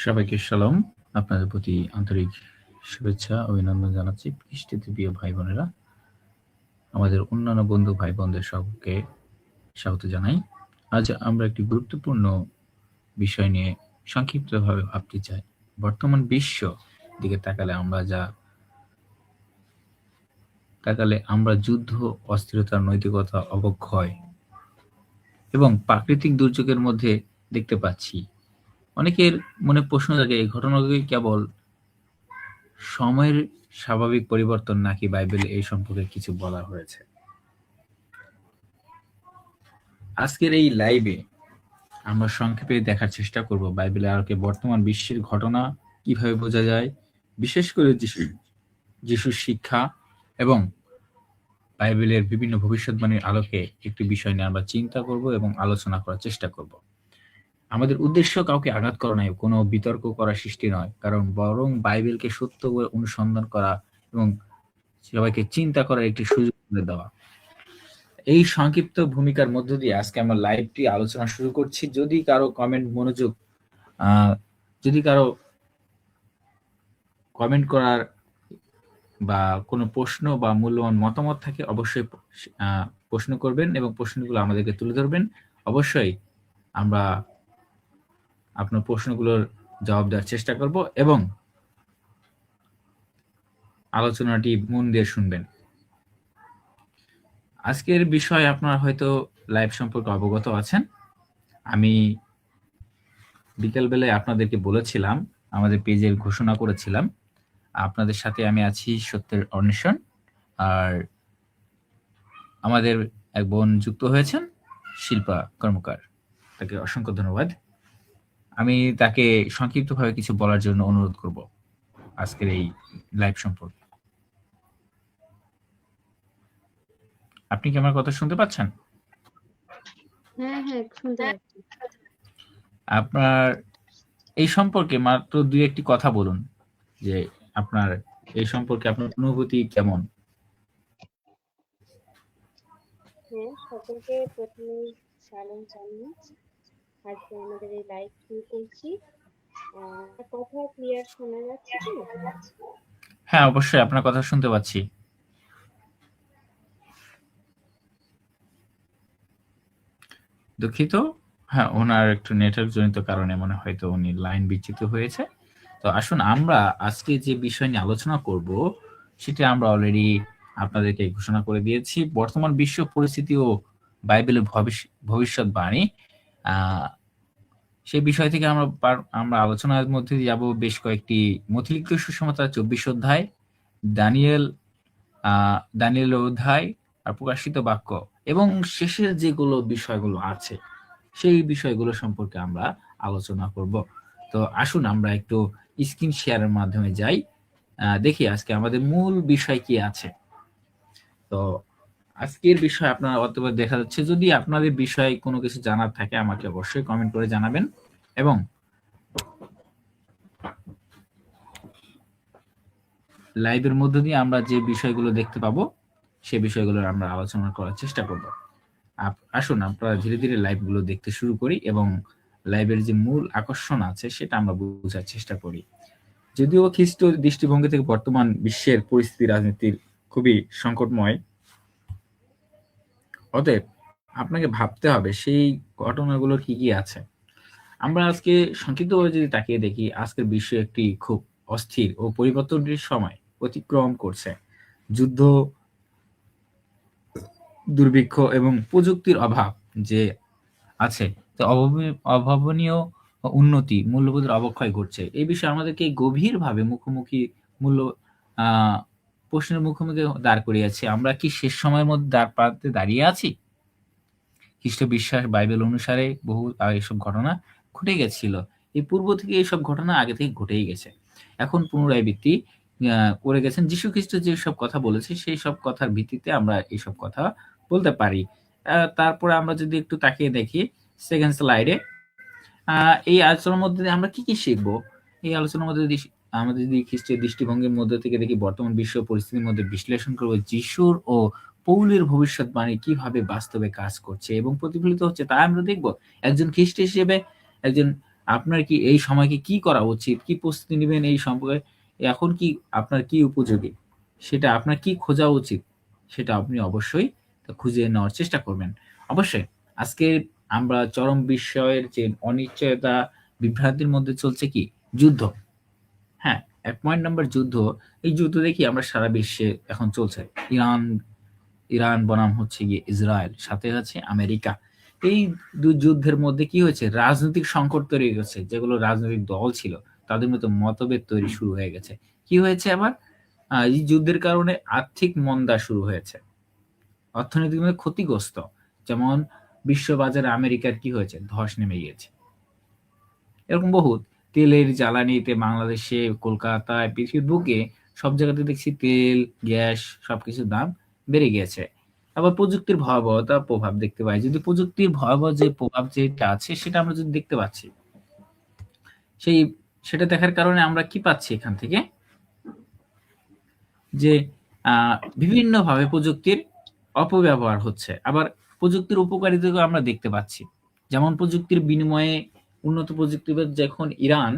সবাইকে সালাম। আপনাদের প্রতি আন্তরিক শুভেচ্ছা অভিনন্দন জানাচ্ছি। খ্রিস্টীয় প্রিয় ভাই বোনেরা, আমাদের অন্যান্য বন্ধু ভাই বোনদের সকলকে স্বাগত জানাই। আজ আমরা একটি গুরুত্বপূর্ণ বিষয় নিয়ে সংক্ষিপ্তভাবে ভাবতে চাই। বর্তমান বিশ্ব দিকে তাকালে আমরা যুদ্ধ, অস্থিরতা, নৈতিকতা, অবক্ষয় এবং প্রাকৃতিক দুর্যোগের মধ্যে দেখতে পাচ্ছি। অনেকের মনে প্রশ্ন জাগে, এই ঘটনাগুলি কেবল সময়ের স্বাভাবিক পরিবর্তন নাকি বাইবেলে এই সম্পর্কে কিছু বলা হয়েছে। আজকের এই লাইভে আমরা সংক্ষেপে দেখার চেষ্টা করব বাইবেলের আলোকে বর্তমান বিশ্বের ঘটনা কিভাবে বোঝা যায়, বিশেষ করে যিশুর শিক্ষা এবং বাইবেলের বিভিন্ন ভবিষ্যৎবাণীর আলোকে একটি বিষয় নিয়ে আমরা চিন্তা করব এবং আলোচনা করার চেষ্টা করব। আমাদের উদ্দেশ্য কাউকে আঘাত করা নয়, কোনো বিতর্ক করা সৃষ্টি নয়, কারণ বরং বাইবেলকে সত্য করে অনুসন্ধান করা এবং সবাইকে চিন্তা করার একটি সুযোগ করে দেওয়া। এই সংক্ষিপ্ত ভূমিকার মধ্য দিয়ে আজকে আমরা লাইভটি আলোচনা শুরু করছি। যদি কারো কমেন্ট করার বা কোনো প্রশ্ন বা মূল্যবান মতামত থাকে, অবশ্যই প্রশ্ন করবেন এবং প্রশ্নগুলো আমাদেরকে তুলে ধরবেন। অবশ্যই আমরা আপনার প্রশ্নগুলোর জবাব দেওয়ার চেষ্টা করব এবং আলোচনাটি মন দিয়ে শুনবেন। আজকের বিষয় আপনারা হয়তো লাইভ সম্পর্কে অবগত আছেন। আমি বিকেলবেলায় আপনাদেরকে বলেছিলাম, আমাদের পেজে ঘোষণা করেছিলাম, আপনাদের সাথে আমি আছি সত্যের অন্বেষণ। আর আমাদের এক বোন যুক্ত হয়েছেন, শিল্পা কর্মকার। তাকে অসংখ্য ধন্যবাদ। আমি তাকে সংক্ষিপ্তভাবে কিছু বলার জন্য অনুরোধ করব আজকের এই লাইভ সম্পর্কে। আপনি কি আমার কথা শুনতে পাচ্ছেন? হ্যাঁ, শুনতে পাচ্ছি। আপনার এই সম্পর্কে মাত্র দুই একটি কথা বলুন, যে আপনার এই সম্পর্কে আপনার অনুভূতি কেমন? হ্যাঁ, সকলকে প্রথমে সালাম জানিয়ে আজকে আমাদের এই লাইভ শুরু করছি। কথা ক্লিয়ার শোনা যাচ্ছে কি? হ্যাঁ, অবশ্যই আপনার কথা শুনতে পাচ্ছি। দুঃখিত, হ্যাঁ, ওনার একটু নেটওয়ার্ক জনিত কারণে মনে হয়তো উনি লাইন বিচ্যুত হয়েছে। তো আসুন আমরা আজকে যে বিষয় নিয়ে আলোচনা করব সেটা আমরা অলরেডি আপনাদেরকে ঘোষণা করে দিয়েছি। বর্তমান বিশ্ব পরিস্থিতি ও বাইবেলের ভবিষ্যৎবাণী, সেই বিষয় থেকে আমরা আলোচনার মধ্যে যাব বেশ কয়েকটি মথিলিখিত সুসমাচার 24 অধ্যায়, দানিয়েল অধ্যায় আর প্রকাশিত বাক্য এবং শেষের যেগুলো বিষয়গুলো আছে সেই বিষয়গুলো সম্পর্কে আমরা আলোচনা করব। তো আসুন আমরা একটু স্ক্রিন শেয়ারের মাধ্যমে যাই, দেখি আজকে আমাদের মূল বিষয় কি আছে। তো আজকের বিষয় আপনারা অথবা দেখা যাচ্ছে, যদি আপনাদের বিষয়ে কোনো কিছু জানার থাকে আমাকে অবশ্যই কমেন্ট করে জানাবেন এবং লাইভের মধ্য দিয়ে আমরা যে বিষয়গুলো দেখতে পাবো সে বিষয়গুলো আমরা আলোচনা করার চেষ্টা করব। আসুন আমরা ধীরে ধীরে লাইভগুলো দেখতে শুরু করি এবং লাইভের যে মূল আকর্ষণ আছে সেটা আমরা বোঝার চেষ্টা করি। যদিও খ্রিস্ট দৃষ্টিভঙ্গি থেকে বর্তমান বিশ্বের পরিস্থিতি রাজনীতির খুবই সংকটময়, অতএব আপনাকে ভাবতে হবে সেই ঘটনাগুলো কি কি আছে। আমরা আজকে সংক্ষিপ্তভাবে যদি তাকিয়ে দেখি, আজকের বিশ্ব একটি খুব অস্থির ও পরিবর্তনের সময় অতিক্রম করছে। যুদ্ধ, দুর্ভিক্ষ এবং প্রযুক্তির অভাব যে আছে, তো অভাবনীয় উন্নতি, মূল্যবোধের অবক্ষয় ঘটছে। এই বিষয়ে আমাদেরকে গভীরভাবে প্রশ্নের মুখোমুখি দাঁড় করিয়েছে। আমরা কি শেষ সময়ের মধ্যে প্রান্তে দাঁড়িয়ে আছি? খ্রিস্ট বিশ্বাস বাইবেল অনুসারে বহু এসব ঘটনা ঘটে গেছিল। এই পূর্ব থেকে এইসব ঘটনা আগে থেকে ঘটেই গেছে। এখন পুনরাবৃত্তি করে গেছেন যীশু খ্রিস্ট যেসব কথা বলেছে সেই সব কথার ভিত্তিতে আমরা এইসব কথা বলতে পারি। তারপরে আমরা যদি একটু তাকিয়ে দেখি সেকেন্ড স্লাইডে, এই আলোচনার মধ্যে আমরা কি কি শিখবো। এই আলোচনার মধ্যে আমাদের যদি খ্রিস্টের দৃষ্টিভঙ্গির মধ্যে থেকে দেখি, বর্তমান বিশ্ব পরিস্থিতির মধ্যে বিশ্লেষণ করবো যিশুর ও পৌলের ভবিষ্যৎবাণী কিভাবে বাস্তবে কাজ করছে এবং প্রতিফলিত হচ্ছে, তা আমরা দেখব। একজন খ্রিস্ট হিসেবে, একজন আপনার কি এই সময়কে কি করা উচিত, কি প্রস্তুতি নেবেন এই সম্পর্কে, এখন কি আপনার কি উপযোগী, সেটা আপনার কি খোঁজা উচিত, সেটা আপনি অবশ্যই খুঁজে নেওয়ার চেষ্টা করবেন। অবশ্যই আজকে আমরা চরম বিষয়ের যে অনিশ্চয়তা, বিভ্রান্তির মধ্যে চলছে কি যুদ্ধ। হ্যাঁ, ১ পয়েন্ট নাম্বার যুদ্ধ। এই যুদ্ধ দেখি আমরা সারা বিশ্বে এখন চলছে। ইরান ইরান বনাম হচ্ছে গিয়ে ইসরায়েল, সাথে আছে আমেরিকা। এই যুদ্ধের মধ্যে কি হয়েছে, রাজনৈতিক সংকট তৈরি হয়েছে। যেগুলো রাজনৈতিক দল ছিল তাদের মধ্যে মতভেদ তৈরি শুরু হয়ে গেছে। কি হয়েছে আবার, এই যুদ্ধের কারণে আর্থিক মন্দা শুরু হয়েছে, অর্থনৈতিকভাবে ক্ষতিগ্রস্ত। যেমন বিশ্ববাজারে আমেরিকার কি হয়েছে, ধস নেমে গিয়েছে। এরকম বহুত তেলের জ্বালানিতে বাংলাদেশে, কলকাতায়, পৃথিবীর বুকে সব জায়গাতে দেখছি তেল, গ্যাস সবকিছুর দাম বেড়ে গিয়েছে। আবার প্রযুক্তির ভয়াবহতা প্রভাব দেখতে পাই। যদি প্রযুক্তির ভয়াবহ যে প্রভাব যেটা আছে সেটা আমরা যদি দেখতে পাচ্ছি, সেই সেটা দেখার কারণে আমরা কি পাচ্ছি এখান থেকে, যে বিভিন্নভাবে প্রযুক্তির অপব্যবহার হচ্ছে। আবার প্রযুক্তির উপকারিতাও আমরা দেখতে পাচ্ছি। যেমন প্রযুক্তির বিনিময়ে উন্নত প্রযুক্তিবিদ, যখন ইরান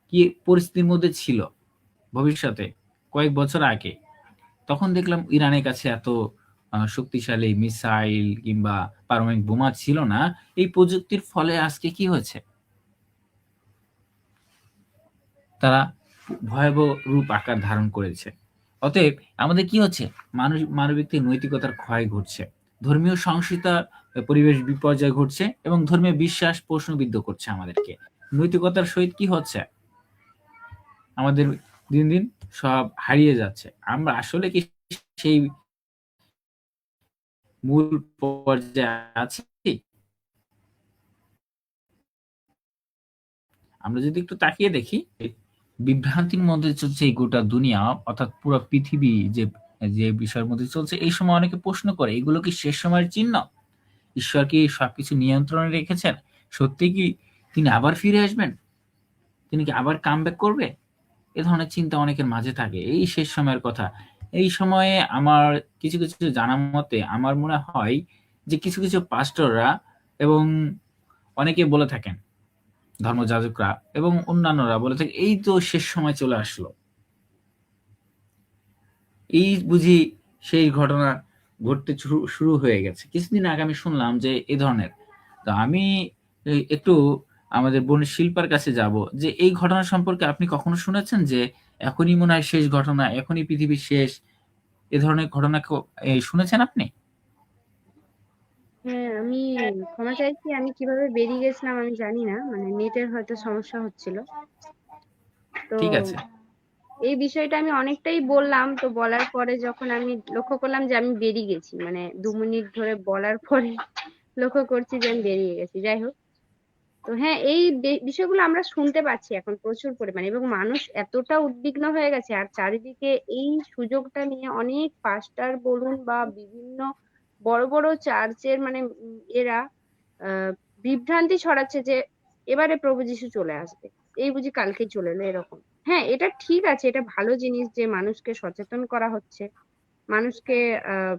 কি পরিস্থিতির মধ্যে ছিল ভবিষ্যতে কয়েক বছর আগে, তখন দেখলাম ইরানের কাছে এত শক্তিশালী মিসাইল কিংবা পারমাণবিক বোমা ছিল না। এই প্রযুক্তির ফলে আজকে কি হয়েছে, তারা ভয়াবহ রূপ আকার ধারণ করেছে। অতএব আমাদের কি হচ্ছে, মানবিক নৈতিকতার ক্ষয় ঘটছে, ধর্মীয় সহিংসতা, পরিবেশ বিপর্যয় ঘটছে এবং ধর্মীয় বিশ্বাস প্রশ্নবিদ্ধ করছে আমাদেরকে। নৈতিকতার সহিত কি হচ্ছে, আমাদের দিন দিন সব হারিয়ে যাচ্ছে। আমরা আসলে কি সেই মূল পর্যায়ে আছি? আমরা যদি একটু তাকিয়ে দেখি, বিভ্রান্তির মধ্যে চলছে এই গোটা দুনিয়া, অর্থাৎ পুরো পৃথিবী যে যে বিষয়ের মধ্যে চলছে, এই সময় অনেকে প্রশ্ন করে এগুলো কি শেষ সময়ের চিহ্ন? ঈশ্বর কি সবকিছু নিয়ন্ত্রণে রেখেছেন? সত্যি কি তিনি আবার ফিরে আসবেন? তিনি কি আবার কামব্যাক করবে? এ ধরনের চিন্তা অনেকের মাঝে থাকে এই শেষ সময়ের কথা। এই সময়ে আমার কিছু কিছু জানা মতে আমার মনে হয় যে কিছু কিছু পাস্টররা এবং অনেকে বলে থাকেন, ধর্মযাজকরা এবং অন্যান্যরা বলে থাকে এই তো শেষ সময় চলে আসলো, এই বুঝি সেই ঘটনা ঘটতে শুরু হয়ে গেছে। কিছুদিন আগে আমি শুনলাম যে এ ধরনের। তো আমি একটু আমাদের বোন শিল্পার কাছে যাব, যে এই ঘটনা সম্পর্কে আপনি কখনো শুনেছেন যে এখনই মনে হয় শেষ ঘটনা, এখনই পৃথিবীর শেষ, এ ধরনের ঘটনা শুনেছেন আপনি? হ্যাঁ, আমি ক্ষমা চাইছি, আমি কিভাবে বেরিয়ে গেছিলাম আমি জানি না, মানে নেটের হয়তো সমস্যা হচ্ছিল। তো ঠিক আছে। এই বিষয়টা আমি অনেকটাই বললাম, তো বলার পরে যখন আমি লক্ষ্য করলাম যে আমি বেরিয়ে গেছি, মানে 2 মিনিট ধরে বলার পরে লক্ষ্য করছি যে আমি বেরিয়ে গেছি। যাই হোক, তো হ্যাঁ, এই বিষয়গুলো আমরা শুনতে পাচ্ছি এখন প্রচুর পরিমাণে, এবং মানুষ এতটা উদ্বিগ্ন হয়ে গেছে, আর চারিদিকে এই সুযোগটা নিয়ে অনেক পাস্টার বলুন বা বিভিন্ন বড় বড় চার্চের মানে এরা আহ বিভ্রান্তি ছড়াচ্ছে যে এবারে প্রভু যিশু চলে আসবে, এই বুঝি কালকে চলে এলো, এরকম। হ্যাঁ, এটা ঠিক আছে, এটা ভালো জিনিস যে মানুষকে সচেতন করা হচ্ছে, মানুষকে আহ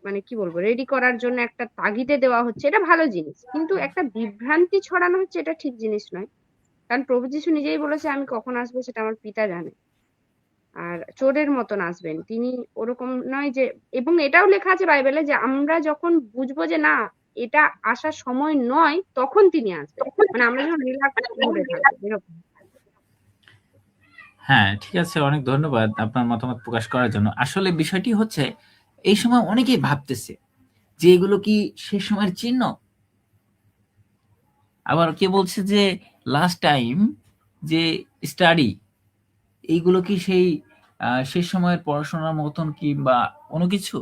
মানে কি বলবো, রেডি করার জন্য একটা তাগিদে দেওয়া হচ্ছে, এটা ভালো জিনিস। কিন্তু একটা বিভ্রান্তি ছড়ানো হচ্ছে, এটা ঠিক জিনিস নয়। কারণ প্রভু যীশু নিজেই বলেছে আমি কখন আসবো সেটা আমার পিতা জানে, আর চোরের মতন আসবেন তিনি, ওরকম নয় যে। এবং এটাও লেখা আছে বাইবেলে যে আমরা যখন বুঝবো যে না, এটা আসার সময় নয়, তখন তিনি আসবেন, মানে আমরা যখন রিল্যাক্স মোডে থাকবো, এরকম। হ্যাঁ, ঠিক আছে। অনেক ধন্যবাদ আপনার মতামত প্রকাশ করার জন্য। আসলে বিষয়টি হচ্ছে, এই সময় অনেকেই ভাবতেছে যে এগুলো কি শেষ সময়ের চিহ্ন? আবার কে বলছে যে লাস্ট টাইম যে স্টাডি, এইগুলো কি সেই শেষ সময়ের পড়াশোনার মতন কিংবা কোনো কিছু?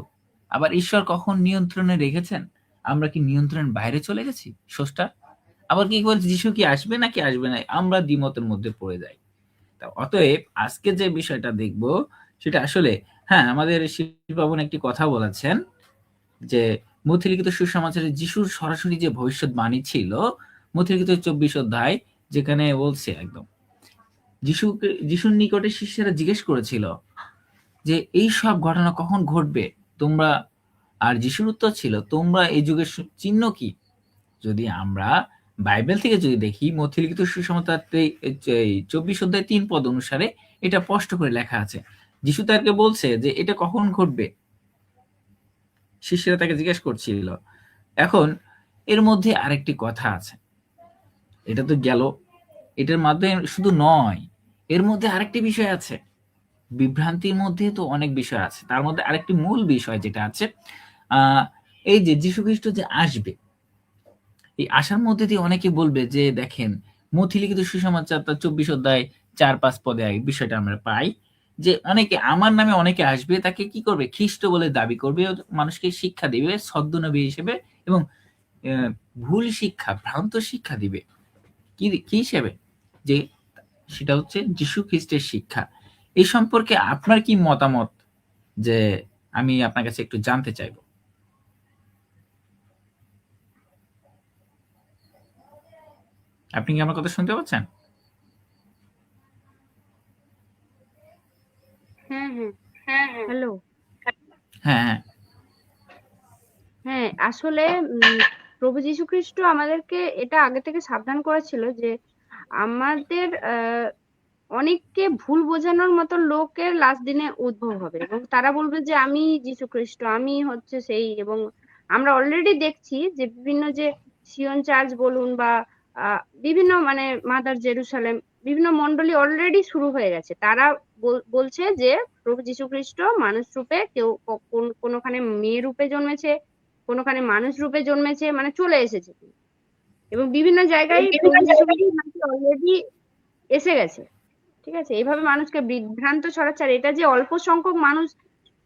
আবার ঈশ্বর কখন নিয়ন্ত্রণে রেখেছেন? আমরা কি নিয়ন্ত্রণের বাইরে চলে গেছি স্রষ্টার? আবার কি বলছে যিশু কি আসবে নাকি আসবে না? আমরা দ্বিমতের মধ্যে পড়ে যাই। তা অতএব আজকে যে বিষয়টা দেখব সেটা আসলে, হ্যাঁ, আমাদের শিল্পাবন একটি কথা বলেছেন যে মথিলিখিত সুসমাচারে যিশুর সরাসরি যে ভবিষ্যৎবাণী ছিল, মথিলিখিত 24 অধ্যায়, যেখানে বলছে একদম, যিশুর নিকটে শিষ্যরা জিজ্ঞেস করেছিল যে এই সব ঘটনা কখন ঘটবে তোমরা, আর যিশুর উত্তর ছিল তোমরা এই যুগের চিহ্ন কি? যদি আমরা বাইবেল থেকে যদি দেখি মথি লিখিত সুসমাচারতে 24 অধ্যায় 3 পদ অনুসারে এটা স্পষ্ট করে লেখা আছে। যিশু তাকে বলছে যে এটা কখন ঘটবে, শিষ্যরা তাকে জিজ্ঞেস করছিল। এখন এর মধ্যে আরেকটি কথা আছে, এটা তো গেল, এটার মাধ্যমে শুধু নয়, এর মধ্যে আরেকটি বিষয় আছে। বিভ্রান্তির মধ্যে তো অনেক বিষয় আছে, তার মধ্যে আরেকটি মূল বিষয় যেটা আছে, আহ এই যে যীশু খ্রিস্ট যে আসবে, এই আসার মধ্যে দিয়ে অনেকে বলবে যে দেখেন মথি লিখিত সুসমাচার তার 24 অধ্যায় 4-5 পদে এই বিষয়টা আমরা পাই যে অনেকে আমার নামে অনেকে আসবে, তাকে কি করবে, খ্রিস্ট বলে দাবি করবে, মানুষকে শিক্ষা দিবে ছদ্মনবী হিসেবে, এবং আহ, ভুল শিক্ষা, ভ্রান্ত শিক্ষা দিবে। কি কি হিসেবে? যে সেটা হচ্ছে যীশু খ্রিস্টের শিক্ষা। এই সম্পর্কে আপনার কি মতামত, যে আমি আপনার কাছে একটু জানতে চাইবো। আপনি কি আমার কথা শুনতে পাচ্ছেন? হ্যাঁ, হ্যাঁ। হ্যালো। হ্যাঁ, হ্যাঁ, হ্যাঁ, আসলে প্রভু যীশু খ্রিস্ট আমাদেরকে এটা আগে থেকে সাবধান করেছিল যে আমাদের অনেককে ভুল বোঝানোর মতো লোকের লাস্ট দিনে উদ্ভব হবে এবং তারা বলবে যে আমি যীশু খ্রিস্ট, আমি হচ্ছে সেই। এবং আমরা অলরেডি দেখছি যে বিভিন্ন যে সিয়ন চার্চ বলুন বা বিভিন্ন মানে মাদার জেরুসালেম, বিভিন্ন মন্ডলী অলরেডি শুরু হয়ে গেছে। তারা বলছে যে প্রভু যীশু খ্রিস্ট মানুষ রূপে, কেউ কোনোখানে মেয়ে রূপে জন্মেছে, কোনোখানে মানুষ রূপে জন্মেছে, মানে চলে এসেছে। এবং বিভিন্ন জায়গায় প্রভু যীশু খ্রিস্ট অলরেডি এসে গেছে। ঠিক আছে, এইভাবে মানুষকে বিভ্রান্ত ছড়াচ্ছে। আর এটা যে অল্প সংখ্যক মানুষ,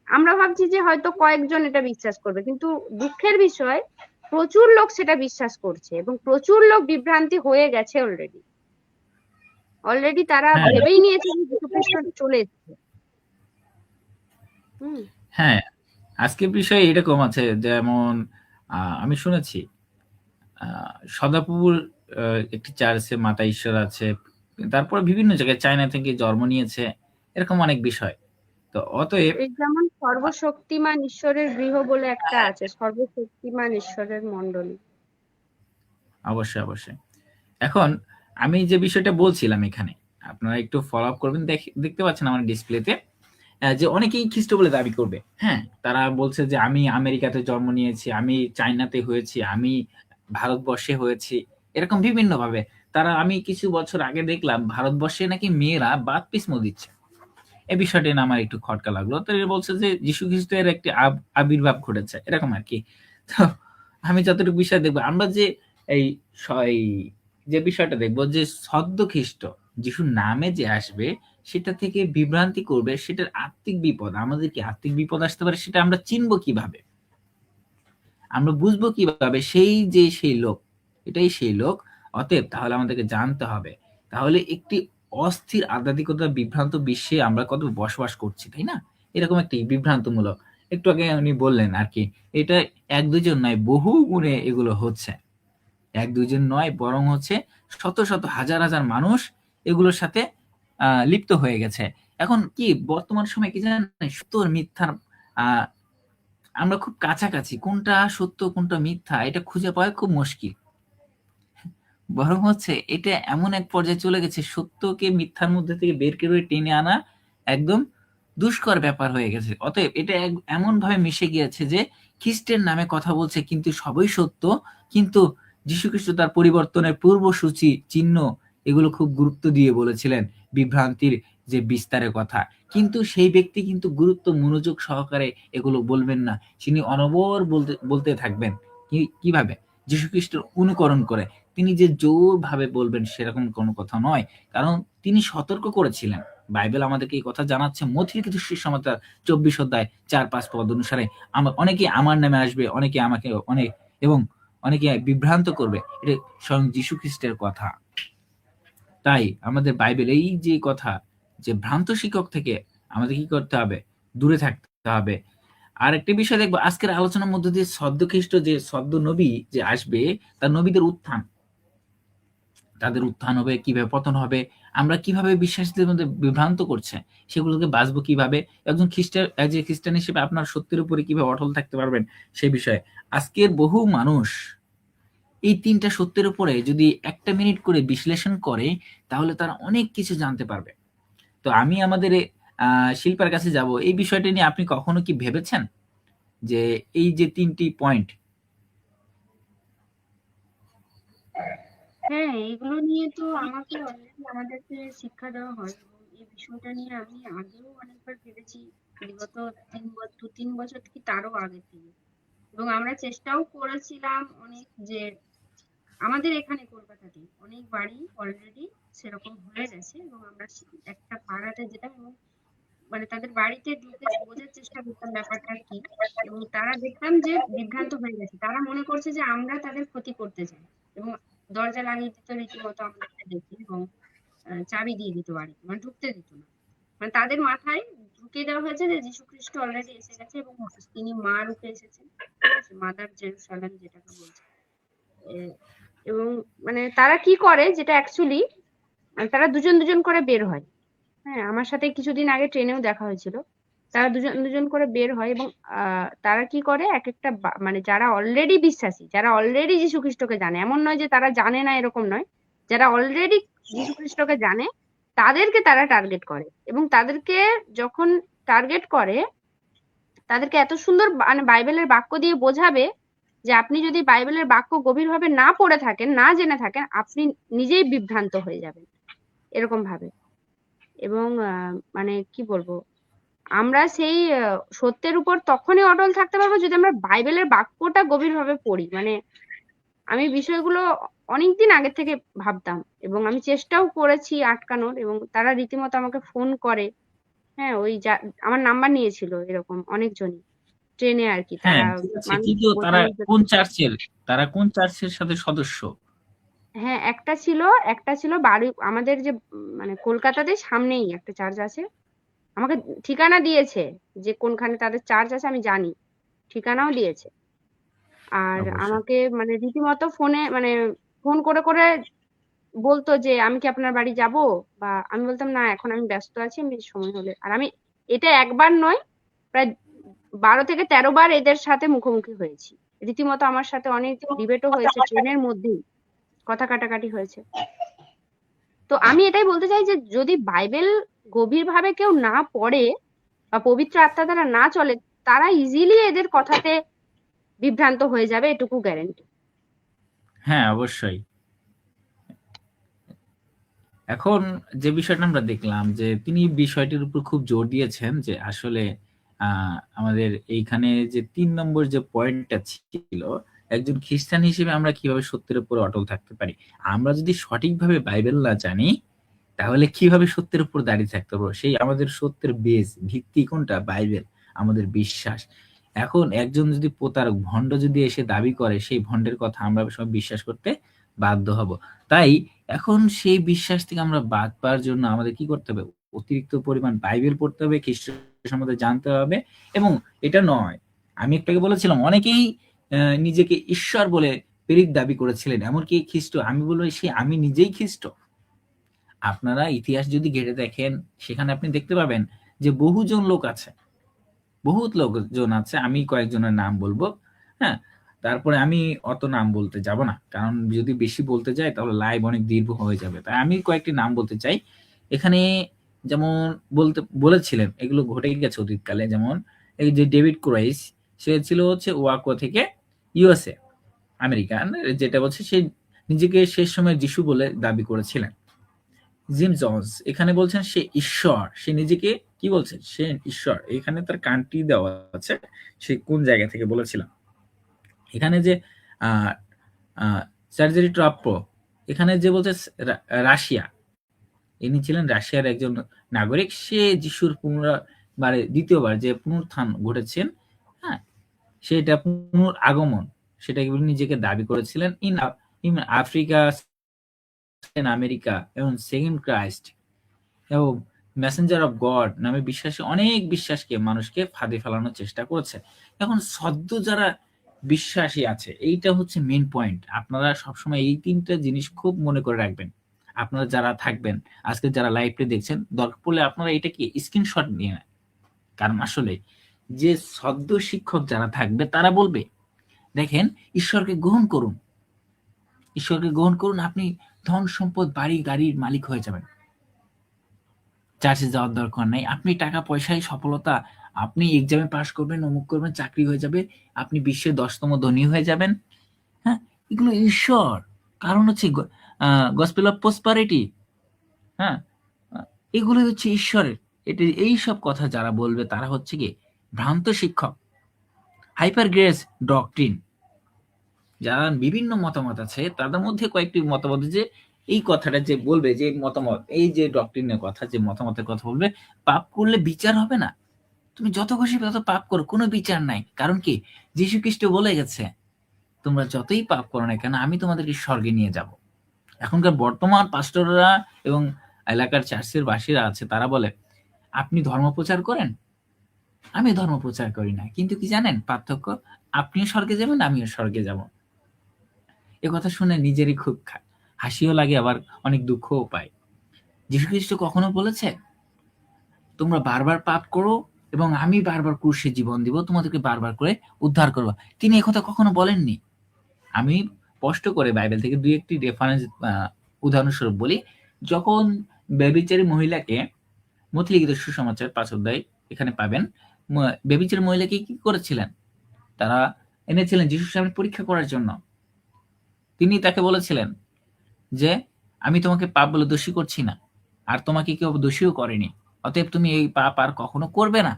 আমরা ভাবছি যে হয়তো কয়েকজন এটা বিশ্বাস করবে, কিন্তু দুঃখের বিষয় প্রচুর লোক সেটা বিশ্বাস করছে এবং প্রচুর লোক বিভ্রান্তি হয়ে গেছে অলরেডি। অলরেডি তারা হ্যাঁ, ভেবেই নিয়েছে যে যীশু খ্রিস্ট চলে এসেছে। হুম। হ্যাঁ, আজকের বিষয় এরকম আছে, যেমন আমি শুনেছি সদাপুর একটি চার্চে মাতা ঈশ্বর আছে, তারপর বিভিন্ন জায়গায় চায়না থেকে জন্ম নিয়েছে, এরকম অনেক বিষয়। তো অতএব এই যেমন সর্বশক্তিমান ঈশ্বরের গৃহ বলে একটা আছে, সর্বশক্তিমান ঈশ্বরের মণ্ডলী। অবশ্যই, অবশ্যই। এখন আমি যে বিষয়টা বলছিলাম এখানে, আপনারা একটু ফলো আপ করবেন, দেখতে পাচ্ছেন আমার ডিসপ্লেতে, যে অনেকেই খ্রিস্ট বলে দাবি করবে। হ্যাঁ, তারা বলছে যে আমি আমেরিকাতে জন্ম নিয়েছি, আমি চায়নাতে হয়েছি, আমি ভারতবর্ষে হয়েছি, এরকম বিভিন্ন ভাবে তারা। আমি কিছু বছর আগে দেখলাম ভারতবর্ষে নাকি মেয়েরা বাথ পিসমো দিচ্ছে, এই বিষয়টা না আমার একটু খটকা লাগলো। তো এরা বলছে যে যীশু খ্রিস্টের একটি আবির্ভাব ঘটেছে, এরকম আর কি। তো আমি যতটুকু বিষয় দেখবো, আমরা যে এই এই যে বিষয়টা দেখবো যে সদ্য খ্রিস্ট যিশুর নামে যে আসবে, সেটা থেকে বিভ্রান্তি করবে, সেটার আত্মিক বিপদ, আমাদের কি আত্মিক বিপদ আসতে পারে, সেটা আমরা চিনবো কিভাবে, আমরা বুঝবো কিভাবে সেই যে সেই লোক, এটাই সেই লোক। অতএব তাহলে আমাদেরকে জানতে হবে, তাহলে একটি অস্থির আধ্যাত্মিকতা বিভ্রান্ত বিশ্বে আমরা কত বসবাস করছি, তাই না? এরকম একটি বিভ্রান্তমূলক, একটু আগে উনি বললেন আর কি, এটা এক দুজন নয়, বহু গুণে এগুলো হচ্ছে। এক দুজন নয়, বরং হচ্ছে শত শত হাজার হাজার মানুষ এগুলোর সাথে লিপ্ত হয়ে গেছে। এখন কি বর্তমান সময় কি জানেন, সত্য আর মিথ্যার আহ আমরা খুব কাছাকাছি, কোনটা সত্য কোনটা মিথ্যা এটা খুঁজে পাওয়া খুব মুশকিল। বরং হচ্ছে এটা এমন এক পর্যায়ে চলে গেছে, সত্যকে মিথ্যার মধ্যে থেকে বের করে টেনে আনা একদম দুষ্কর ব্যাপার হয়ে গেছে। অতএব এটা এমন ভাবে মিশে গিয়েছে যে খ্রিস্টের নামে কথা বলছে কিন্তু সবই সত্য, কিন্তু যীশুখ্রিস্ট তার পরিবর্তনের পূর্বসূচি চিহ্ন এগুলো খুব গুরুত্ব দিয়ে বলেছিলেন, বিভ্রান্তির যে বিস্তারের কথা। কিন্তু সেই ব্যক্তি কিন্তু গুরুত্ব মনোযোগ সহকারে এগুলো বলবেন না, তিনি অনবর বলতে বলতে থাকবেন। কিভাবে? যীশুখ্রিস্টের অনুকরণ করে। তিনি যে জোরভাবে বলবেন সেরকম কোনো কথা নয়, কারণ তিনি সতর্ক করেছিলেন। বাইবেল আমাদেরকে এই কথা জানাচ্ছে, মথি লিখিত সুসমাচার 24 অধ্যায় 4-5 পদ অনুসারে অনেকে আমার নামে আসবে, অনেকে আমাকে অনেক এবং অনেকে বিভ্রান্ত করবে, এটা স্বয়ং যীশু খ্রিস্টের কথা। তাই আমাদের বাইবেল এই যে কথা, যে ভ্রান্ত শিক্ষক থেকে আমাদের কি করতে হবে, দূরে থাকতে হবে। আর একটি বিষয় দেখবো আজকের আলোচনার মধ্যে দিয়ে, সদ্য খ্রিস্ট যে সদ্য নবী যে আসবে, তার নবীদের উত্থান, তাদের উত্থান হবে কিভাবে, পতন হবে, আমরা কিভাবে বিশ্বাসীদের মধ্যে বিভ্রান্ত করছে, সেগুলোকে বাঁচবো কিভাবে, একজন খ্রিস্টান হিসেবে আপনার সত্যের উপরে কিভাবে অটল থাকতে পারবেন, সে বিষয়ে আজকের বহু মানুষ এই ৩টা সত্যের উপরে যদি ১টা মিনিট করে বিশ্লেষণ করে, তাহলে তারা অনেক কিছু জানতে পারবে। তো আমি আমাদের শিল্পার কাছে যাব। এই বিষয়টা নিয়ে আপনি কখনো কি ভেবেছেন? যে এই যে ৩টি পয়েন্ট। হ্যাঁ, এগুলো নিয়ে তো আমাকে অলরেডি আমাদেরকে শিক্ষা দেওয়া হয়, এবং এই বিষয়টা নিয়ে আমি আগেও অনেকবার ভেবেছি, বিগত ২-৩ বছর কি তারও আগে থেকে। এবং আমরা চেষ্টাও করেছিলাম অনেক, যে আমাদের এখানে কলকাতাতে অনেক বাড়ি অলরেডি সেরকম হয়ে গেছে, এবং আমরা একটা পাড়াতে যেতাম, এবং মানে তাদের বাড়িতে ঢুকে বোঝার চেষ্টা করতাম ব্যাপারটা কি, এবং তারা দেখতাম যে বিভ্রান্ত হয়ে গেছে, তারা মনে করছে যে আমরা তাদের ক্ষতি করতে চাই, এবং দরজা লাগিয়ে দিত রীতিমতো আমাদেরকে দেখে, এবং চাবি দিয়ে দিত বাড়িতে, মানে ঢুকতে দিত না। মানে তাদের মাথায় ঢুকিয়ে দেওয়া হয়েছে যে যীশু খ্রিস্ট অলরেডি এসে গেছে, এবং তিনি মা রূপে এসেছেন, ঠিক আছে, মাদার জেরুসালেম যেটাকে বলছে। এবং মানে তারা কি করে, যেটা অ্যাকচুয়ালি তারা দুজন দুজন করে বের হয়। হ্যাঁ, আমার সাথে কিছুদিন আগে ট্রেনেও দেখা হয়েছিল। তারা দুজন দুজন করে বের হয়, এবং তারা কি করে, এক একটা মানে যারা অলরেডি বিশ্বাসী, যারা অলরেডি যীশু খ্রিস্টকে জানে, এমন নয় যে তারা জানে না, এরকম নয়, যারা অলরেডি যীশু খ্রিস্টকে জানে, তাদেরকে তারা টার্গেট করে, এবং তাদেরকে যখন টার্গেট করে, তাদেরকে এত সুন্দর মানে বাইবেলের বাক্য দিয়ে বোঝাবে, যে আপনি যদি বাইবেলের বাক্য গভীরভাবে না পড়ে থাকেন, না জেনে থাকেন, আপনি নিজেই বিভ্রান্ত হয়ে যাবেন, এরকম ভাবে। এবং মানে কি বলবো, আমরা সেই সত্যের উপর তখনই অটল থাকতে পারবো যদি আমরা বাইবেলের বাক্যটা গভীরভাবে পড়ি। মানে আমি বিষয়গুলো অনেকদিন আগে থেকে ভাবতাম, এবং আমি চেষ্টাও করেছি আটকানোর, এবং তারা রীতিমতো আমাকে ফোন করে। হ্যাঁ, ওই আমার নাম্বার নিয়েছিল এরকম অনেকজনই, ট্রেনে আর কি, হ্যাঁ, তারা ঠিক আছে। মানুষ কিন্তু বোঝানোর জন্য। তারা কোন চার্চের সাথে সদস্য? হ্যাঁ, একটা ছিল বাড়ি আমাদের যে মানে কলকাতাতে সামনেই একটা চার্চ আছে। আমাকে ঠিকানা দিয়েছে, যে কোনখানে তাদের চার্চ আছে আমি জানি, ঠিকানাও দিয়েছে। আর অবশ্যই। আমাকে মানে রীতিমতো ফোনে মানে ফোন করে করে বলতো যে আমি কি আপনার বাড়ি যাব, বা আমি বলতাম না, এখন আমি ব্যস্ত আছি, আমি সময় হলে। আর আমি এটা একবার নয়, প্রায় 12 থেকে 13 বার এদের সাথে মুখোমুখি হয়েছি। রীতিমতো আমার সাথে অনেক ডিবেটও হয়েছে, ট্রেনের মধ্যেই কথা কাটাকাটি হয়েছে। তো আমি এটাই বলতে চাই যে যদি বাইবেল গভীরভাবে কেউ না পড়ে, বা পবিত্র আত্মা দ্বারা না চলে, তারা ইজিলি এদের কথাতে বিভ্রান্ত হয়ে যাবে, এটুকু গ্যারেন্টি। হ্যাঁ, অবশ্যই। এখন যে বিষয়টা আমরা দেখলাম যে তিনি বিষয়টির উপর খুব জোর দিয়েছেন যে আসলে আমাদের এইখানে যে ৩ নম্বর যে পয়েন্টটা ছিল, একজন খ্রিস্টান হিসেবে আমরা কিভাবে সত্যের উপর অটল থাকতে পারি। আমরা যদি সঠিকভাবে বাইবেল না জানি, তাহলে কিভাবে সত্যের উপর দাঁড়িয়ে থাকতে পারবো? সেই আমাদের সত্যের বেস, ভিত্তি কোনটা? বাইবেল, আমাদের বিশ্বাস। এখন একজন যদি প্রতারক, ভণ্ড যদি এসে দাবি করে, সেই ভণ্ডের কথা আমরা সব বিশ্বাস করতে বাধ্য হব। তাই এখন সেই বিশ্বাস থেকে আমরা বাদ পাওয়ার জন্য আমাদের কি করতে হবে? অতিরিক্ত পরিমাণ বাইবেল পড়তে হবে, খ্রিস্ট সম্বন্ধে জানতে হবে। এবং এটা নয়, আমি একটু আগে বলেছিলাম, অনেকেই নিজেকে ঈশ্বর বলে প্রেরিত দাবি করেছিলেন, এমনকি খ্রিস্ট। আমি বলবো আমি নিজেই খ্রিস্ট। আপনারা ইতিহাস যদি ঘেঁটে দেখেন, সেখানে আপনি দেখতে পাবেন যে বহুজন লোক আছে, বহুত লোকজন আছে। আমি কয়েকজনের নাম বলবো। হ্যাঁ, তারপরে আমি অত নাম বলতে যাব না, কারণ যদি বেশি বলতে যাই তাহলে লাইভ অনেক দীর্ঘ হয়ে যাবে। তাই আমি কয়েকটি নাম বলতে চাই এখানে। যেমন বলেছিলেন, এগুলো ঘটে গেছে অতীতকালে। যেমন এই যে ডেভিড ক্রাইস, সে ছিল হচ্ছে ওয়াকো থেকে, ইউএসএ, আমেরিকান, যেটা বলছে সে নিজেকে শেষ সময় যিশু বলে দাবি করেছিলেন। জিম জন্স এখানে বলছেন সে ঈশ্বর, সে নিজেকে কি বলছে, সে ঈশ্বর। এখানে তার কান্ট্রি দেওয়া আছে, সে কোন জায়গা থেকে বলেছিলাম। এখানে যে সার্জারি ট্রাপ্প, এখানে যে বলছে রাশিয়া, ইনি ছিলেন রাশিয়ার একজন নাগরিক। সে যিশুর পুনরাবারে দ্বিতীয়বার যে পুনরুত্থান ঘটেছেন, হ্যাঁ, সেটা আগমন, সেটা নিজেকে দাবি করেছিলেন। ইন আফ্রিকা, আমেরিকা এবং সেকেন্ড ক্রাইস্ট এবং মেসেঞ্জার অফ গড নামে বিশ্বাসী অনেক বিশ্বাসকে মানুষকে ফাঁদে ফেলানোর চেষ্টা করেছে। এখন সদ্য যারা বিশ্বাসী আছে, এইটা হচ্ছে মেন পয়েন্ট। আপনারা সবসময় এই ৩টা জিনিস খুব মনে করে রাখবেন। আপনারা যারা থাকবেন, আজকে যারা লাইভটা দেখছেন, দরকার পড়লে আপনারা এটা কি স্ক্রিনশট নিয়ে নেন। কারণ আসলে যে সদ্য শিক্ষক যারা থাকবে, তারা বলবে দেখেন ঈশ্বরকে গ্রহণ করুন, ঈশ্বরকে গ্রহণ করুন, আপনি ধন সম্পদ বাড়ি গাড়ির মালিক হয়ে যাবেন। চার্চে যাওয়ার দরকার নাই। আপনি টাকা পয়সায় সফলতা, আপনি এক্সামে পাস করবেন, অমুক করবেন, চাকরি হয়ে যাবে, আপনি বিশ্বের ১০তম ধনী হয়ে যাবেন। হ্যাঁ? এগুলো ঈশ্বর। কারণ হচ্ছে গসপেল অফ প্রসপারিটি। হ্যাঁ? আ এগুলো হচ্ছে ঈশ্বরের। এইসব কথা যারা বলবে তারা হচ্ছে কি ভ্রান্ত শিক্ষক। হাইপার গ্রেস ডক্ট্রিন, যারা বিভিন্ন মতামত আছে তাদের মধ্যে কয়েকটি মতামত যে এই কথাটা যে বলবে, যে মতামত, এই যে ডক্ট্রিনের কথা, যে মতামতের কথা বলবে, পাপ করলে বিচার হবে না। তুমি যত খুশি তত পাপ করো, কোনো বিচার নাই। কারণ কি? যীশু খ্রিস্ট বলে গেছে, তোমরা যতই পাপ করো না কেন আমি তোমাদেরকে স্বর্গে নিয়ে যাব। এখনকার বর্তমান পাস্টররা এবং এলাকার চার্চের বাসীরা আছে, তারা বলে আপনি ধর্ম প্রচার করেন, আমি ধর্ম প্রচার করি না, কিন্তু কি জানেন পার্থক্য? আপনিও স্বর্গে যাবেন, আমিও স্বর্গে যাব। এ কথা শুনে নিজেরই খুব হাসিও লাগে, আবার অনেক দুঃখও পায়। যীশু খ্রিস্ট কখনো বলেছে তোমরা বারবার পাপ করো এবং আমি বারবার ক্রুশে জীবন দিব, তোমাদেরকে বারবার করে উদ্ধার করব? তিনি একথা কখনো বলেননি। আমি স্পষ্ট করে বাইবেল থেকে ২-১ টি রেফারেন্স উদাহরণস্বরূপ বলি। যখন ব্যভিচারী মহিলাকে, মথিলিখিত সুসমাচার ৫ অধ্যায় এখানে পাবেন। ব্যভিচারী মহিলাকে কি করেছিলেন? তারা এনেছিলেন যীশুর সামনে পরীক্ষা করার জন্য। তিনি তাকে বলেছিলেন যে, আমি তোমাকে পাপ বলে দোষী করছি না, আর তোমাকে কেউ দোষীও করেনি, অতএব তুমি এই পাপ আর কখনো করবে না।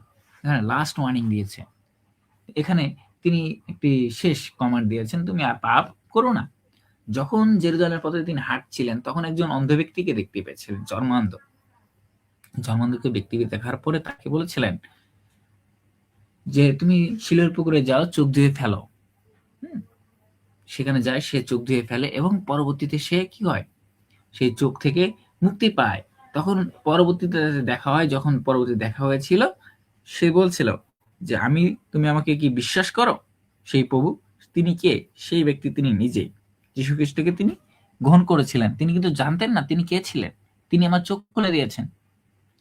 এখানে লাস্ট ওয়ার্নিং দিয়েছে। এখানে তিনি একটি শেষ কমান্ড দিয়েছেন, তুমি আর পাপ করো না। যখন জেরুজালেমের পথে তিনি হাঁটছিলেন তখন একজন অন্ধ ব্যক্তিকে দেখতে পেয়েছিলেন, জন্মান্ধ। জন্মান্ধকে ব্যক্তিকে দেখার পরে তাকে বলেছিলেন যে তুমি শিলের পুকুরে যাও, চোখ ধুয়ে ফেলো। সেখানে যায়, সে চোখ ধুয়ে ফেলে এবং পরবর্তীতে সে কি হয়, সেই চোখ থেকে মুক্তি পায়। তখন পরবর্তীতে দেখা হয়, যখন পরবর্তী দেখা হয়েছিল, সে বলছিল যে তুমি আমাকে কি বিশ্বাস করো? সেই প্রভু তিনি কে? সেই ব্যক্তি তিনি নিজেই। যীশু খ্রিস্টকে তিনি গ্রহণ করেছিলেন। তিনি কিন্তু জানতেন না তিনি কে ছিলেন। তিনি আমার চোখ খুলে দিয়েছেন,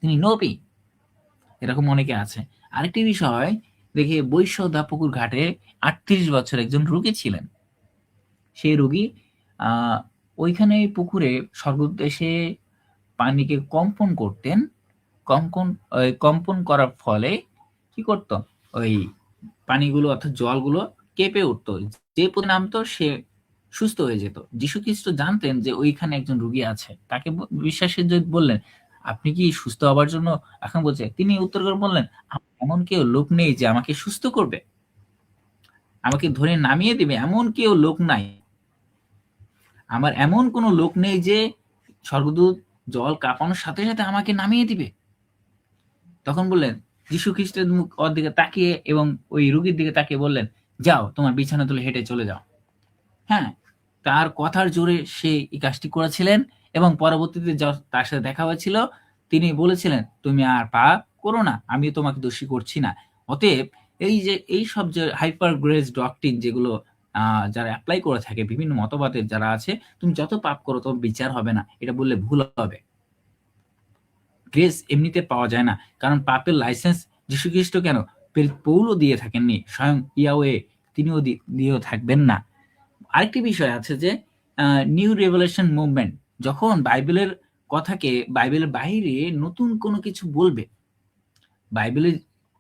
তিনি নবী। এরকম অনেকে আছে। আরেকটি বিষয় দেখি, বৈশ্যদা পুকুর ঘাটে ৩৮ বছর একজন রোগী ছিলেন। সেই রোগী ওইখানে পুকুরে স্বর্গদেশে পানিকে কম্পন করতেন। কম্পন করার ফলে কি করত? ওই পানিগুলো অর্থাৎ জলগুলো কেঁপে উঠত। যে পথে নামতো সে সুস্থ হয়ে যেত। যীশু খ্রিস্ট জানতেন যে ওইখানে একজন রোগী আছে। তাকে বিশ্বাসের সহিত বললেন, আপনি কি সুস্থ হবার জন্য এখন বলছে? তিনি উত্তর করে বললেন, এমন কেউ লোক নেই যে আমাকে সুস্থ করবে, আমাকে ধরে নামিয়ে দিবে, এমন কেউ লোক নাই। আমার এমন কোনো লোক নেই যে স্বর্গদূত জল কাঁপানোর সাথে সাথে আমাকে নামিয়ে দিবে। তখন বললেন, যীশু খ্রিস্টের মুখ ওর দিকে তাকিয়ে এবং ওই রুগীর দিকে তাকিয়ে বললেন, যাও তোমার বিছানা তুলে হেঁটে চলে যাও। হ্যাঁ, তার কথার জোরে সে এই কাজটি করেছিলেন এবং পরবর্তীতে তার সাথে দেখা হয়েছিল, তিনি বলেছিলেন, তুমি আর পাপ করো না, আমি তোমাকে দোষী করছি না। অতএব এই যে এইসব যে হাইপার গ্রেস ডক্ট্রিন যেগুলো যারা অ্যাপ্লাই করে থাকে, বিভিন্ন মতবাদের যারা আছে, তুমি যত পাপ করো তোমার বিচার হবে না, এটা বললে ভুল হবে। গ্রেস এমনিতে পাওয়া যায় না, কারণ পাপের লাইসেন্স যীশু খ্রিস্ট কেন, পৌলও দিয়ে থাকেননি, স্বয়ং ইয়াওয়ে তিনিও দিয়েও থাকবেন না। আরেকটি বিষয় আছে যে নিউ রেভেলেশন মুভমেন্ট যখন বাইবেলের কথাকে বাইবেলের বাইরে নতুন কোনো কিছু বলবে, বাইবেলের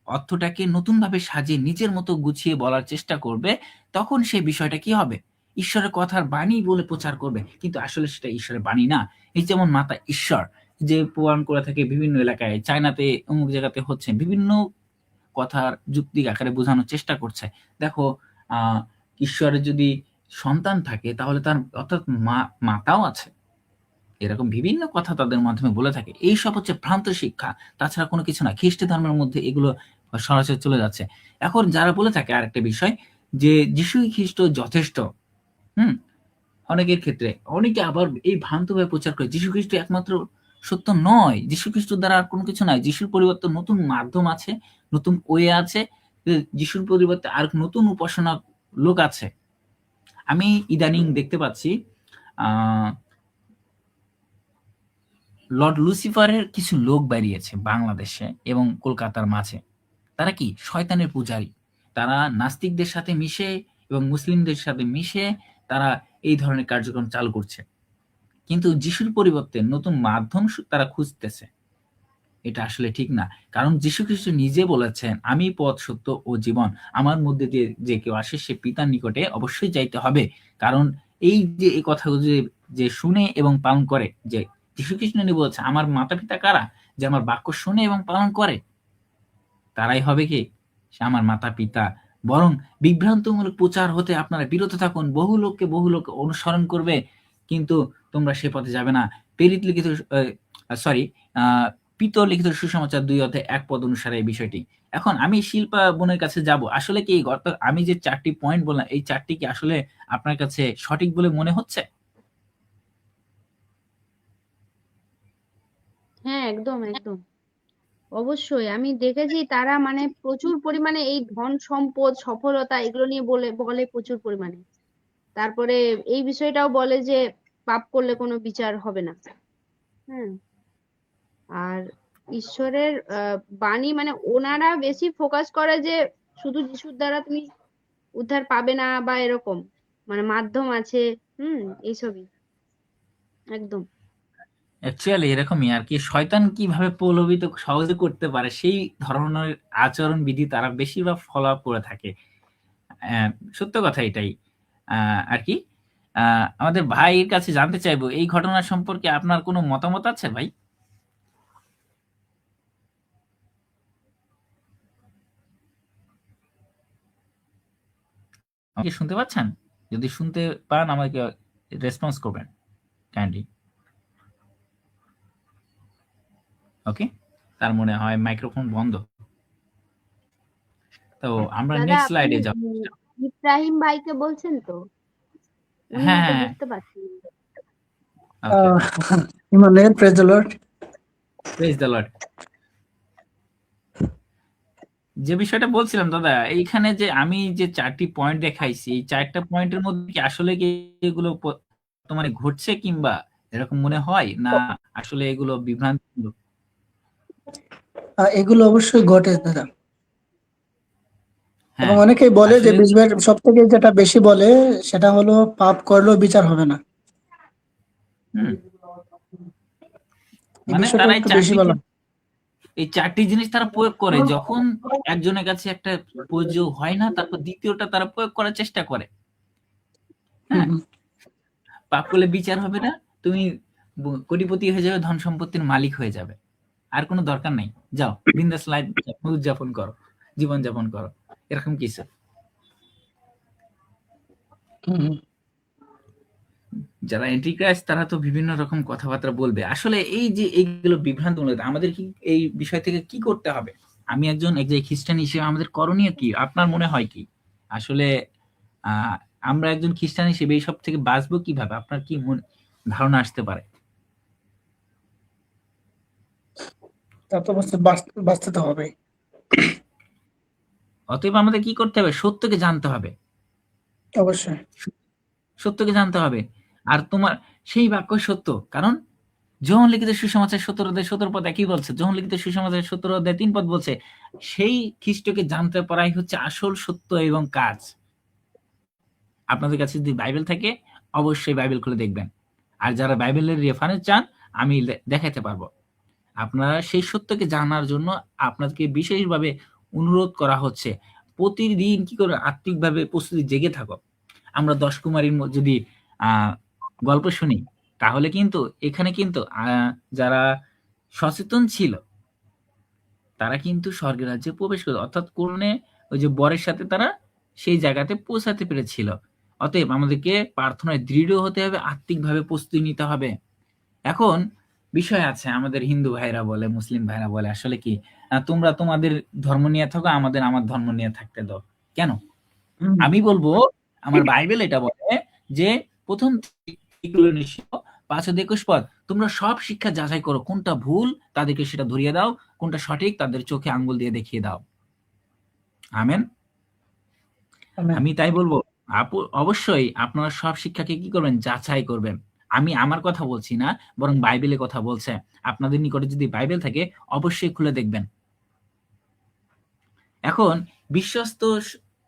অর্থটাকে নতুনভাবে সাজিয়ে নিজের মতো গুছিয়ে বলার চেষ্টা করবে, তখন সেই বিষয়টা কি হবে? ঈশ্বরের কথার বাণী বলে প্রচার করবে, কিন্তু আসলে সেটা ঈশ্বরের বাণী না। এই যেমন মাতা ঈশ্বর যে প্রমাণ করে থাকে বিভিন্ন এলাকায়, চায়নাতে অমুক জায়গাতে হচ্ছে, বিভিন্ন কথার যুক্তি আকারে বোঝানোর চেষ্টা করছে। দেখো, ঈশ্বরের যদি সন্তান থাকে তাহলে তার অর্থাৎ মাতাও আছে। এরকম বিভিন্ন কথা তাদের মাধ্যমে বলে থাকে। এইসব হচ্ছে ভ্রান্ত শিক্ষা, তাছাড়া কোনো কিছু না। খ্রিস্ট ধর্মের মধ্যে এগুলো সরাসরি চলে যাচ্ছে। এখন যারা বলে থাকে আরেকটা বিষয় যে যিশুই খ্রিস্ট যথেষ্ট, হুম? অনেকের ক্ষেত্রে অনেকে আবার এই ভ্রান্তভাবে প্রচার করে যীশু খ্রিস্ট একমাত্র সত্য নয়, যীশু খ্রিস্ট দ্বারা আর কোনো কিছু নাই। যিশুর পরিবর্তে নতুন মাধ্যম আছে, নতুন ওয়ে আছে, যিশুর পরিবর্তে আর নতুন উপাসনা লোক আছে। আমি ইদানিং দেখতে পাচ্ছি লর্ড লুসিফারের কিছু লোক বেরিয়েছে বাংলাদেশে এবং কলকাতার মাঝে। তারা কি শয়তানের পূজারী। তারা নাস্তিকদের সাথে মিশে এবং মুসলিমদের সাথে মিশে তারা এই ধরনের কার্যক্রম চালু করছে, কিন্তু যিশুর পরিবর্তে নতুন মাধ্যম তারা খুঁজতেছে। এটা আসলে ঠিক না। কারণ যীশু খ্রিস্ট নিজে বলেছেন, আমি পথ, সত্য ও জীবন। আমার মধ্যে দিয়ে যে কেউ আসে সে পিতার নিকটে অবশ্যই যাইতে হবে। কারণ এই যে এই কথাগুলো যে শুনে এবং পালন করে, যে যীশু খ্রিস্ট নিজে বলেছে, আমার মাতা-পিতা কারা? যে আমার বাক্য শুনে এবং পালন করে, তারাই হবে কি? সে আমার মাতা-পিতা। বরং বিভ্রান্তমূলক প্রচার হতে আপনারা বিরত থাকুন। বহু লোক অনুসরণ করবে, কিন্তু তোমরা সে পথে যাবে না। প্রেরিত লিখিত সরি আ পিতর লিখিত সুসমাচার ২ অধ্যায় ১ পদ অনুসারে এই বিষয়টি। এখন আমি শিল্পা বোনের কাছে যাব। আসলে কি আমি যে ৪ টি পয়েন্ট বললাম, এই ৪ টি কি আসলে আপনার কাছে সঠিক বলে মনে হচ্ছে? হ্যাঁ, একদম, একদম। অবশ্যই আমি দেখেছি তারা মানে প্রচুর পরিমাণে এই ধন সম্পদ সফলতা এগুলো নিয়ে বলে বলে প্রচুর পরিমাণে। তারপরে এই বিষয়টাও বলে যে পাপ করলে কোনো বিচার হবে না। হ্যাঁ, আর ঈশ্বরের বাণী মানে ওনারা বেশি ফোকাস করে যে শুধু যিশুর দ্বারা তুমি উদ্ধার পাবে না বা এরকম, মানে মাধ্যম আছে। এইসবই একদম। অ্যাকচুয়ালি এরকমই আরকি। শয়তান কিভাবে প্রলোভিত সহজে করতে পারে সেই ধরনের আচরণবিধি তারা বেশিরভাগ ফলো আপ করে থাকে। অ্যা সত্য কথা এটাই। আ আরকি। আ আমাদের ভাইয়ের কাছে জানতে চাইবো, এই ঘটনা সম্পর্কে আপনার কোনো মতামত আছে ভাই? আমাকে শুনতে পাচ্ছেন? যদি শুনতে পান আমাকে রেসপন্স করবেন কাইন্ডলি। ওকে? তার মনে হয় মাইক্রোফোন বন্ধ। তো আমরা দাদা নেক্সট আপনি স্লাইডে যাব। ইব্রাহিম ভাইকে বলছেন তো? উনি হ্যাঁ, হয়তো হ্যাঁ, বুঝতে পারছেন। Okay, Uh, okay. Emmanuel, praise the Lord. Praise the Lord. যে বিষয়টা বলছিলাম দাদা, এইখানে যে আমি যে ৪ টি পয়েন্ট দেখাইছি, এই ৪ টা পয়েন্টের মধ্যে কি আসলে কি এগুলো বর্তমানে ঘটছে, কিংবা এরকম মনে হয়? না আসলে এগুলো বিভ্রান্তিমূলক? এগুলো অবশ্যই ঘটে দাদা। এবং হ্যাঁ, অনেকেই বলে যে আসলে সব থেকে যেটা বেশি বলে সেটা হলো পাপ করলেও বিচার হবে না। হুম, এই মানে বিষয়টা তারা একটু বেশি বলা। এই ৪ টি জিনিস তারা প্রয়োগ করে। যখন একজনের কাছে একটা প্রয়োজ্য হয় না, তারপর দ্বিতীয়টা তারা প্রয়োগ করার চেষ্টা করে। হুম, হ্যাঁ? হুম। পাপ করলে বিচার হবে না। তুমি কোটিপতি হয়ে যাবে, ধন সম্পত্তির মালিক হয়ে যাবে। আর কোনো দরকার নাই। যাও বিন্দাস লাইফ উদযাপন করো, জীবনযাপন করো। এরকম কিছু। হুম, হুম। যারা এন্টিক্রাইস্ট তারা তো বিভিন্ন রকম কথাবার্তা বলবে। আসলে এই যে এইগুলো বিভ্রান্তমূলক, আমাদের কি এই বিষয় থেকে কি করতে হবে? আমি একজন খ্রিস্টান হিসেবে আমাদের করণীয় কি? আপনার মনে হয় কি? আসলে আ আমরা একজন খ্রিস্টান হিসেবে এইসব থেকে বাঁচবো কিভাবে? আপনার কি ধারণা আসতে পারে? তা তো অবশ্যই বাঁচতে তো হবে। অতএব আমাদের কি করতে হবে? সত্যকে জানতে হবে। অবশ্যই। সত্যকে জানতে হবে। আর তোমার সেই বাক্য সত্য। কারণ যোহন লিখিত সুসমাচার ১৭ অধ্যায় ১৭ পদ একই বলছে। যোহন লিখিত সুসমাচার ১৭ অধ্যায় ৩ পদ বলছে, সেই খ্রিস্টকে জানতে পারাই হচ্ছে আসল সত্য এবং কাজ। আপনাদের কাছে যদি বাইবেল থাকে, অবশ্যই বাইবেল খুলে দেখবেন। আর যারা বাইবেলের রেফারেন্স চান, আমি দেখাইতে পারবো। আপনারা সেই সত্যকে জানার জন্য আপনাদেরকে বিশেষভাবে অনুরোধ করা হচ্ছে। প্রতিদিন কি করে আত্মিকভাবে প্রস্তুতি জেগে থাকো। আমরা ১০ কুমারীর যদি আ গল্প শুনি, তাহলে কিন্তু এখানে কিন্তু যারা সচেতন ছিল, তারা কিন্তু স্বর্গের রাজ্যে প্রবেশ করে, অর্থাৎ কোরআনে ওই যে বরের সাথে তারা সেই জায়গাতে পৌঁছাতে পেরেছিল। অতএব আমাদেরকে প্রার্থনায় দৃঢ় হতে হবে, আত্মিকভাবে প্রস্তুতি নিতে হবে। এখন বিষয় আছে, আমাদের হিন্দু ভাইরা বলে, মুসলিম ভাইরা বলে, আসলে কি তোমরা তোমাদের ধর্ম নিয়ে থাকো, আমাদের আমার ধর্ম নিয়ে থাকতে দাও। কেন? হুম, আমি বলবো, আমার বাইবেল এটা বলে যে ১ম নিশ্চিত ৫-২১ পদ, তোমরা সব শিক্ষা যাচাই করো, কোনটা ভুল তাদেরকে সেটা ধরিয়ে দাও, কোনটা সঠিক তাদের চোখে আঙ্গুল দিয়ে দেখিয়ে দাও। আমেন। আমেন। আমি তাই বলবো, অবশ্যই আপনারা সব শিক্ষাকে কি করবেন? যাচাই করবেন। আমি আমার কথা বলছি না, বরং বাইবেলের কথা বলছে। আপনাদের নিকটে যদি বাইবেল থাকে, অবশ্যই খুলে দেখবেন। এখন বিশ্বস্ত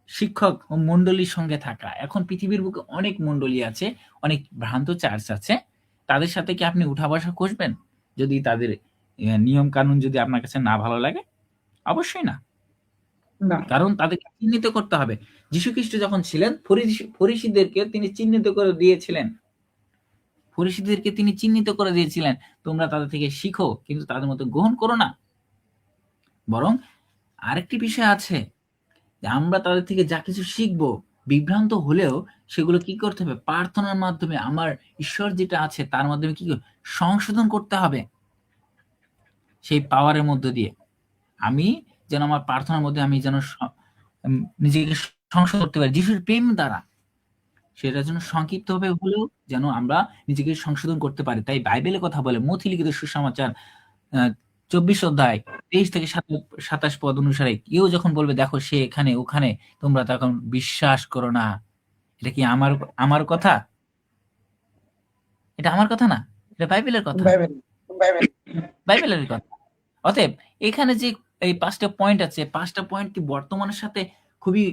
শিক্ষক ও মণ্ডলীর সঙ্গে থাকা। এখন পৃথিবীর বুকে অনেক মণ্ডলী আছে, অনেক ভ্রান্ত চার্চ আছে। তাদের সাথে কি আপনি উঠা বসা কষবেন? যদি তাদের নিয়ম কানুন যদি আপনার কাছে না ভালো লাগে? অবশ্যই না। না। কারণ তাদেরকে চিহ্নিত করতে হবে। যীশুখ্রিস্ট যখন ছিলেন ফরিসীদেরকে তিনি চিহ্নিত করে দিয়েছিলেন। ফরিসীদেরকে তিনি চিহ্নিত করে দিয়েছিলেন, তোমরা তাদের থেকে শিখো, কিন্তু তাদের মতো গ্রহণ করো না। বরং আরেকটি বিষয় আছে যে আমরা তাদের থেকে যা কিছু শিখবো, বিভ্রান্ত হলেও সেগুলো কি করতে হবে? প্রার্থনার মাধ্যমে আমার ঈশ্বর যেটা আছে তার মাধ্যমে কি সংশোধন করতে হবে, সেই পাওয়ারের মধ্য দিয়ে। আমি যেন আমার প্রার্থনার মধ্যে আমি যেন নিজেকে সংশোধন করতে পারি যিশুর প্রেম দ্বারা। সেটার জন্য সংক্ষিপ্তভাবে হলেও যেন আমরা নিজেকে সংশোধন করতে পারি। তাই বাইবেলের কথা বলে মথি লিখিত সুসমাচার 24 অধ্যায় 23 থেকে 27 পদ অনুসারে কেউ যখন বলবে দেখো সে এখানে ওখানে, তোমরা তখন বিশ্বাস করো না। এটা কি আমার কথা? এটা আমার কথা না, এটা বাইবেলের কথা। বাইবেল। বাইবেলের কথা। অতএব এখানে যে এই 5টা পয়েন্ট আছে, 5টা পয়েন্ট কি বর্তমানের সাথে খুবই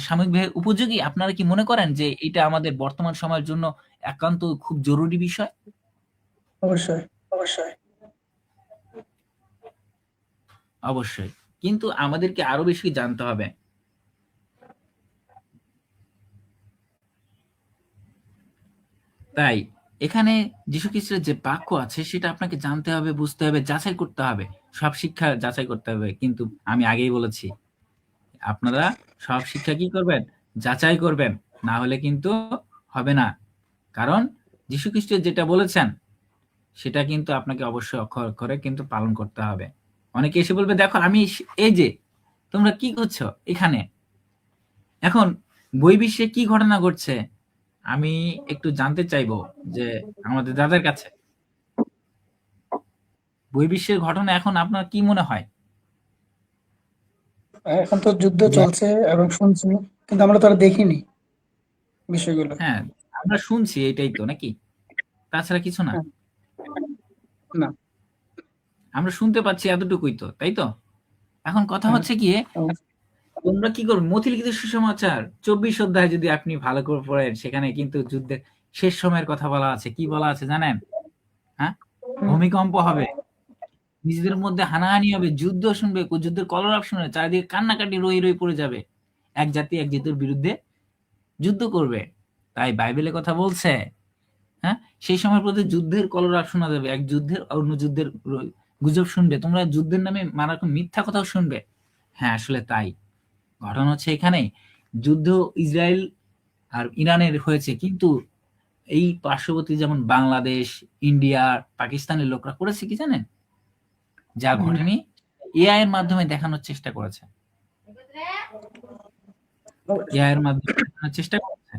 সাময়িকভাবে উপযোগী? আপনারা কি মনে করেন যে এটা আমাদের বর্তমান সময়ের জন্য একান্ত খুব জরুরি বিষয়? অবশ্যই। অবশ্যই। কিন্তু আমাদেরকে আরো বেশি জানতে হবে। তাই এখানে যীশুখ্রিস্টের যে বাক্য আছে সেটা আপনাকে জানতে হবে, বুঝতে হবে, যাচাই করতে হবে। সব শিক্ষা যাচাই করতে হবে। কিন্তু আমি আগেই বলেছি, আপনারা সব শিক্ষা কি করবেন? যাচাই করবেন। না হলে কিন্তু হবে না। কারণ যীশুখ্রিস্ট যেটা বলেছেন সেটা কিন্তু আপনাকে অবশ্যই অক্ষরে অক্ষরে কিন্তু পালন করতে হবে। অনেকে এসে বলবে দেখো আমি এই যে তোমরা কি করছো এখানে। এখন বহির্বিশ্বে কি ঘটনা ঘটছে আমি একটু জানতে চাইবো যে আমাদের দাদার কাছে বহির্বিশ্বের ঘটনা এখন আপনার কি মনে হয়? এখন তো যুদ্ধ চলছে এবং শুনছি, কিন্তু আমরা তো আর দেখিনি বিষয়গুলো। হ্যাঁ, আমরা শুনছি এটাই তো নাকি? তাছাড়া কিছু না। হ্যাঁ। না। আমরা শুনতে পাচ্ছি এতটুকুই তো, তাই তো? এখন কথা হ্যাঁ। হচ্ছে গিয়ে তোমরা কি করবে? মথি লিখিত সুসমাচার 24 অধ্যায় যদি আপনি ভালো করে পড়েন, সেখানে কিন্তু যুদ্ধের শেষ সময়ের কথা বলা আছে। কি বলা আছে জানেন? হ্যাঁ, ভূমিকম্প হবে, নিজেদের মধ্যে হানাহানি হবে, যুদ্ধ শুনবে, যুদ্ধের কলরব শুনবে, চারিদিকে কান্নাকাটি রই রই পড়ে যাবে। এক জাতি এক জাতির বিরুদ্ধে যুদ্ধ করবে। তাই বাইবেলে কথা বলছে, হ্যাঁ, সেই সময় প্রতি যুদ্ধের কলরব শোনা যাবে, এক যুদ্ধের অন্য যুদ্ধের গুজব শুনবে, তোমরা যুদ্ধের নামে নানারকম মিথ্যা কথাও শুনবে। হ্যাঁ, আসলে তাই। ঘটনা হচ্ছে এখানে যুদ্ধ ইসরায়েল আর ইরানের হয়েছে, কিন্তু এই পার্শ্ববর্তী যেমন বাংলাদেশ, ইন্ডিয়া, পাকিস্তানের লোকরা করেছে কি জানেন? যা ঘটেনি এআই এর মাধ্যমে দেখানোর চেষ্টা করেছে। এআই এর মাধ্যমে দেখানোর চেষ্টা করেছে।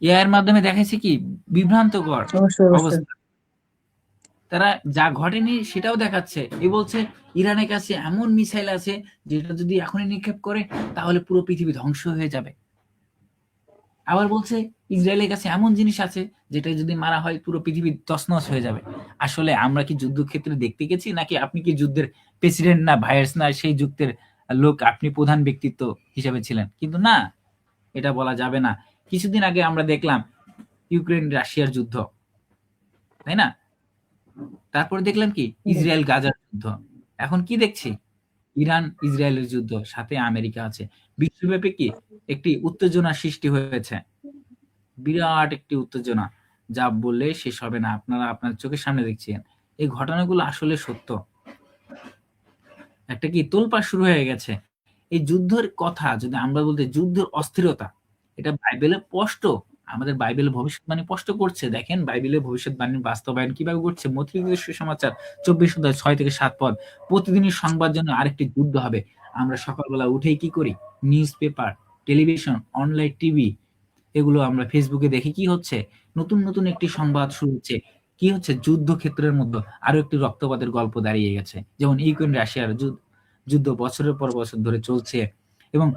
এআই এর মাধ্যমে দেখাইছে কি বিভ্রান্তকর অবশ্যই। অবস্থা। তারা যা ঘটেনি সেটাও দেখাচ্ছে। এ বলছে ইরানের কাছে এমন মিসাইল আছে যেটা যদি এখনই নিক্ষেপ করে তাহলে পুরো পৃথিবী ধ্বংস হয়ে যাবে। আবার বলছে ইসরায়েলের কাছে এমন জিনিস আছে যেটা যদি মারা হয় পুরো পৃথিবী তছনছ হয়ে যাবে। আসলে আমরা কি যুদ্ধক্ষেত্রে দেখতে গেছি, নাকি আপনি কি যুদ্ধের প্রেসিডেন্ট না ভাইস না সেই যুদ্ধের লোক, আপনি প্রধান ব্যক্তিত্ব হিসেবে ছিলেন? কিন্তু না, এটা বলা যাবে না। কিছুদিন আগে আমরা দেখলাম ইউক্রেন রাশিয়ার যুদ্ধ, তাই না? তারপরে দেখলাম কি ইসরায়েল গাজার যুদ্ধ। এখন কি দেখছি? ইরান ইসরায়েলের যুদ্ধ, সাথে আমেরিকা আছে। বিশ্বব্যাপী কি একটি উত্তেজনা সৃষ্টি হয়েছে, বিরাট একটি উত্তেজনা, যা বললে শেষ হবে না। আপনারা আপনার চোখের সামনে দেখছেন এই ঘটনাগুলো আসলে সত্য। একটা কি তোলপাড় শুরু হয়ে গেছে। এই যুদ্ধের কথা যদি আমরা বলতে, যুদ্ধের অস্থিরতা, এটা বাইবেলে স্পষ্ট। আমাদের বাইবেল ভবিষ্যৎবাণী স্পষ্ট করছে। দেখেন বাইবেলের ভবিষ্যৎবাণীর বাস্তবায়ন কিভাবে করছে। মথি লিখিত সুসমাচার 24 অধ্যায় 6 থেকে 7 পদ। প্রতিদিনই সংবাদ জন্য আরেকটি যুদ্ধ হবে। আমরা সকালবেলা উঠেই কি করি? News paper, television, online TV, এগুলো আমরা ফেসবুকে দেখি কি হচ্ছে, নতুন নতুন একটি সংবাদ শুরু হচ্ছে। কি হচ্ছে? যুদ্ধক্ষেত্রের মধ্যে আরো একটি রক্তপাতের গল্প দাঁড়িয়ে গেছে। যেমন ইউক্রেন রাশিয়ার যুদ্ধ বছরের পর বছর ধরে চলছে, এবং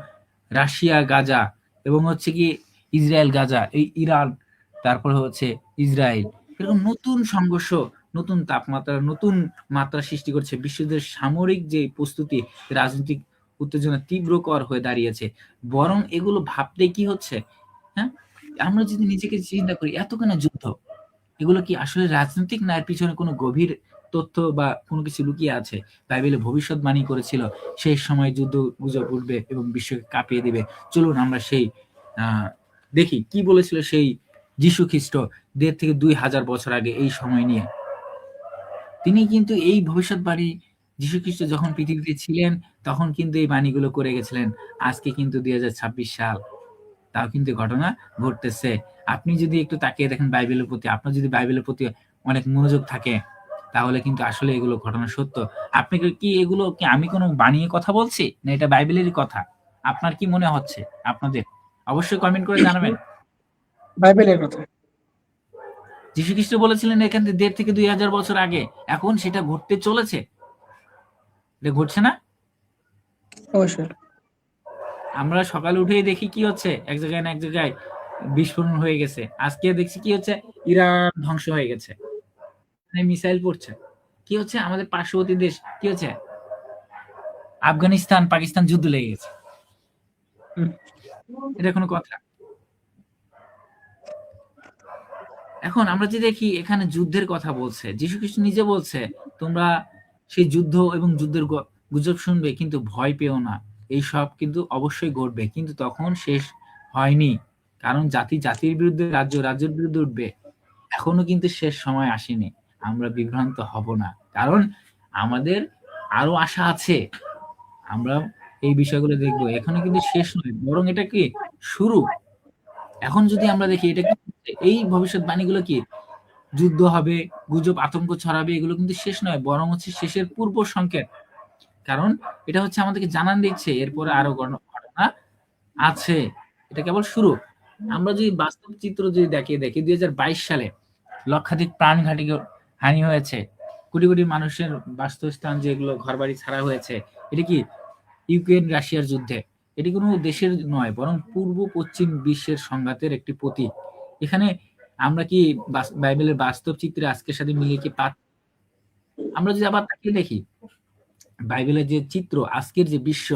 রাশিয়া গাজা, এবং হচ্ছে কি ইসরায়েল গাজা, এই ইরান, তারপরে হচ্ছে ইসরায়েল, এরকম নতুন সংঘর্ষ নতুন তাপমাত্রা, নতুন মাত্রা সৃষ্টি করছে। বিশ্বযুদ্ধের সামরিক যে প্রস্তুতি, রাজনৈতিক উত্তেজনা তীব্রকর হয়ে দাঁড়িয়েছে। বরং এগুলো ভাবতে কি হচ্ছে, হ্যাঁ? আমরা যদি নিজেকে চিন্তা করি, এত কেন যুদ্ধ? এগুলো কি আসলে রাজনৈতিক, না এর পিছনে কোনো গভীর তথ্য বা কোনো কিছু লুকিয়ে আছে? বাইবেলে ভবিষ্যৎবাণী করেছিল শেষ সময় যুদ্ধ গুজব উঠবে এবং বিশ্বকে কাঁপিয়ে দিবে। চলুন আমরা সেই দেখি কি বলেছিল সেই যীশু খ্রিস্ট ১,৫০০ থেকে ২,০০০ বছর আগে এই সময় নিয়ে। তিনি কিন্তু এই ভবিষ্যৎবাণী, যীশু খ্রিস্ট যখন পৃথিবীতে ছিলেন তখন কিন্তু এই বাণীগুলো করে গেছিলেন। আজকে কিন্তু ২০২৬ সাল, তাও কিন্তু ঘটনা ঘটতেছে। আপনি যদি একটু তাকিয়ে দেখেন বাইবেলের প্রতি, আপনার যদি বাইবেলের প্রতি অনেক মনোযোগ থাকে, তাহলে কিন্তু আসলে এগুলো ঘটনা সত্য। আপনি কি এগুলো কি আমি কোনো বানিয়ে কথা বলছি, না এটা বাইবেলেরই কথা? আপনার কি মনে হচ্ছে আপনাদের? অবশ্যই কমেন্ট করে জানাবেন। বাইবেলের কথা। যীশু খ্রিস্ট বলেছিলেন এখান থেকে ১,৫০০ থেকে ২,০০০ বছর আগে। এখন সেটা ঘটতে চলেছে। এটা ঘটছে না? অবশ্যই। আমরা সকালে উঠেই দেখি কি হচ্ছে, এক জায়গায় না এক জায়গায় বিস্ফোরণ হয়ে গেছে। আজকে দেখছি কি হচ্ছে, ইরান ধ্বংস হয়ে গেছে, মিসাইল পড়ছে। কি হচ্ছে, আমাদের পার্শ্ববর্তী দেশ কি হচ্ছে, আফগানিস্তান পাকিস্তান যুদ্ধ লেগে গেছে। হুম। এটা কোনো কথা? এখন আমরা যে দেখি এখানে যুদ্ধের কথা বলছে, যীশু খ্রিস্ট নিজে বলছে তোমরা সেই যুদ্ধ এবং যুদ্ধের গুজব শুনবে, কিন্তু ভয় পেও না, এই সব কিন্তু অবশ্যই ঘটবে, কিন্তু তখন শেষ হয়নি। কারণ জাতি জাতির বিরুদ্ধে, রাজ্য রাজ্যের বিরুদ্ধে উঠবে। এখনো কিন্তু শেষ সময় আসেনি। আমরা বিভ্রান্ত হব না, কারণ আমাদের আরো আশা আছে। আমরা এই বিষয়গুলো দেখবো। এখনো কিন্তু শেষ নয়, বরং এটা কি শুরু। এখন যদি আমরা দেখি এটা কি, এই ভবিষ্যৎবাণীগুলো কি, যুদ্ধ হবে, গুজব আতঙ্ক ছড়াবে, এগুলো কিন্তু শেষ নয়, বরং হচ্ছে শেষের পূর্ব সংকেত। কারণ এটা হচ্ছে আমাদেরকে জানান দিচ্ছে এরপরে আরো ঘটনা আছে, এটা কেবল শুরু। আমরা যদি বাস্তব চিত্র যদি দেখি ২০২২ সালে লক্ষাধিক প্রাণঘাতী হানি হয়েছে, কোটি কোটি মানুষের বাস্তুস্থান যেগুলো ঘরবাড়ি ছাড়া হয়েছে। এটা কি ইউক্রেন রাশিয়ার যুদ্ধে? এটি কোনো দেশের নয়, বরং পূর্ব পশ্চিম বিশ্বের সংঘাতের একটি প্রতীক। এখানে আমরা কি বাইবেলের বাস্তব চিত্রে আজকের সাথে মিলিয়ে কি আমরা যদি আবার তাকিয়ে দেখি বাইবেলের যে চিত্র, আজকের যে বিশ্ব,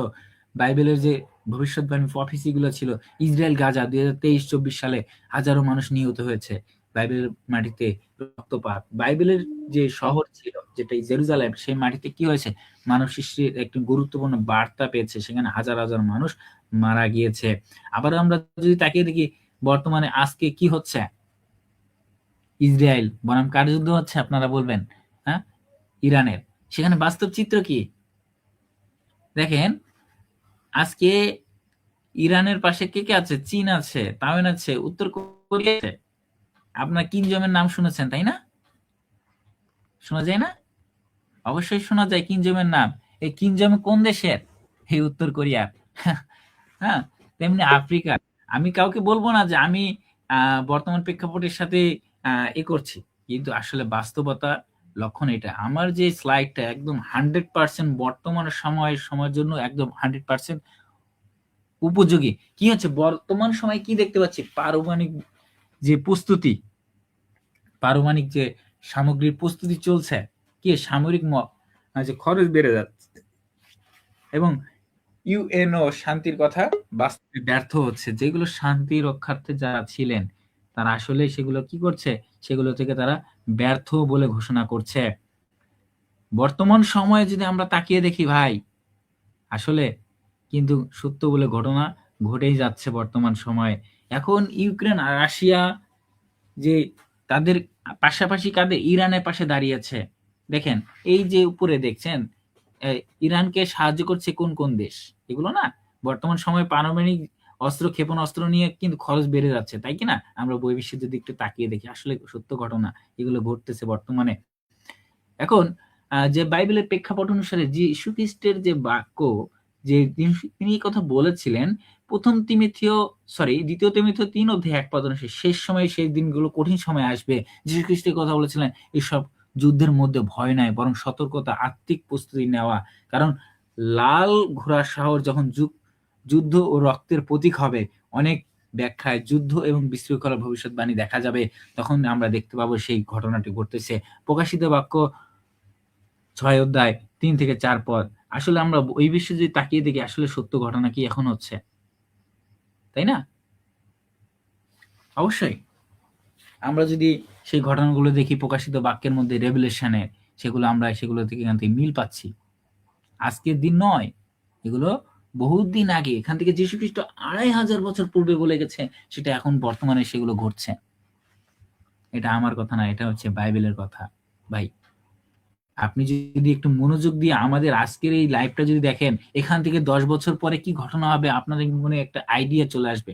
বাইবেলের যে ভবিষ্যৎবাণী প্রফেসি গুলো ছিল, ইসরায়েল গাজা ২০২৩-২৪ সালে হাজারো মানুষ নিহত হয়েছে বাইবেলের মাটিতে, রক্তপাত। বাইবেলের যে শহর ছিল যেটা জেরুজালেম, সেই মাটিতে কি হয়েছে, মানব সৃষ্টির একটি গুরুত্বপূর্ণ বার্তা পেয়েছে, সেখানে হাজার হাজার মানুষ মারা গিয়েছে। আবার আমরা যদি তাকিয়ে দেখি বর্তমানে আজকে কি হচ্ছে, ইসরায়েল বনাম কার যুদ্ধ হচ্ছে আপনারা বলবেন? হ্যাঁ, ইরানের। সেখানে বাস্তব চিত্র কি দেখেন, আজকে ইরানের পাশে কে কে আছে? চীন আছে, তাইওয়ান আছে, উত্তর কোরিয়া আছে। আপনার কিম জং এর নাম শুনেছেন তাই না? শোনা যায় না? অবশ্যই শোনা যায় কিম জং এর নাম। এই কিম জং কোন দেশের? এই উত্তর কোরিয়া। হ্যাঁ, তেমনি আফ্রিকা। আমি কাউকে বলবো না যে আমি বর্তমান প্রেক্ষাপটের সাথে এ করছি, কিন্তু আসলে বাস্তবতা লক্ষণ এটা। আমার যে স্লাইডটা একদম 100% বর্তমান সময়ের জন্য একদম 100% উপযোগী। কি হচ্ছে বর্তমান সময় কি দেখতে পাচ্ছি, পারমাণবিক যে প্রস্তুতি, পারমাণবিক যে সামগ্রীর প্রস্তুতি চলছে, কি সামরিক যে খরচ বেড়ে যাচ্ছে, এবং ইউএনও শান্তির কথা বাস্তবে ব্যর্থ হচ্ছে। যেগুলো শান্তি রক্ষার্থে যারা ছিলেন তারা আসলে সেগুলো কি করছে, সেগুলো থেকে তারা ব্যর্থ বলে ঘোষণা করছে। বর্তমান সময়ে যদি আমরা তাকিয়ে দেখি ভাই, আসলে কিন্তু সত্য বলে ঘটনা ঘটেই যাচ্ছে বর্তমান সময়ে। এখন ইউক্রেন আর রাশিয়া যে তাদের পাশাপাশি কাঁধে ইরানের পাশে দাঁড়িয়েছে। দেখেন এই যে উপরে দেখছেন, ইরানকে সাহায্য করছে কোন কোন দেশ, এগুলো না বর্তমান সময়ে পারমাণবিক অস্ত্র, ক্ষেপণাস্ত্র নিয়ে কিন্তু খরচ বেড়ে যাচ্ছে, তাই কিনা? আমরা বহির্বিশ্বে যদি একটু তাকিয়ে দেখি, আসলে সত্য ঘটনা এগুলো ঘটতেছে বর্তমানে। এখন যে বাইবেলের প্রেক্ষাপট অনুসারে যীশু খ্রিস্টের যে বাক্য, যে তিনি এই কথা বলেছিলেন, দ্বিতীয় তিমথিয় ৩:১ অনুসারে শেষ সময়ে সেই দিনগুলো কঠিন সময় আসবে। যীশু খ্রিস্টের কথা বলেছিলেন এসব যুদ্ধের মধ্যে ভয় নাই, বরং সতর্কতা, আত্মিক প্রস্তুতি নেওয়া। কারণ লাল ঘোড়ার শহর যখন যুদ্ধ ও রক্তের প্রতীক হবে, অনেক ব্যাখ্যায় যুদ্ধ এবং বিশৃঙ্খলা ভবিষ্যৎবাণী দেখা যাবে, তখন আমরা দেখতে পাবো সেই ঘটনাটি ঘটতেছে। প্রকাশিত বাক্য 6 অধ্যায় 3 থেকে 4 পদ। আসলে আমরা ওই বিষয়ে যদি তাকিয়ে দেখি আসলে সত্য ঘটনা কি এখন হচ্ছে, তাই না? অবশ্যই আমরা যদি সেই ঘটনাগুলো দেখি প্রকাশিত বাক্যের মধ্যে রেভেলেশনের, সেগুলো থেকে এখান থেকে মিল পাচ্ছি। আজকের দিন নয়, এগুলো বহুত দিন আগে এখান থেকে যীশু খ্রিস্ট 2500 বছর পূর্বে বলে গেছে, সেটা এখন বর্তমানে সেগুলো ঘটছে। এটা আমার কথা না, এটা হচ্ছে বাইবেলের কথা। ভাই, আপনি যদি একটু মনোযোগ দিয়ে আমাদের আজকের এই লাইভটা যদি দেখেন, এখান থেকে 10 বছর পরে কি ঘটনা হবে আপনাদের মনে একটা আইডিয়া চলে আসবে।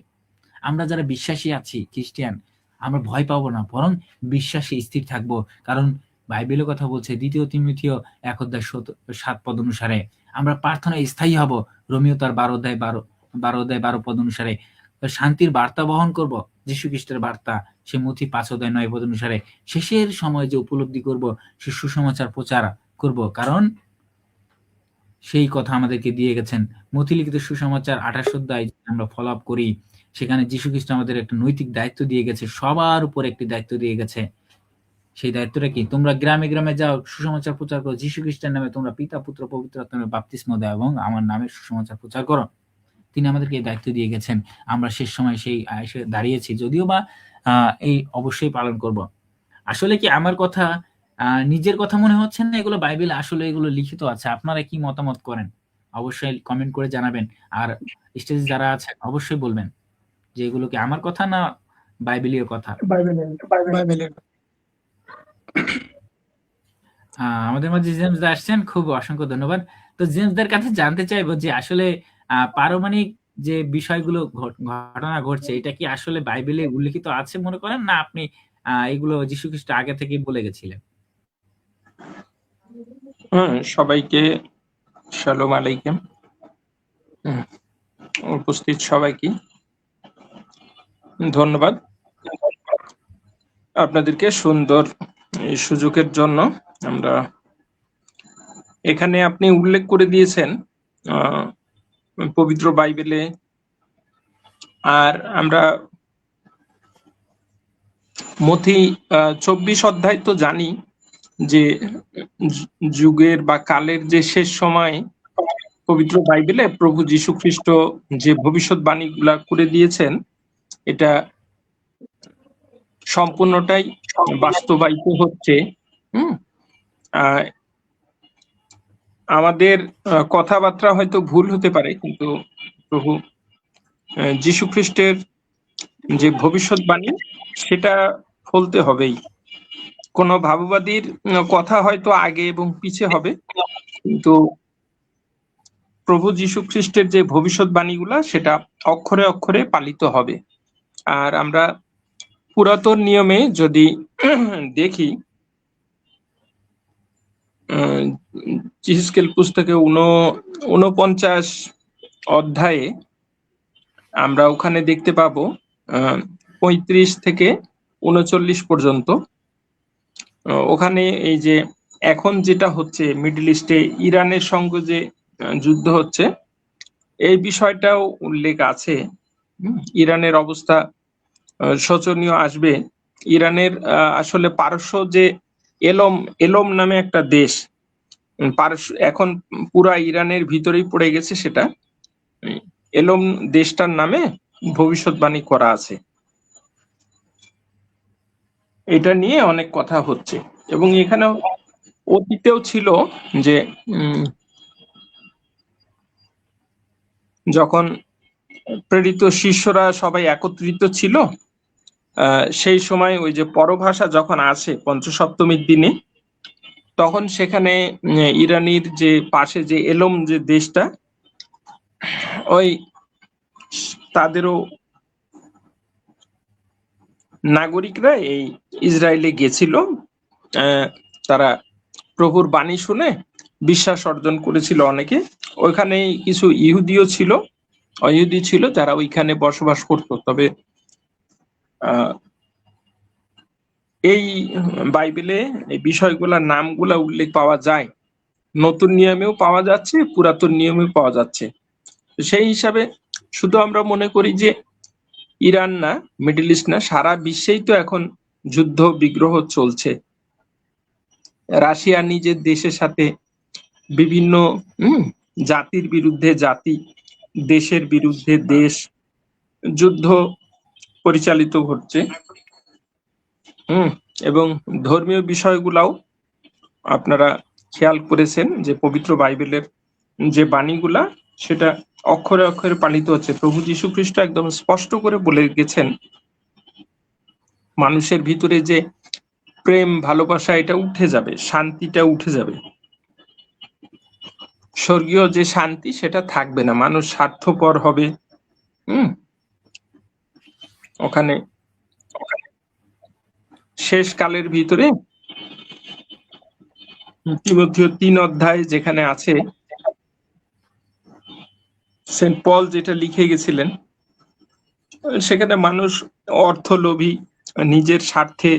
আমরা যারা বিশ্বাসী আছি খ্রিস্টিয়ান, আমরা ভয় পাবো না, বরং বিশ্বাসে স্থির থাকবো। কারণ বাইবেলের কথা বলছে 2 তিমথিয় 1 অধ্যায় 7 পদ অনুসারে আমরা প্রার্থনায় স্থায়ী হব। রোমিও তার 12 অধ্যায় 12 পদ অনুসারে শান্তির বার্তা বহন করব, যীশু খ্রিস্টের বার্তা, সে মথি 5 অধ্যায় 9 পদ অনুসারে শেষের সময় যে উপলব্ধি করব, সে সুসমাচার প্রচার করব। কারণ সেই কথা আমাদেরকে দিয়ে গেছেন। মথি লিখিত সুসমাচার 28 অধ্যায় আমরা ফলো আপ করি, সেখানে যীশু খ্রিস্ট আমাদের একটা নৈতিক দায়িত্ব দিয়ে গেছে, সবার উপর একটি দায়িত্ব দিয়ে গেছে। সেই দায়িত্বটা কি? তোমরা গ্রামে গ্রামে যাও, সুসমাচার প্রচার করো, যীশু খ্রিস্টের নামে তোমরা পিতা পুত্র পবিত্র আত্মার বাপ্তিস্ম দাও এবং আমার নামে সুসমাচার প্রচার করো। তিনি আমাদেরকে এই দায়িত্ব দিয়ে গেছেন। আমরা শেষ সময় সেই এসে দাঁড়িয়েছি, যদিও বা এই অবশ্যই পালন করব। আসলে কি আমার কথা নিজের কথা মনে হচ্ছে না? এগুলো বাইবেলে আসলে এগুলো লিখিত আছে। আপনারা কি মতামত করেন? অবশ্যই কমেন্ট করে জানাবেন। আর স্টেজে যারা আছেন অবশ্যই বলবেন যে এগুলো কি আমার কথা না বাইবেলীয় কথা। বাইবেলের আমাদের মাঝে জেমস দা আসছেন, খুব অসংখ্য ধন্যবাদ। তো জেমস দার কাছে জানতে চাইবো যে আসলে পারমাণিক যে বিষয়গুলো ঘটনা ঘটছে, এটা কি আসলে বাইবেলে উল্লেখিত আছে মনে করেন, না আপনি এগুলো যীশু খ্রিস্ট আগে থেকেই বলে গেছিলেন? সবাইকে শালোম আলাইকুম। উপস্থিত সবাইকে ধন্যবাদ আপনাদেরকে সুন্দর এই সুযোগের জন্য। আমরা এখানে আপনি উল্লেখ করে দিয়েছেন পবিত্র বাইবেলে, আর আমরা মথি 24 অধ্যায় তো জানি যে যুগের বা কালের যে শেষ সময় পবিত্র বাইবেলে প্রভু যীশু খ্রিস্ট যে ভবিষ্যৎবাণীগুলা করে দিয়েছেন, এটা সম্পূর্ণটাই বাস্তবায়িত হচ্ছে। আমাদের কথাবার্তা হয়তো ভুল হতে পারে, কিন্তু প্রভু যীশু খ্রিস্টের যে ভবিষ্যৎবাণী সেটা ফলতে হবেই। কোন ভাববাদীর কথা হয়তো আগে এবং পিছে হবে, কিন্তু প্রভু যীশু খ্রিস্টের যে ভবিষ্যৎবাণীগুলা সেটা অক্ষরে অক্ষরে পালিত হবে। আর আমরা পুরাতন নিয়মে যদি দেখি, ইহেজকেল পুস্তকে 49 অধ্যায়ে আমরা ওখানে দেখতে পাবো 35 থেকে 39 পর্যন্ত। ওখানে এই যে এখন যেটা হচ্ছে মিডল ইস্টে ইরানের সঙ্গে যে যুদ্ধ হচ্ছে, এই বিষয়টাও উল্লেখ আছে। ইরানের অবস্থা শোচনীয় আসবে। ইরানের আসলে পারস্য যে এলম নামে একটা দেশ, পারস্য এখন পুরা ইরানের ভিতরেই পড়ে গেছে। সেটা এলম দেশটার নামে ভবিষ্যৎবাণী করা আছে। এটা নিয়ে অনেক কথা হচ্ছে, এবং এখানেও অতীতেও ছিল যে যখন প্রেরিত শিষ্যরা সবাই একত্রিত ছিল, সেই সময় ওই যে পরভাষা যখন আসে পঞ্চসপ্তমীর দিনে, তখন সেখানে ইরানির যে পাশে যে এলম যে দেশটা, ওই তাদেরও নাগরিকরা এই ইসরায়েলে গেছিল। তারা প্রভুর বাণী শুনে বিশ্বাস অর্জন করেছিল অনেকে। ওইখানে কিছু ইহুদিও ছিল, অইহুদি ছিল, যারা ওইখানে বসবাস করত। তবে এই বাইবেলে এই বিষয়গুলোর নামগুলা উল্লেখ পাওয়া যায়, নতুন নিয়মেও পাওয়া যাচ্ছে, পুরাতন নিয়মেও পাওয়া যাচ্ছে। সেই হিসাবে শুধু আমরা মনে করি যে ইরান না, মিডল ইস্ট না, সারা বিশ্বেই তো এখন যুদ্ধ বিগ্রহ চলছে। রাশিয়া নিজের দেশের সাথে বিভিন্ন জাতির বিরুদ্ধে জাতি, দেশের বিরুদ্ধে দেশ যুদ্ধ পরিচালিত হচ্ছে। এবং ধর্মীয় বিষয়গুলাও আপনারা খেয়াল করেছেন যে পবিত্র বাইবেলের যে বাণীগুলা সেটা অক্ষরে অক্ষরে পালিত হচ্ছে। প্রভু যীশু খ্রিস্ট একদম স্পষ্ট করে বলে গেছেন মানুষের ভিতরে যে প্রেম ভালোবাসা এটা উঠে যাবে, শান্তিটা উঠে যাবে, স্বর্গীয় যে শান্তি সেটা থাকবে না, মানুষ স্বার্থপর হবে। ওখানে শেষ কালের ভিতরে তিমথিয় 3 অধ্যায় যেখানে আছে, সেন্ট পল যেটা লিখে গেছিলেন, সেখানে মানুষ অর্থলোভী, নিজের স্বার্থে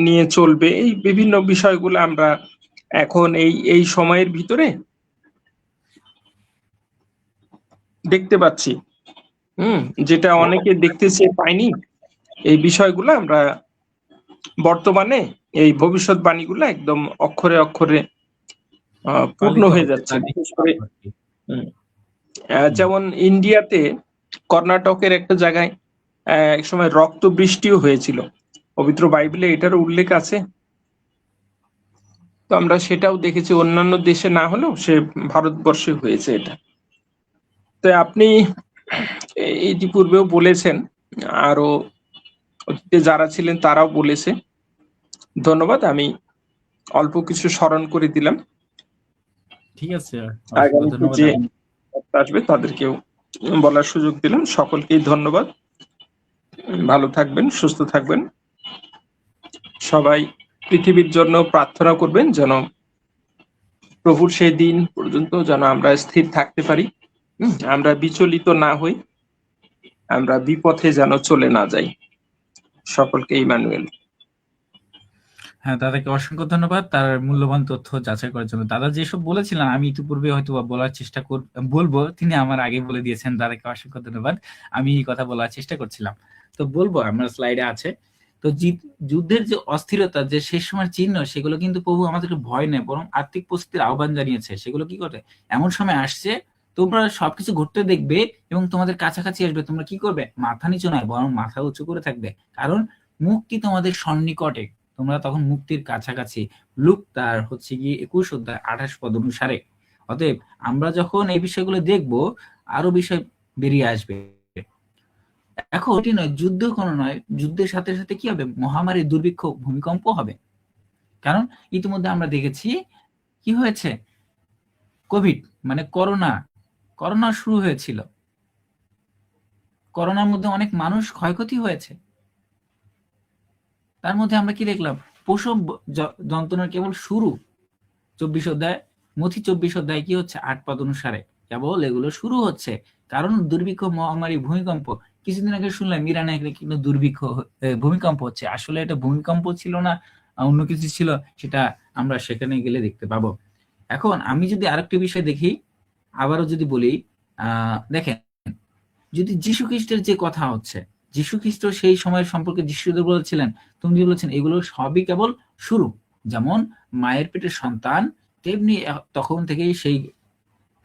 নিয়ে চলবে, এই বিভিন্ন বিষয়গুলো আমরা এখন এই সময়ের ভিতরে দেখতে পাচ্ছি। যেটা অনেকে দেখতে চেয়ে পায়নি, এই বিষয়গুলো আমরা বর্তমানে এই ভবিষ্যৎবাণীগুলো একদম অক্ষরে অক্ষরে পূর্ণ হয়ে যাচ্ছে। বিশেষ করে যেমন ইন্ডিয়াতে কর্ণাটকের একটা জায়গায় এক সময় রক্ত বৃষ্টিও হয়েছিল, পবিত্র বাইবেলে এটারও উল্লেখ আছে। তো আমরা সেটাও দেখেছি, অন্যান্য দেশে না হলেও সে ভারতবর্ষে হয়েছে এটা। তো আপনি ইতিপূর্বেও বলেছেন, আরো অতীতে যারা ছিলেন তারাও বলেছে। ধন্যবাদ, আমি অল্প কিছু স্মরণ করে দিলাম। ঠিক আছে, আগামীতে যে আসবে তাদেরকেও বলার সুযোগ দিলাম। সকলকেই ধন্যবাদ। ভালো থাকবেন, সুস্থ থাকবেন। সবাই পৃথিবীর জন্য প্রার্থনা করবেন যেন প্রভুর সেই দিন পর্যন্ত যেন আমরা স্থির থাকতে পারি, আমরা বিচলিত না হই, আমরা বিপথে যেন চলে না যাই। সকলকে ইমানুয়েল। হ্যাঁ, দাদাকে অসংখ্য ধন্যবাদ তার মূল্যবান তথ্য যাচাই করার জন্য। দাদা যেসব বলেছিলেন আমি ইতিপূর্বে হয়তো বলার চেষ্টা বলবো, তিনি আমার আগে বলে দিয়েছেন। দাদাকে অসংখ্য ধন্যবাদ। আমি এই কথা বলার চেষ্টা করছিলাম, তো বলবো, আমার স্লাইডে আছে। তো যুদ্ধের যে অস্থিরতা, যে শেষ সময়ের চিহ্ন, সেগুলো কিন্তু প্রভু আমাদেরকে ভয় নেয়, বরং আর্থিক প্রস্তুতির আহ্বান জানিয়েছে। সেগুলো কি করে? এমন সময় আসছে তোমরা সবকিছু ঘটতে দেখবে এবং তোমাদের কাছাকাছি আসবে, তোমরা কি করবে? মাথা নিচু নয়, বরং মাথা উঁচু করে থাকবে, কারণ মুক্তি তোমাদের সন্নিকটে। তোমরা তখন মুক্তির কাছাকাছি। লুক তার হচ্ছে গিয়ে 21 অধ্যায় 28 পদ অনুসারে। অতএব আমরা যখন এই বিষয়গুলো দেখব, আরো বিষয় বেরিয়ে আসবে। এখন এটি নয়, যুদ্ধ কোনো নয়, যুদ্ধের সাথে সাথে কি হবে? মহামারী, দুর্ভিক্ষ, ভূমিকম্প হবে। কারণ ইতিমধ্যে আমরা দেখেছি কি হয়েছে, কোভিড মানে করোনা শুরু হয়েছিল। করোনার মধ্যে অনেক মানুষ ক্ষয়ক্ষতি হয়েছে। তার মধ্যে আমরা কি দেখলাম? প্রসব যন্ত্রণার কেবল শুরু। 24 অধ্যায়, মথি 24 অধ্যায় কি হচ্ছে? 8 পদ অনুসারে কেবল এগুলো শুরু হচ্ছে। কারণ দুর্ভিক্ষ, মহামারী, ভূমিকম্প। কিছুদিন আগে শুনলাম ইরানে কিন্তু দুর্ভিক্ষ, ভূমিকম্প হচ্ছে। আসলে এটা ভূমিকম্প ছিল না, অন্য কিছু ছিল, সেটা আমরা সেখানে গেলে দেখতে পাবো। এখন আমি যদি আরেকটি বিষয় দেখি, আবারও যদি বলি, দেখেন, যদি যীশু খ্রিস্টের যে কথা হচ্ছে, যীশু খ্রিস্ট সেই সময়ের সম্পর্কে যিশুদের বলেছিলেন, তুমি বলেছেন এগুলো সবই কেবল শুরু। যেমন মায়ের পেটের সন্তান, তেমনি তখন থেকেই সেই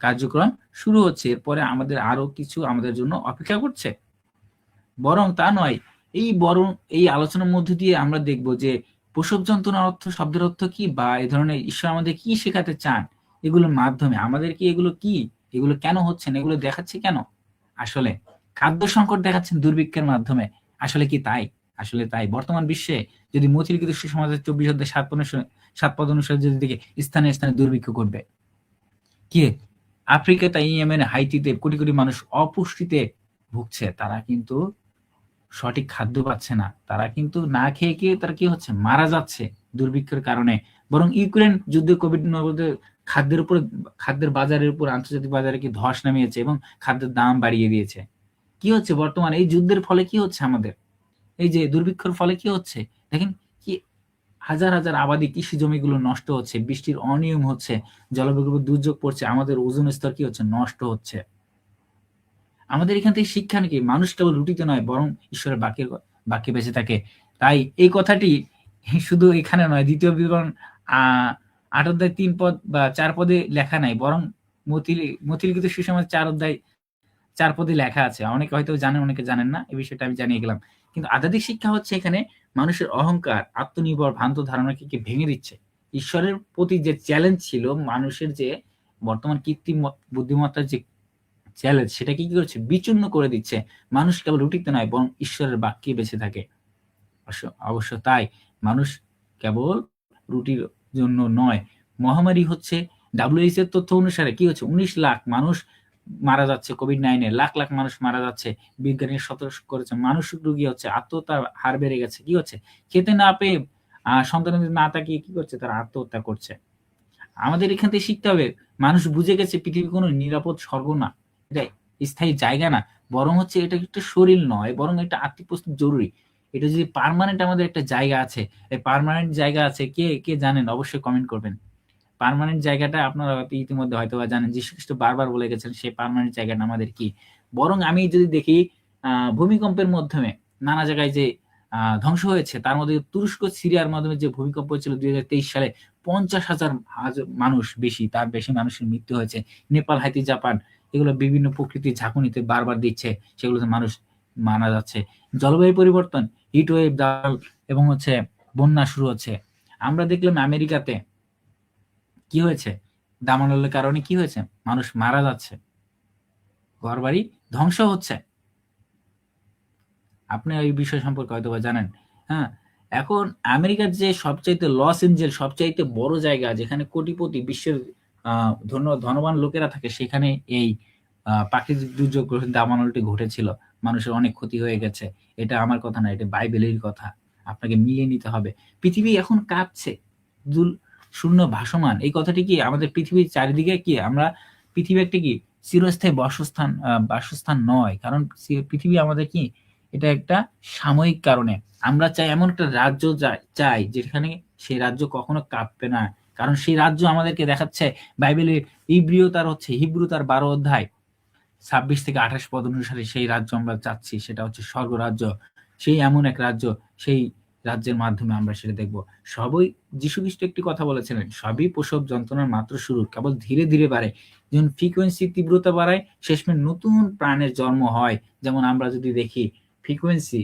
কার্যক্রম শুরু হচ্ছে। এরপরে আমাদের আরো কিছু আমাদের জন্য অপেক্ষা করছে। বরং তা নয়, এই আলোচনার মধ্যে দিয়ে আমরা দেখব যে প্রসব যন্ত্রণার অর্থ, শব্দের অর্থ কি, বা এই ধরনের ঈশ্বর আমাদের কি শেখাতে চান, এগুলোর মাধ্যমে আমাদের কি এগুলো কি, এগুলো কেন হচ্ছে না, এগুলো দেখাচ্ছে কেন? আসলে খাদ্য সংকট দেখাচ্ছেন দুর্ভিক্ষের মাধ্যমে। আসলে কি তাই? আসলে তাই। বর্তমান বিশ্বে যদি মতিলিখিত সুসমাচার 24 অধ্যায় 7 পদ অনুসারে যদি দেখে, স্থানে স্থানে দুর্ভিক্ষ করবে। কি আফ্রিকাতে, ইয়েমেনে, হাইতিতে কোটি কোটি মানুষ অপুষ্টিতে ভুগছে। তারা কিন্তু সঠিক খাদ্য পাচ্ছে না, তারা কিন্তু না খেয়ে খেয়ে তারা কি হচ্ছে? মারা যাচ্ছে দুর্ভিক্ষের কারণে। বরং ইউক্রেন যুদ্ধে, কোভিড-19 খাদ্যের বাজারের উপর, আন্তর্জাতিক বাজারে কি ধস নামিয়েছে এবং খাদ্যের দাম বাড়িয়ে দিয়েছে। কি হচ্ছে বর্তমানে এই যুদ্ধের ফলে? কি হচ্ছে আমাদের? এই যে দুর্ভিক্ষের ফলে কি হচ্ছে দেখেন, কি হাজার হাজার আবাদি কৃষি জমিগুলো নষ্ট হচ্ছে, বৃষ্টির অনিয়ম হচ্ছে, জলবায়ু দুর্যোগ পড়ছে, আমাদের ওজোন স্তর কি হচ্ছে? নষ্ট হচ্ছে। আমাদের এখান থেকে শিক্ষা নাকি মানুষ কেবল রুটিতে নয় বরং ঈশ্বরের বাক্যে বেঁচে থাকে। তাই এই কথাটি শুধু এখানে নয়, দ্বিতীয় বিবরণ ৮ অধ্যায় ৩ পদ বা ৪ পদে লেখা নাই, বরং মথিলিখিত সুসমাচার ৪ অধ্যায় ৪ পদে লেখা আছে। অনেকে হয়তো জানেন, অনেকে জানেন না, এই বিষয়টা আমি জানিয়ে গেলাম। কিন্তু আধ্যাত্মিক শিক্ষা হচ্ছে এখানে মানুষের অহংকার, আত্মনির্ভর ভ্রান্ত ধারণাকে ভেঙে দিচ্ছে। ঈশ্বরের প্রতি যে চ্যালেঞ্জ ছিল, মানুষের যে বর্তমান কৃত্রিম বুদ্ধিমত্তার যে চ্যালেঞ্জ, সেটাকে কি করছে? বিচূর্ণ করে দিচ্ছে। মানুষ কেবল রুটিতে নয় বরং ঈশ্বরের বাক্যে বেঁচে থাকে। অবশ্য তাই, মানুষ কেবল রুটির জন্য নয়। মহামারী হচ্ছে WHO এর তথ্য অনুসারে কি হচ্ছে? 19 লাখ মানুষ মারা যাচ্ছে কোভিড-19 এ, লাখ লাখ মানুষ মারা যাচ্ছে। বিজ্ঞানীরা সতর্ক করেছে মানসিক রোগী হচ্ছে, আত্মহত্যার হার বেড়ে গেছে। কি হচ্ছে? খেতে না পেয়ে সন্তানদের না তাকিয়ে কি করছে? তারা আত্মহত্যা করছে। আমাদের এখান থেকে শিখতে হবে, মানুষ বুঝে গেছে পৃথিবী কোনো নিরাপদ স্বর্গ না, এটা স্থায়ী জায়গা না, বরং হচ্ছে এটা একটা শরীর নয়, বরং একটা আত্মিক প্রস্তুত জরুরি। এটা যদি পার্মানেন্ট আমাদের একটা জায়গা আছে, এই পার্মানেন্ট জায়গা আছে, কে কে জানেন অবশ্যই কমেন্ট করবেন। পার্মানেন্ট জায়গাটা আপনারা ইতিমধ্যে হয়তো জানেন, যীশু খ্রিস্ট বারবার বলে গেছেন সেই পার্মানেন্ট জায়গাটা আমাদের কি। বরং আমি যদি দেখি ভূমিকম্পের মাধ্যমে নানা জায়গায় যে ধ্বংস হয়েছে, তার মধ্যে তুরস্ক সিরিয়ার মাধ্যমে যে ভূমিকম্প হয়েছিল 2023 সালে, 50,000 মানুষ বেশি, তার বেশি মানুষের মৃত্যু হয়েছে। নেপাল, হাইতি, জাপান, এগুলো বিভিন্ন প্রকৃতির ঝাঁকুনিতে বারবার দিচ্ছে, সেগুলোতে মানুষ মারা যাচ্ছে। জলবায়ু পরিবর্তন, হিট ওয়েভ, দাল এবং হচ্ছে বন্যা শুরু হচ্ছে। আমরা দেখলাম আমেরিকাতে কি হয়েছে, দাবানলের কারণে কি হয়েছে? মানুষ মারা যাচ্ছে, ঘরবাড়ি ধ্বংস হচ্ছে। আপনি এই বিষয় সম্পর্কে হয়তো জানেন। হ্যাঁ, এখন আমেরিকার যে সবচাইতে লস এঞ্জেল সবচাইতে বড় জায়গা, যেখানে কোটিপতি বিশ্বের ধনবান লোকেরা থাকে, সেখানে এই প্রাকৃতিক দুর্যোগ দাবানলটি ঘটেছিল। মানুষের অনেক ক্ষতি হয়ে গেছে। এটা আমার কথা না, এটা বাইবেলের কথা। আপনাকে মিলিয়ে নিতে হবে। পৃথিবী এখন কাঁপছে, শূন্য ভাসমান। এই কথাটি কি আমাদের পৃথিবীর চারিদিকে কি আমরা পৃথিবী একটা কি চিরস্থায়ী বাসস্থান নয়। কারণ পৃথিবী আমাদের কি, এটা একটা সাময়িক কারণে। আমরা চাই এমন একটা রাজ্য চাই যেখানে সেই রাজ্য কখনো কাঁপবে না। কারণ সেই রাজ্য আমাদেরকে দেখাচ্ছে বাইবেলের হিব্রু তার 12 অধ্যায় 26 থেকে 28 পদ অনুসারে সেই রাজ্য আমরা চাচ্ছি। সেটা হচ্ছে স্বর্গরাজ্য। সেই এমন এক রাজ্য, সেই রাজ্যের মাধ্যমে আমরা সেটা দেখবো। যীশু খ্রিস্ট একটি কথা বলেছিলেন, সবই প্রসব যন্ত্রণার মাত্র শুরু, কেবল ধীরে ধীরে বাড়ে। যেমন ফ্রিকোয়েন্সি তীব্রতা বাড়ায়, শেষমেশ নতুন প্রাণের জন্ম হয়। যেমন আমরা যদি দেখি ফ্রিকোয়েন্সি,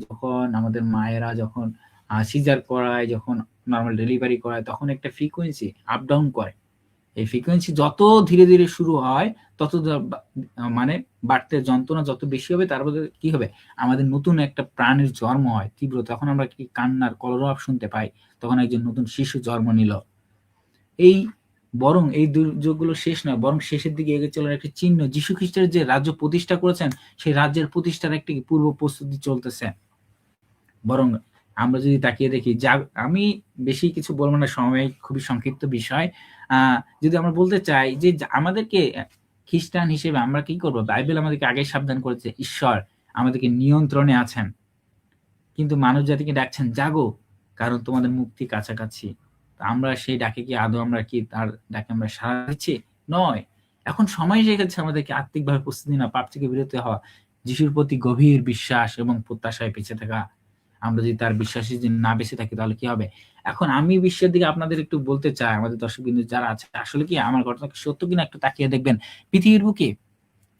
যখন আমাদের মায়েরা যখন সিজার করায়, যখন নর্মাল ডেলিভারি করায়, তখন একটা ফ্রিকোয়েন্সি আপ ডাউন করে। এই ফ্রিকোয়েন্সি যত ধীরে ধীরে শুরু হয়, তত মানে বাড়তে, যন্ত্রণা যত বেশি হবে, তারপরে কি হবে? আমাদের নতুন একটা প্রাণের জন্ম হয় তীব্র। তখন আমরা কি কান্নার কলরব শুনতে পাই, তখন একজন নতুন শিশু জন্ম নিল। বরং এই দুর্যোগগুলো শেষ নয়, বরং শেষের দিকে এগিয়ে চলার একটি চিহ্ন। যীশু খ্রিস্টের যে রাজ্য প্রতিষ্ঠা করেছেন, সেই রাজ্যের প্রতিষ্ঠার একটি পূর্ব প্রস্তুতি চলতেছে। বরং আমরা যদি তাকিয়ে দেখি, আমি বেশি কিছু বলবো না, সময় খুবই সংক্ষিপ্ত বিষয়। যদি আমরা বলতে চাই যে আমাদেরকে খ্রিস্টান হিসেবে আমরা কি করব, বাইবেল আমাদেরকে আগে সাবধান করেছে, ঈশ্বর আমাদেরকে নিয়ন্ত্রণে আছেন, কিন্তু মানব জাতিকে ডাকছেন, জাগো, কারণ তোমাদের মুক্তি কাছাকাছি। আমরা সেই ডাকে কি আদৌ আমরা কি তার ডাকে আমরা সাড়া দিচ্ছি? নয়। এখন সময় এসে গেছে আমাদেরকে আত্মিকভাবে প্রস্তুতি না, পাপ থেকে বিরত হওয়া, যিশুর প্রতি গভীর বিশ্বাস এবং প্রত্যাশায় বেঁচে থাকা। আমরা যদি তার বিশ্বাসী যদি না বেঁচে থাকি, তাহলে কি হবে? এখন আমি বিশ্বের দিকে আপনাদের একটু বলতে চাই, আমাদের দর্শকবৃন্দ যারা আছে, আসলে কি আমার ঘটনা সত্য কিনা একটু তাকিয়ে দেখবেন। পৃথিবীর বুকে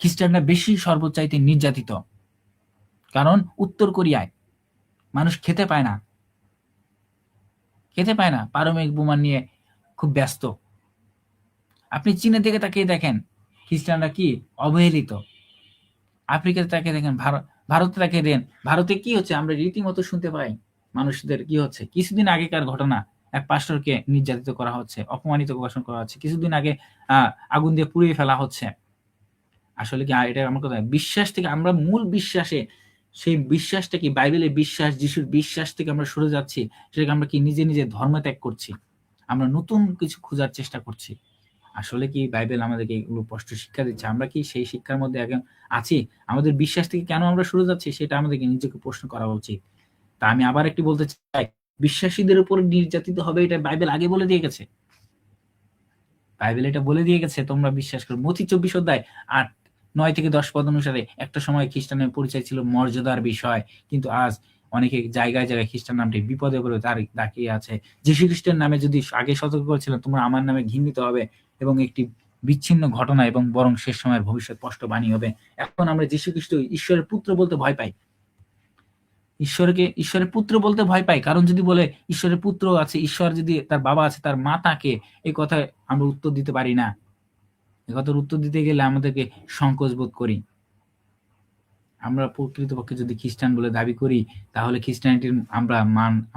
খ্রিস্টানরা বেশি সর্বচাইতে নির্যাতিত। কারণ উত্তর কোরিয়ায় মানুষ খেতে পায় না, পারমাণবিক বোমা নিয়ে খুব ব্যস্ত। আপনি চীনের দিকে তাকিয়ে দেখেন, খ্রিস্টানরা কি অবহেলিত। আফ্রিকাতে তাকিয়ে দেখেন, ভারতে তাকিয়ে দেন, ভারতে কি হচ্ছে আমরা রীতিমতো শুনতে পাই। মানুষদের কি হচ্ছে, কিছুদিন আগেকার ঘটনা, এক পাস্টরকে নির্যাতিত করা হচ্ছে, অপমানিত প্রকাশন করা হচ্ছে, কিছুদিন আগে আগুন দিয়ে পুড়িয়ে ফেলা হচ্ছে। আসলে কি এটা আমার কথা, বিশ্বাস থেকে আমরা মূল বিশ্বাসে, সেই বিশ্বাসটা কি বাইবেলের বিশ্বাস, যিশুর বিশ্বাস থেকে আমরা সরে যাচ্ছি। সেটাকে আমরা কি নিজে নিজে ধর্ম ত্যাগ করছি, আমরা নতুন কিছু খোঁজার চেষ্টা করছি। আসলে কি বাইবেল আমাদেরকে এগুলো স্পষ্ট শিক্ষা দিচ্ছে? আমরা কি সেই শিক্ষার মধ্যে এখন আছি? আমাদের বিশ্বাস থেকে কেন আমরা সরে যাচ্ছি, সেটা আমাদেরকে নিজেকে প্রশ্ন করা উচিত। তা আমি আবার একটি বলতে চাই, বিশ্বাসীদের উপর নির্যাতিত হবে, এটা বাইবেল আগে বলে দিয়ে গেছে। বাইবেল এটা বলে দিয়ে গেছে, তোমরা বিশ্বাস করো। মথি 24 অধ্যায় 8 9 থেকে 10 পদ অনুসারে একটা সময় খ্রিস্টানের পরিচয় ছিল মর্যাদার বিষয়, কিন্তু আজ অনেকে জায়গায় জায়গায় খ্রিস্টান নামটি বিপদে পড়ে তার তাকিয়ে আছে। যীশু খ্রিস্টের নামে যদি আগে সতর্ক করেছিলেন তোমরা আমার নামে ঘৃণিত হবে এবং একটি বিচ্ছিন্ন ঘটনা এবং বরং শেষ সময়ের ভবিষ্যৎ স্পষ্ট বাণী হবে। এখন আমরা যীশু খ্রিস্ট ঈশ্বরের পুত্র বলতে ভয় পাই, ঈশ্বরের পুত্র বলতে ভয় পাই, কারণ যদি বলে ঈশ্বরের পুত্র আছে, ঈশ্বর যদি তার বাবা আছে, তার মা তাকে, এই কথায় আমরা উত্তর দিতে পারি না। এ কথার উত্তর দিতে গেলে আমাদেরকে সংকোচ বোধ করি। আমরা প্রকৃতপক্ষে যদি খ্রিস্টান বলে দাবি করি তাহলে খ্রিস্টানিটির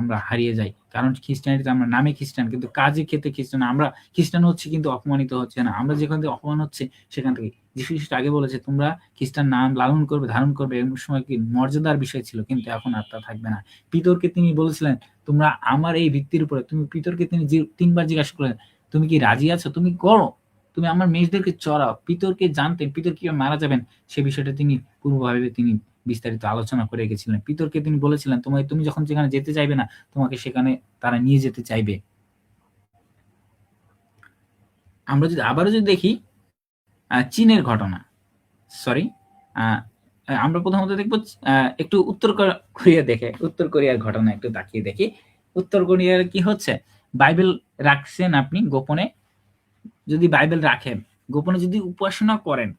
আমরা হারিয়ে যাই, কারণ খ্রিস্টানিটিতে আমরা নামে খ্রিস্টান কিন্তু কাজে ক্ষেত্রে খ্রিস্টান। আমরা খ্রিস্টান হচ্ছি কিন্তু অপমানিত হচ্ছে না, আমরা যেখান থেকে অপমান হচ্ছে সেখান থেকে। যীশু খ্রিস্ট আগে বলেছে তোমরা খ্রিস্টান নাম লালন করবে, ধারণ করবে, এমন সময় কি মর্যাদার বিষয় ছিল, কিন্তু এখন আর তা থাকবে না। পিতরকে তিনি বলেছিলেন তোমরা আমার এই ভিত্তির উপরে, তুমি পিতরকে তিনি 3বার জিজ্ঞাসা করলেন তুমি কি রাজি আছো, তুমি করো, তুমি আমার মেষদেরকে চড়াও। পিতরকে জানতেন পিতর কিভাবে মারা যাবেন সে বিষয়টা তিনি পূর্বভাবে তিনি বিস্তারিত আলোচনা করে গেছিলেন। পিতরকে তিনি বলেছিলেন তুমি যখন যেখানে যেতে চাইবে না তোমাকে সেখানে তারা নিয়ে যেতে চাইবে। আমরা যদি আবারও যদি দেখি চীনের ঘটনা, সরি আমরা প্রথমত দেখবো একটু উত্তর কোরিয়ার ঘটনা একটু তাকিয়ে দেখি। উত্তর কোরিয়ার কি হচ্ছে, বাইবেল রাখছেন আপনি গোপনে, যদি বাইবেল রাখেন গোপনে যদি উপাসনা করেন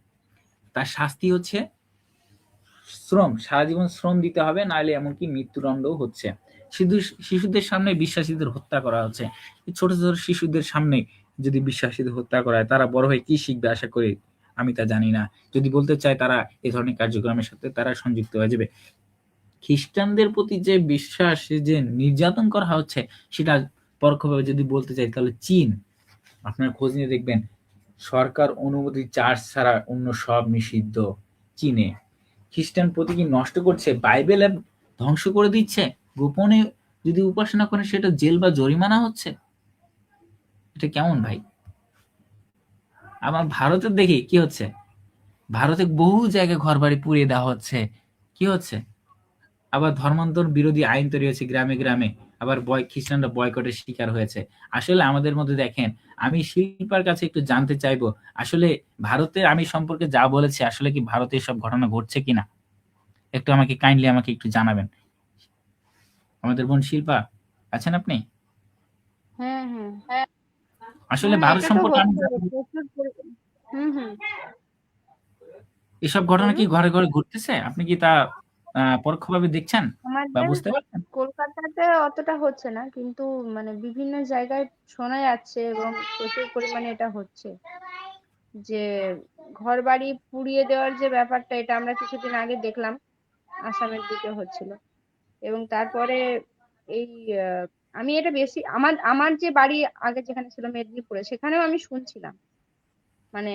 তার শাস্তি হচ্ছে শ্রম, সারা জীবন শ্রম দিতে হবে, নাহলে এমনকি মৃত্যুদণ্ডও হচ্ছে। শিশুদের সামনে বিশ্বাসীদের হত্যা করা হচ্ছে। ছোট ছোট শিশুদের সামনে যদি বিশ্বাসীদের হত্যা করা হয় তারা বড় হয়ে কি শিখবে আশা করি আমি তা জানি না। যদি বলতে চাই তারা এই ধরনের কার্যক্রমের সাথে তারা সংযুক্ত হয়ে যাবে। খ্রিস্টানদের প্রতি যে বিশ্বাস যে নির্যাতন করা হচ্ছে সেটা পরোক্ষভাবে যদি বলতে চাই তাহলে চীন, আপনারা খোঁজ নিয়ে দেখবেন সরকার অনুমতি চার্জ ছাড়া অন্য সব নিষিদ্ধ। চীনে খ্রিস্টান প্রতীকী নষ্ট করছে, বাইবেল ধ্বংস করে দিচ্ছে, গোপনে যদি উপাসনা করেন সেটা জেল বা জরিমানা হচ্ছে। এটা কেমন ভাই? আমার ভারতের দেখি কি হচ্ছে, ভারতে বহু জায়গায় ঘর বাড়ি পুড়িয়ে দেওয়া হচ্ছে, কি হচ্ছে, আবার ধর্মান্তর বিরোধী আইন তৈরি হয়েছে গ্রামে গ্রামে, আবার খ্রিস্টানরা বয়কটের শিকার হয়েছে। আসলে আমাদের মধ্যে দেখেন, আমি শিল্পার কাছে একটু জানতে চাইবো আসলে ভারতে আমি সম্পর্কে যা বলেছি আসলে কি ভারতে সব ঘটনা ঘটছে কিনা, একটু আমাকে কাইন্ডলি আমাকে একটু জানাবেন। আমাদের বোন শিল্পা আছেন আপনি? হ্যাঁ হ্যাঁ আসলে হ্যাঁ, ভারত এটা তো সম্পর্কে আমি হচ্ছে প্রচুর হুম এসব ঘটনা কি বলুন। ঘরে ঘরে ঘটতেছে, আপনি কি তা পরোক্ষভাবে দেখছেন বা আমাদের বুঝতে পারছেন? কলকাতাতে অতটা হচ্ছে না, কিন্তু মানে বিভিন্ন জায়গায় শোনা যাচ্ছে এবং প্রচুর পরিমাণে এটা হচ্ছে যে ঘর বাড়ি পুড়িয়ে দেওয়ার যে ব্যাপারটা, এটা আমরা কিছুদিন আগে দেখলাম আসামের দিকে হচ্ছিল। এবং তারপরে এই আমি এটা বেশি আমার আমার যে বাড়ি আগে যেখানে ছিল মেদিনীপুরে, সেখানেও আমি শুনছিলাম, মানে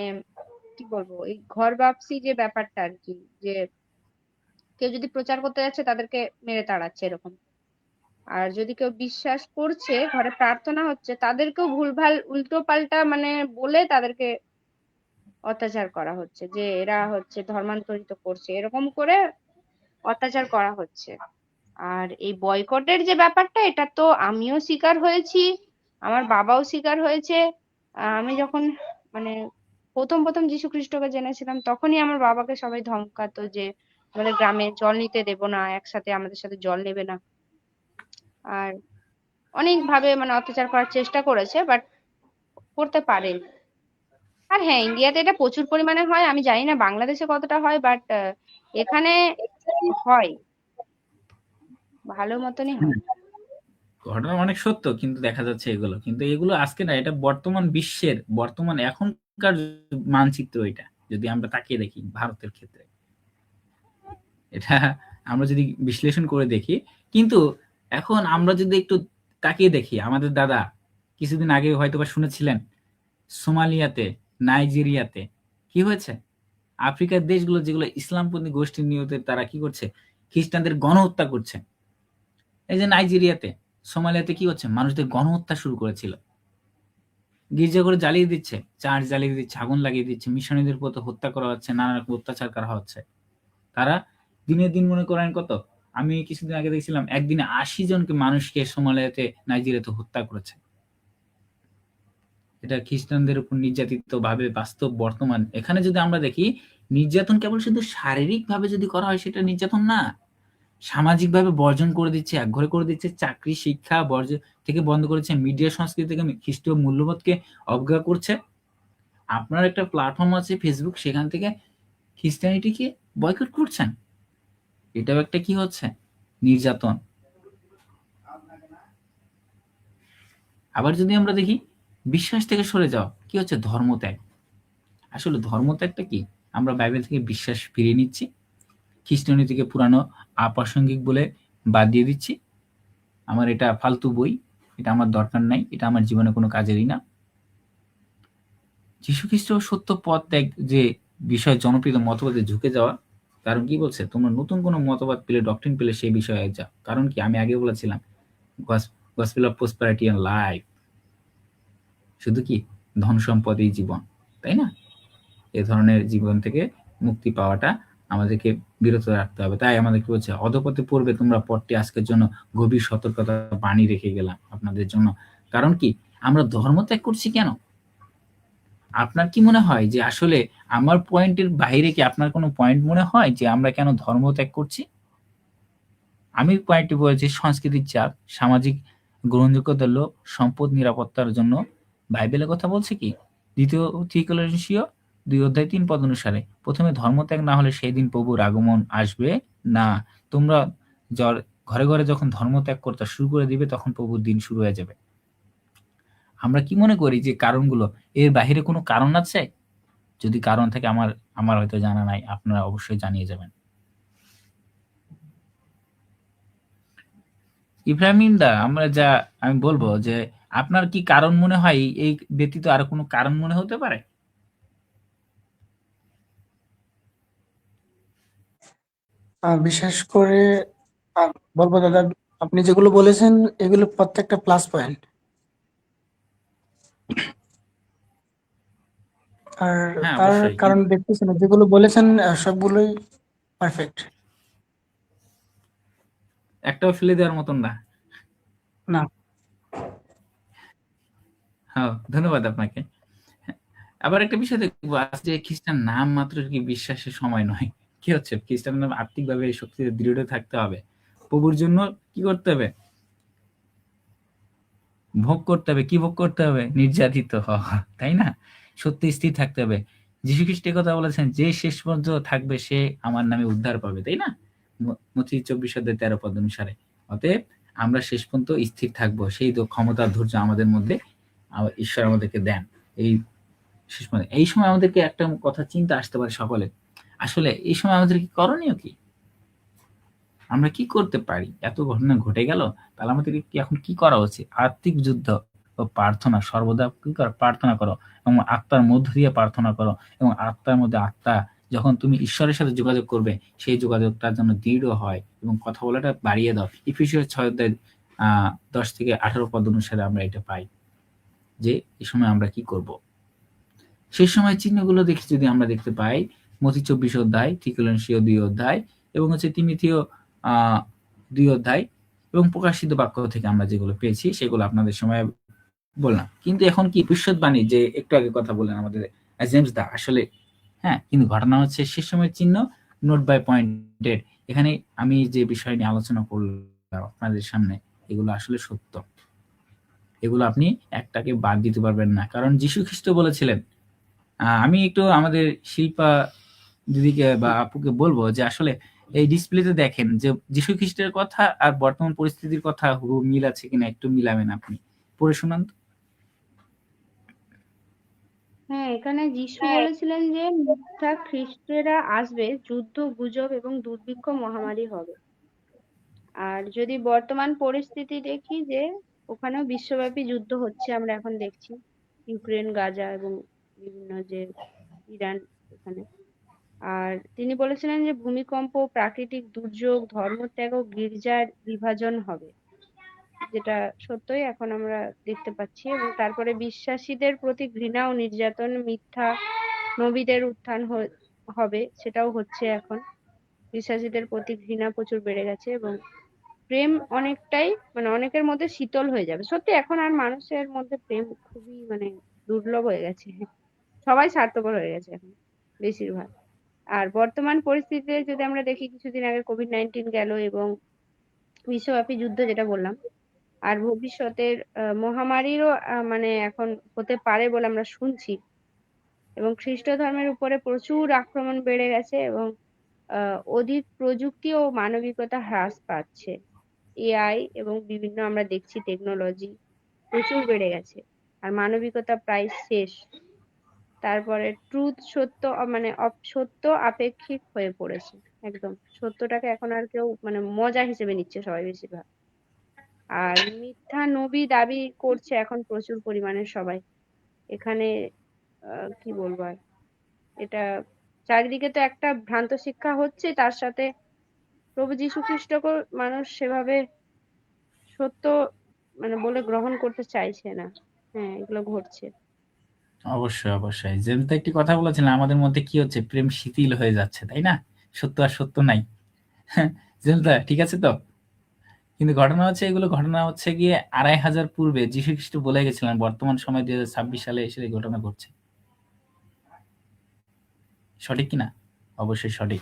কি বলবো, এই ঘর বাপসি যে ব্যাপারটা আর কি, যে কেউ যদি প্রচার করতে যাচ্ছে তাদেরকে মেরে তাড়াচ্ছে এরকম। আর যদি কেউ বিশ্বাস করছে, ঘরে প্রার্থনা হচ্ছে, তাদেরকেও ভুলভাল উল্টো পাল্টা মানে বলে তাদেরকে অত্যাচার করা হচ্ছে, যে এরা হচ্ছে ধর্মান্তরিত করছে, এরকম করে অত্যাচার করা হচ্ছে। আর এই বয়কটের যে ব্যাপারটা, এটা তো আমিও শিকার হয়েছি, আমার বাবাও শিকার হয়েছে। আমি যখন মানে প্রথম প্রথম যীশু খ্রিস্টকে জেনেছিলাম, তখনই আমার বাবাকে সবাই ধমকাতো যে আমাদের গ্রামে জল নিতে দেবো না, একসাথে আমাদের সাথে জল নেবে না। আর অনেক ভাবে মানে অত্যাচার করার চেষ্টা করেছে, বাট করতে পারেনি। আর হ্যাঁ, ইন্ডিয়াতে এটা প্রচুর পরিমাণে হয়, আমি জানি না বাংলাদেশে কতটা হয়, বাট এখানে হয়, ভালো মতনই হয়। ঘটনা অনেক সত্য, কিন্তু দেখা যাচ্ছে এগুলো আজকে না, এটা বর্তমান বিশ্বের বর্তমান এখনকার মানচিত্র। এটা যদি আমরা তাকিয়ে দেখি ভারতের ক্ষেত্রে, এটা আমরা যদি বিশ্লেষণ করে দেখি, কিন্তু এখন আমরা যদি একটু তাকিয়ে দেখি, আমাদের দাদা কিছুদিন আগে হয়তোবা শুনেছিলেন সোমালিয়াতে, নাইজেরিয়াতে কি হয়েছে, আফ্রিকার দেশগুলো যেগুলো ইসলামপন্থী গোষ্ঠীর নিয়তে তারা কি করছে, খ্রিস্টানদের গণহত্যা করছে। এই যে নাইজেরিয়াতে, সোমালিয়াতে কি হচ্ছে, মানুষদের গণহত্যা শুরু করেছিল, গির্জা করে জ্বালিয়ে দিচ্ছে, চার্চ জ্বালিয়ে দিচ্ছে, আগুন লাগিয়ে দিচ্ছে, মিশনারিদের প্রতি হত্যা করা হচ্ছে, নানা রকম অত্যাচার করা হচ্ছে। তারা দিনের দিন মনে করেন কত, আমি কিছুদিন আগে দেখছিলাম একদিনে 80 জনকে মানুষকে সোমালিয়াতে নাইজেরিয়াতে হত্যা করেছে। এটা খ্রিস্টানদের উপর নির্যাতিত ভাবে বাস্তব বর্তমান। এখানে যদি আমরা দেখি নির্যাতন কেবল শুধু শারীরিকভাবে যদি করা হয় সেটা নির্যাতন না, সামাজিকভাবে বর্জন করে দিচ্ছে, একঘরে করে দিচ্ছে, চাকরি শিক্ষা থেকে বন্ধ করেছে, মিডিয়া সংস্কৃতি থেকে খ্রিস্টীয় মূল্যবোধকে অবজ্ঞা করছে। আপনার একটা প্ল্যাটফর্ম আছে ফেসবুক, সেখান থেকে খ্রিস্টানিটিকে বয়কট করছেন, এটাও একটা কি হচ্ছে নির্যাতন। আবার যদি আমরা দেখি বিশ্বাস থেকে সরে যাওয়া, কি হচ্ছে ধর্মত্যাগ। আসলে ধর্মত্যাগটা কি? আমরা বাইবেল থেকে বিশ্বাস ফিরিয়ে নিচ্ছি, খ্রিস্টানি থেকে পুরানো আপ্রাসঙ্গিক বলে বাদ দিয়ে দিচ্ছি, আমার এটা ফালতু বই, এটা আমার দরকার নাই, এটা আমার জীবনে কোনো কাজেরই না। যীশুখ্রিস্ট সত্য পথ ত্যাগ যে বিষয় জনপ্রিয় মতবাদে ঝুঁকে যাওয়া, কারণ কি বলছে, তোমরা নতুন কোনো মতবাদ পেলে, ডক্ট্রিন পেলে সেই বিষয়ে যাও। কারণ কি, আমি আগে বলেছিলাম gospel of prosperity and life, শুধু কি ধন সম্পদই জীবন, তাই না? এ ধরনের জীবন থেকে মুক্তি পাওয়াটা আমাদেরকে বিরত রাখতে হবে। তাই আমাদের কি বলছে, অধপথে পড়বে তোমরা, পথটি আজকের জন্য গভীর সতর্কতা বাণী রেখে গেলাম আপনাদের জন্য। কারণ কি, আমরা ধর্ম ত্যাগ করছি কেন? আপনার কি মনে হয় যে আসলে আমার পয়েন্টের বাইরে কি আপনার কোনো পয়েন্ট মনে হয় যে আমরা কেন ধর্ম ত্যাগ করছি? আমি পয়েন্টটি বলেছি, সংস্কৃতির চাপ, সামাজিক গ্রহণযোগ্যতার লোভ, সম্পদ নিরাপত্তার জন্য। বাইবেলের কথা বলছে কি, দ্বিতীয় থিকোলসীয় 2 অধ্যায় 3 পদ অনুসারে, প্রথমে ধর্মত্যাগ না হলে সেই দিন প্রভুর আগমন আসবে না। তোমরা ঘরে ঘরে যখন ধর্মত্যাগ করতে শুরু করে দিবে, তখন প্রভুর দিন শুরু হয়ে যাবে। আমরা কি মনে করি যে কারণগুলো, এর বাহিরে কোনো কারণ আছে? যদি কারণ থাকে, আমার হয়তো জানা নাই, আপনারা অবশ্যই জানিয়ে যাবেন। ইব্রাহিম দা, আমি বলবো যে আপনার কি কারণ মনে হয়, এই ব্যতীত আরো কোনো কারণ মনে হতে পারে? বিশেষ করে বলবো দাদা, আপনি যেগুলো বলেছেন এগুলো প্রত্যেকটা প্লাস পয়েন্ট। আর হ্যাঁ, তার অবশ্যই। কারণ দেখতেছি না, যেগুলো বলেছেন সবগুলোই পারফেক্ট। একটাও ফেলে দেওয়ার মতন না। না, হ্যাঁ, ধন্যবাদ আপনাকে। আবার একটা বিষয় দেখবো, আজ যে খ্রিস্টান নাম মাত্র কি বিশ্বাসের সময় নয়। কি হচ্ছে, খ্রিস্টান নাম আর্থিকভাবে শক্তিতে দৃঢ় থাকতে হবে, প্রভুর জন্য কি করতে হবে, ভোগ করতে হবে। কি ভোগ করতে হবে? নির্যাতিত হওয়া, তাই না? সত্যি স্থির থাকতে হবে। যীশু খ্রিস্ট কথা বলেছেন, যে শেষ পর্যন্ত থাকবে সে আমার নামে উদ্ধার পাবে, তাই না? মথি 24 অধ্যায় 13 পদ অনুসারে। অতএব আমরা শেষ পর্যন্ত স্থির থাকবো, সেই ক্ষমতা ধৈর্য আমাদের মধ্যে ঈশ্বর আমাদেরকে দেন। এই সময় আমাদেরকে একটা কথা চিন্তা আসতে পারে সকলে, আসলে এই সময় আমাদের কি করণীয় কি? আমরা কি করতে পারি? এত ঘটনা ঘটে গেল, তাহলে আমাদের কি এখন কি করা উচিত? আত্মিক যুদ্ধ ও প্রার্থনা, সর্বদা কি করো? প্রার্থনা করো, এবং আত্মার মধ্য দিয়ে প্রার্থনা করো, এবং আত্মার মধ্যে আত্মা যখন তুমি ঈশ্বরের সাথে যোগাযোগ করবে, সেই যোগাযোগটার জন্য দৃঢ় হয়, এবং কথা বলাটা বাড়িয়ে দাও। ইফিসীয় 6 অধ্যায় 10 থেকে 18 পদ অনুসারে আমরা এটা পাই, যে এই সময় আমরা কি করব। সেই সময় চিহ্নগুলো দেখি যদি আমরা দেখতে পাই, মথি 24 অধ্যায়, থিকোলসীয় 2 অধ্যায়, এবং তিমোথেয় 2 অধ্যায়, এবং প্রকাশিত বাক্য থেকে আমরা যেগুলো পেয়েছি সেগুলো আপনাদের সময় বললাম। কিন্তু এখন কি ভবিষ্যৎবাণী, যে একটু আগে কথা বললেন আমাদের জেমস দা, আসলে হ্যাঁ, কিন্তু ঘটনা হচ্ছে শেষ সময়ের চিহ্ন, নোট বাই পয়েন্টেড। এখানে আমি যে বিষয় নিয়ে আলোচনা করলাম আপনাদের সামনে, এগুলো আসলে সত্য, এগুলো আপনি একটাকে বাদ দিতে পারবেন না। কারণ যীশু খ্রিস্ট বলেছিলেন, আমি একটু আমাদের শিল্পা দিদিকে বা আপুকে বলবো যে আসলে এই ডিসপ্লেতে দেখেন যে যীশু খ্রিস্টের কথা আর বর্তমান পরিস্থিতির কথা হুবহু মিল আছে কিনা, একটু মিলাবেন, আপনি পড়ে শোনান তো। হ্যাঁ, এখানে যিশু বলেছিলেন যে মিথ্যা খ্রিস্টেরা আসবে, যুদ্ধ গুজব এবং দুর্ভিক্ষ মহামারী হবে। আর যদি বর্তমান পরিস্থিতি দেখি, যে ওখানেও বিশ্বব্যাপী যুদ্ধ হচ্ছে, আমরা এখন দেখছি ইউক্রেন, গাজা এবং বিভিন্ন যে ইরান, এখানে। আর তিনি বলেছিলেন যে ভূমিকম্প, প্রাকৃতিক দুর্যোগ, ধর্মত্যাগ ও গির্জার বিভাজন হবে, যেটা সত্যই এখন আমরা দেখতে পাচ্ছি। এবং তারপরে বিশ্বাসীদের প্রতি ঘৃণা ও নির্যাতন, মিথ্যা নবীদের উত্থান হবে, সেটাও হচ্ছে এখন। বিশ্বাসীদের প্রতি ঘৃণা প্রচুর বেড়ে গেছে, এবং প্রেম অনেকটাই, মানে অনেকের মধ্যে শীতল হয়ে যাবে। সত্যি এখন আর মানুষের মধ্যে প্রেম খুবই দুর্লভ হয়ে গেছে। সবাই স্বার্থপর হয়ে গেছে এখন, বেশিরভাগ। আর বর্তমান পরিস্থিতিতে যদি আমরা দেখি, কিছুদিন আগে কোভিড-19 গেল এবং বিশ্বব্যাপী যুদ্ধ যেটা বললাম, আর ভবিষ্যতের মহামারীরও মানে এখন হতে পারে বলে আমরা শুনছি, এবং খ্রিস্ট ধর্মের উপরে প্রচুর আক্রমণ বেড়ে গেছে এবং অধিক প্রযুক্তি ও মানবিকতা হ্রাস পাচ্ছে। এআই এবং বিভিন্ন আমরা দেখছি টেকনোলজি প্রচুর বেড়ে গেছে, আর মানবিকতা প্রায় শেষ। তারপরে সত্য মানে সত্য আপেক্ষিক হয়ে পড়েছে। একদম সত্যটাকে এখন আর কেউ মানে মজা হিসেবে নিচ্ছে সবাই বেশিরভাগ। আর মিথ্যা নবী দাবি করছে এখন প্রচুর পরিমাণে সবাই। এখানে কি বলবো আর, এটা চারিদিকে তো একটা ভ্রান্ত শিক্ষা হচ্ছে, তার সাথে প্রভু যীশু খ্রিস্টকেও মানুষ সেভাবে সত্য মানে বলে গ্রহণ করতে চাইছে না। হ্যাঁ, এগুলো ঘটছে। অবশ্যই অবশ্যই, যেমন তো একটি কথা বলেছিলাম, আমাদের মধ্যে কি হচ্ছে, প্রেম শিথিল হয়ে যাচ্ছে, তাই না? সত্য আর সত্য নাই। জেলদা ঠিক আছে তো? কিন্তু ঘটনা হচ্ছে, এগুলো ঘটনা হচ্ছে গিয়ে 2500 পূর্বে যীশু খ্রিস্ট বলে গেছিলেন, বর্তমান সময় 2026 সালে এসে এই ঘটনা ঘটছে। সঠিক কিনা? অবশ্যই সঠিক।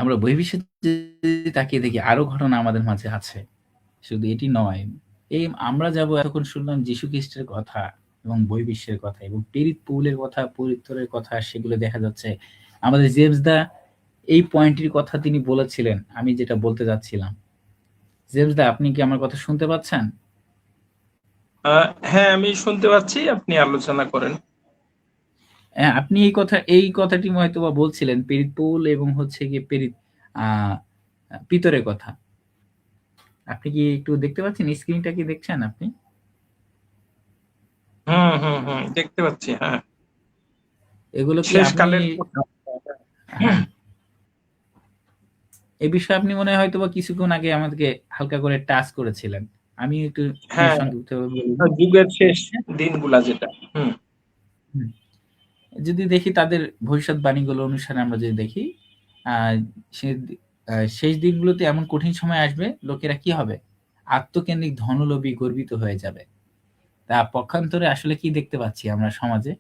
আমরা বহির্বিশ্বে যদি তাকিয়ে দেখি, আরো ঘটনা আমাদের মাঝে আছে, শুধু এটি নয়। এই আমরা যাব, এতক্ষণ শুনলাম যীশু খ্রিস্টের কথা এবং বহির্বিশ্বের কথা এবং প্রেরিত পৌলের কথা, পরিত্তরের কথা, সেগুলো দেখা যাচ্ছে। আমাদের জেমস দা এই পয়েন্টটির কথা তিনি বলেছিলেন, আমি যেটা বলতে যাচ্ছিলাম। জেমস দা, আপনি কি আমার কথা শুনতে পাচ্ছেন? হ্যাঁ, আমি শুনতে পাচ্ছি, আপনি আলোচনা করেন। হ্যাঁ, আপনি এই কথাটি হয়তো বা বলছিলেন, প্রেরিত পৌল এবং হচ্ছে গিয়ে প্রেরিত পিতরের কথা। আপনি কি একটু দেখতে পাচ্ছেন? স্ক্রিনটা কি দেখছেন আপনি? দেখতে পাচ্ছি। হ্যাঁ, এগুলো কি শেষ আপনি কালের হ্যাঁ, এই বিষয়ে আপনি মনে হয় হয়তো বা কিছুক্ষণ আগে আমাদেরকে হালকা করে টাচ করেছিলেন। আমি একটু হ্যাঁ, সংক্ষিপ্তভাবে বলি। যুগের শেষ দিনগুলা যেটা। হুম। যদি দেখি তাদের ভবিষ্যৎবাণীগুলো অনুসারে, আমরা যদি দেখি আহ, শেষ দিনগুলোতে এমন কঠিন সময় আসবে, লোকেরা কি হবে? আত্মকেন্দ্রিক, ধনলোভী, গর্বিত হয়ে যাবে। তা পক্ষান্তরে আসলে কি দেখতে পাচ্ছি আমরা সমাজে?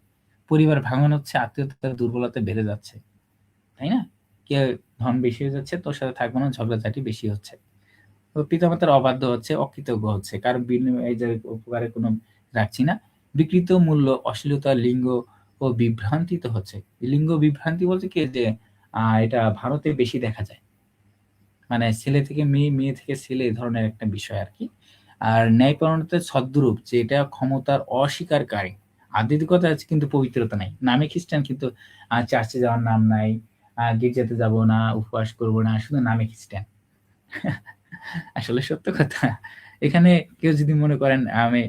পরিবার ভাঙন হচ্ছে, আত্মীয়তার দুর্বলতা বেড়ে যাচ্ছে, তাই না? কে ধন বেশি হয়ে যাচ্ছে, তোর সাথে থাকবো না, ঝগড়াঝাটি বেশি হচ্ছে। তো পিতামাতার অবাধ্য হচ্ছে, অকৃতজ্ঞ হচ্ছে, কারণ বিনিময়ে এই যে উপকারে কোনো রাখছি না। বিকৃত মূল্য, অশ্লীলতা, লিঙ্গ ও বিভ্রান্তি তো হচ্ছে। লিঙ্গ বিভ্রান্তি বলতে কি, যে এটা ভারতে বেশি দেখা যায়, মানে ছেলে থেকে মেয়ে, মেয়ে থেকে ছেলে, এই ধরনের একটা বিষয় আর কি। আর ন্যায়পরায়ণতার ছদ্মরূপ, যে এটা ক্ষমতার অস্বীকারী। আধ্যাত্মিকতা আছে কিন্তু পবিত্রতা নাই। নামে খ্রিস্টান, কিন্তু চার্চে যাওয়ার নাম নাই, গির্জাতে যাব না, উপবাস করব না, শুধু নামে খ্রিস্টান। আসলে সত্য কথা, এখানে কেউ যদি মনে করেন আমি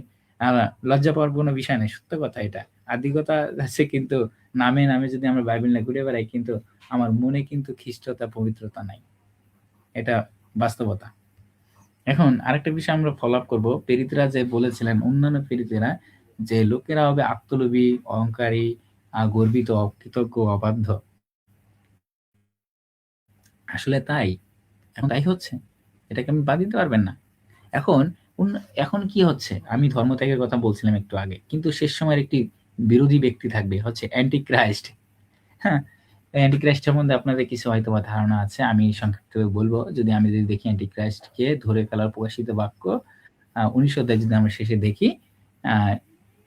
লজ্জা পাওয়ার কোনো বিষয় নেই, সত্য কথা এটা। আধ্যাত্মিকতা আছে, কিন্তু নামে নামে যদি আমরা বাইবেল না ঘুরে বেড়াই, কিন্তু আমার মনে কিন্তু খ্রিস্টতা, পবিত্রতা নাই। এটা বাস্তবতা। এখন আরেকটা বিষয় আমরা ফলো আপ করবো। প্রেরিতরা যে বলেছিলেন, অন্যান্য প্রেরিতেরা, যে লোকেরা হবে আত্মলোভী, অহংকারী, গর্বিত, অকৃতজ্ঞ, অবাধ্য। আসলে তাই, এখন তাই হচ্ছে, এটাকে আমি বাদ দিতে পারবেন না। এখন এখন কি হচ্ছে, আমি ধর্মত্যাগের কথা বলছিলাম একটু আগে, কিন্তু শেষ সময়ের একটি বিরোধী ব্যক্তি থাকবে, হচ্ছে অ্যান্টি ক্রাইস্ট। হ্যাঁ, অ্যান্টি ক্রাইস্ট সম্বন্ধে আপনাদের কিছু হয়তো বা ধারণা আছে, আমি সংক্ষিপ্তভাবে বলবো। আমি যদি দেখি অ্যান্টি ক্রাইস্টকে ধরে ফেলার প্রকাশিত বাক্য 19 অধ্যায় যদি আমরা শেষে দেখি,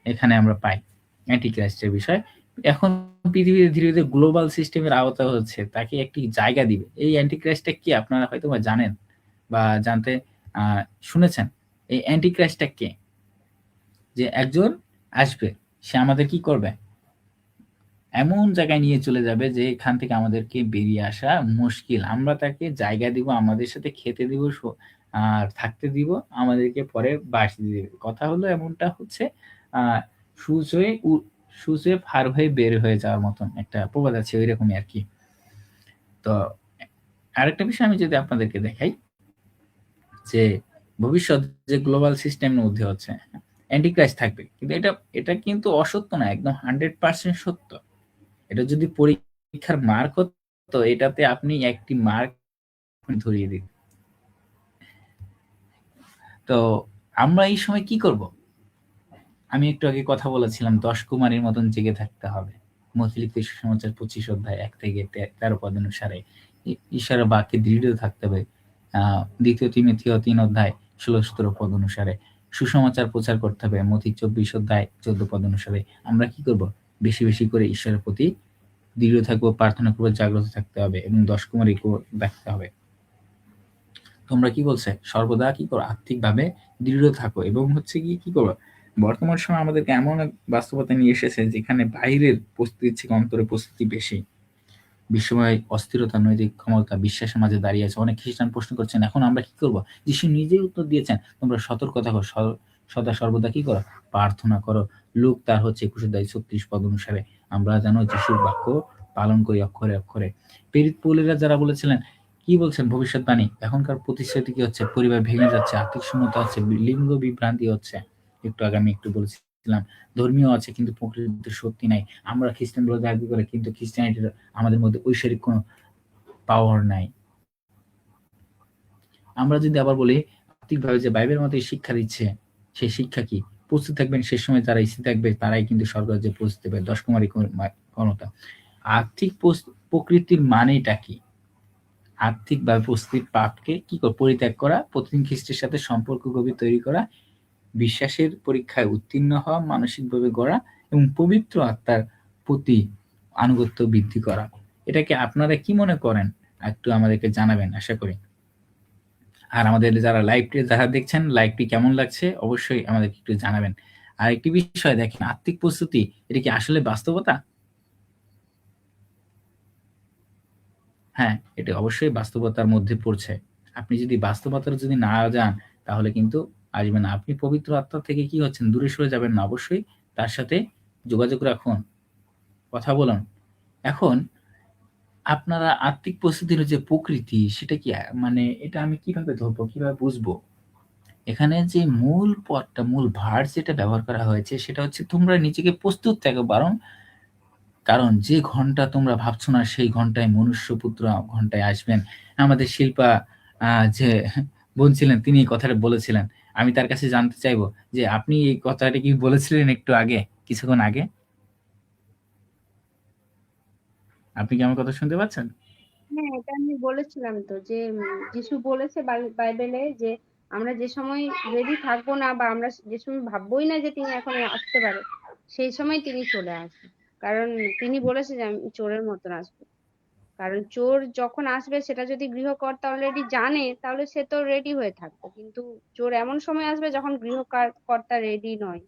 এখানে আমরা পাই অ্যান্টি ক্রাইস্টের বিষয়। এখন পৃথিবীতে ধীরে ধীরে গ্লোবাল সিস্টেমের আওতা হচ্ছে, তাকে একটি জায়গা দিবে। এই অ্যান্টি ক্রাইস্টটা কি আপনারা হয়তো বা জানেন বা জানতে শুনেছেন? এই অ্যান্টি ক্রাইস্টটা কে? যে একজন আসবে, সে আমাদের কি করবে, এমন জায়গায় নিয়ে চলে যাবে যে এখান থেকে আমাদেরকে বেরিয়ে আসা মুশকিল। আমরা তাকে জায়গা দিব, আমাদের সাথে খেতে দিব, আর থাকতে দিব, আমাদেরকে পরে বাঁশি দিয়ে দেবে। কথা হলো এমনটা হচ্ছে সুচ হয়ে সুচে ফার হয়ে বের হয়ে যাওয়ার মতন একটা প্রবাদ আছে, ওই রকমই আর কি। তো আরেকটা বিষয় আমি যদি আপনাদেরকে দেখাই, যে ভবিষ্যৎ যে গ্লোবাল সিস্টেমের মধ্যে হচ্ছে অ্যান্টিক্রাইস্ট থাকবে, কিন্তু এটা কিন্তু অসত্য না, একদম 100% সত্য। এটা যদি পরীক্ষার মার্ক হতো, এটাতে আপনি একটি মার্ক ধরিয়ে দিন। তো আমরা এই সময় কি করব? আমি একটু আগে কথা বলেছিলাম, 10 কুমারীর মতন জেগে থাকতে হবে, মথিলিখিত সুসমাচার 25 অধ্যায় 1 থেকে 13 পদ অনুসারে ঈশ্বরের বাক্যে দৃঢ় থাকতে হবে। দ্বিতীয় তিমোথেয় 3 অধ্যায় 16-17 পদ অনুসারে সুসমাচার প্রচার করতে হবে। মথি 24 অধ্যায় 14 পদ অনুসারে আমরা কি করব? বেশি বেশি করে ঈশ্বরের প্রতি দৃঢ় থাকবো, প্রার্থনা করবো, জাগ্রত থাকতে হবে এবং 10 কুমারী দেখতে হবে। তোমরা কি বলছে? সর্বদা কি করো? আর্থিকভাবে দৃঢ় থাকো এবং হচ্ছে কি করবো? বর্তমান সময় আমাদেরকে এমন এক বাস্তবতা নিয়ে এসেছে যেখানে বাইরের প্রস্তুতির থেকে অন্তরের প্রস্তুতি বেশি। বিশ্বময় অস্থিরতা, নৈতিক ক্ষমতা, বিশ্বাসের মাঝে দাঁড়িয়ে আছে। অনেক খ্রিস্টান প্রশ্ন করছেন, এখন আমরা কি করব? যিশু নিজেই উত্তর দিয়েছেন, তোমরা সতর্ক থাকো, সদা সর্বদা কি করো? প্রার্থনা করো। লোক তার হচ্ছে 21-36 পদ অনুসারে আমরা যেন যিশুর বাক্য পালন করি অক্ষরে অক্ষরে। প্রেরিত পৌলেরা যারা বলেছিলেন, কি বলছেন ভবিষ্যৎবাণী? এখনকার প্রতিশ্রুতি কি হচ্ছে? পরিবার ভেঙে যাচ্ছে, আর্থিক শূন্যতা হচ্ছে, লিঙ্গ বিভ্রান্তি হচ্ছে। একটু আগে আমি একটু বলছিলাম ধর্মীয় আছে কিন্তু প্রকৃতিতে সত্যি নাই। আমরা খ্রিস্টান বলে দাবি করে কিন্তু খ্রিস্টানিটির আমাদের মধ্যে ঐশ্বরিক কোনো পাওয়ার নাই। আমরা যদি আবার বলি আর্থিকভাবে যে বাইবেলের মধ্যে শিক্ষা দিচ্ছে, সেই শিক্ষা কি? প্রস্তুত থাকবেন, সে সময় যারা স্থির থাকবে তারাই কিন্তু স্বর্গরাজ্যে পৌঁছতে পারবে। 10 কুমারী ক্ষমতা। আর্থিক প্রকৃতির মানেটা কি? আর্থিকভাবে প্রস্তুতির পাপকে কি পরিত্যাগ করা, প্রতিদিন খ্রিস্টের সাথে সম্পর্ক গভীর তৈরি করা, বিশ্বাসের পরীক্ষায় উত্তীর্ণ হওয়া, মানসিকভাবে গড়া এবং পবিত্র আত্মার প্রতি আনুগত্য বৃদ্ধি করা। এটাকে আপনারা কি মনে করেন? একটু আমাদেরকে জানাবেন আশা করি। আর আমাদের যারা লাইভটি যারা দেখছেন, লাইভটি কেমন লাগছে অবশ্যই আমাদেরকে একটু জানাবেন। আর একটি বিষয় দেখেন, আর্থিক প্রস্তুতি এটা কি আসলে বাস্তবতা? হ্যাঁ, এটা অবশ্যই বাস্তবতার মধ্যে পড়ছে। আপনি যদি বাস্তবতার যদি না যান তাহলে কিন্তু আসবে না। আপনি পবিত্র আত্মা থেকে কি হচ্ছেন? দূরে সরে যাবেন না। অবশ্যই তার সাথে যোগাযোগ রাখুন, কথা বলুন। এখন আপনারা আর্থিক প্রস্তুতির যে প্রকৃতি সেটা কি মানে এটা আমি কিভাবে ধরবো, কিভাবে বুঝবো? এখানে যে মূল পদটা, মূল ভার্ব যেটা ব্যবহার করা হয়েছে সেটা হচ্ছে তোমরা নিজেকে প্রস্তুত থাকো, কারণ যে ঘন্টা তোমরা ভাবছো না সেই ঘন্টায় মনুষ্যপুত্র ঘন্টায় আসবেন। আমাদের শিল্পা যে বোন ছিলেন তিনি এই কথাটা বলেছিলেন। আমি তার কাছে জানতে চাইবো যে আপনি এই কথাটা কি বলেছিলেন একটু আগে, কিছুক্ষণ আগে? আপনি কি আমার কথা শুনতে পাচ্ছেন? হ্যাঁ, এটা আমি বলেছিলাম তো যে যিশু বলেছে বাইবেলে যে আমরা যে সময় রেডি থাকবো না বা আমরা যে সময় ভাববোই না যে তিনি এখন আসতে পারে, সেই সময় তিনি চলে আসবে। কারণ তিনি বলেছে যে আমি চোরের মতন আসবো। কারণ চোর যখন আসবে সেটা যদি গৃহকর্তা অলরেডি জানে তাহলে সে তো রেডি হয়ে থাকবে, কিন্তু চোর এমন সময় আসবে যখন গৃহকর্তা রেডি নয়।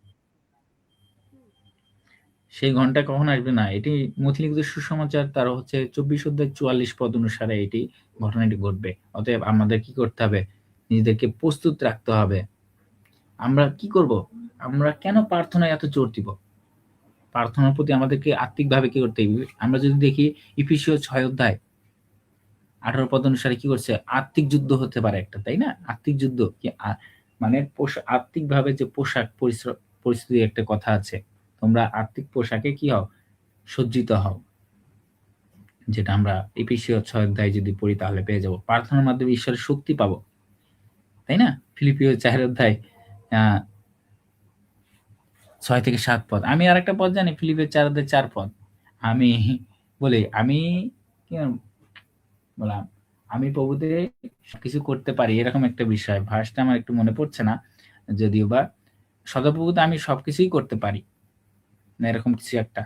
সেই ঘন্টা কখন আসবে না, এটি মথিলিখিত সুসমাচার তার হচ্ছে 24-44 পদ অনুসারে এটি ঘটনাটি ঘটবে। অতএব আমাদের কি করতে হবে? নিজেদেরকে প্রস্তুত রাখতে হবে। আমরা কি করব? আমরা কেন প্রার্থনায় এত জোর দিব? প্রার্থনার প্রতি আমাদেরকে আত্মিকভাবে কি করতে হবে? আমরা যদি দেখি ইফিসীয় 6 অধ্যায় 18 পদ অনুসারে কি করছে? আত্মিক যুদ্ধ হতে পারে একটা, তাই না? আত্মিক যুদ্ধ কি মানে আত্মিকভাবে যে পোশাক পরিস্থিতির একটা কথা আছে। তোমরা আত্মিক পোশাকে কি হও? সজ্জিত হও। যেটা আমরা এফেসীয় 6 অধ্যায় যদি পড়ি তাহলে পেয়ে যাব। প্রার্থনার মাধ্যমে ঈশ্বরের শক্তি পাবো, তাই না? ফিলিপিও 4 অধ্যায় 6-7 পদ। আমি আরেকটা পদ জানি, ফিলিপিও 4 অধ্যায় 4 পদ। আমি বলি আমি কি বললাম, আমি প্রভুতে সবকিছু করতে পারি, এরকম একটা বিষয়। ভার্সটা আমার একটু মনে পড়ছে না যদিও বা। সদাপ্রভুতে আমি সবকিছুই করতে পারি না, এরকম কিছু একটা।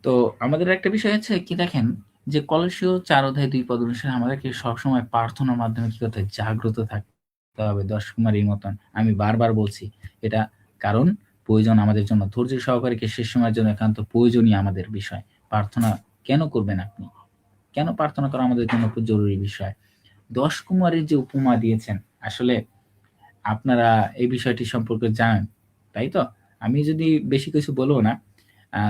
তো আমাদের একটা বিষয় আছে কি দেখেন, যে কলসীয় 4 অধ্যায় 2 পদ অনুসারে আমাদেরকে সবসময় প্রার্থনার মাধ্যমে কি করতে হয়? জাগ্রত থাকতে হবে, 10 কুমারীর মতন। আমি বারবার বলছি এটা, কারণ প্রয়োজন আমাদের জন্য। ধৈর্য সহকারে শেষ সময়ের জন্য একান্ত প্রয়োজনীয় আমাদের বিষয়। প্রার্থনা কেন করবেন আপনি? কেন প্রার্থনা করা আমাদের জন্য খুব জরুরি বিষয়? 10 কুমারীর যে উপমা দিয়েছেন, আসলে আপনারা এই বিষয়টি সম্পর্কে জানেন, তাই তো? আমি যদি বেশি কিছু বলবো না।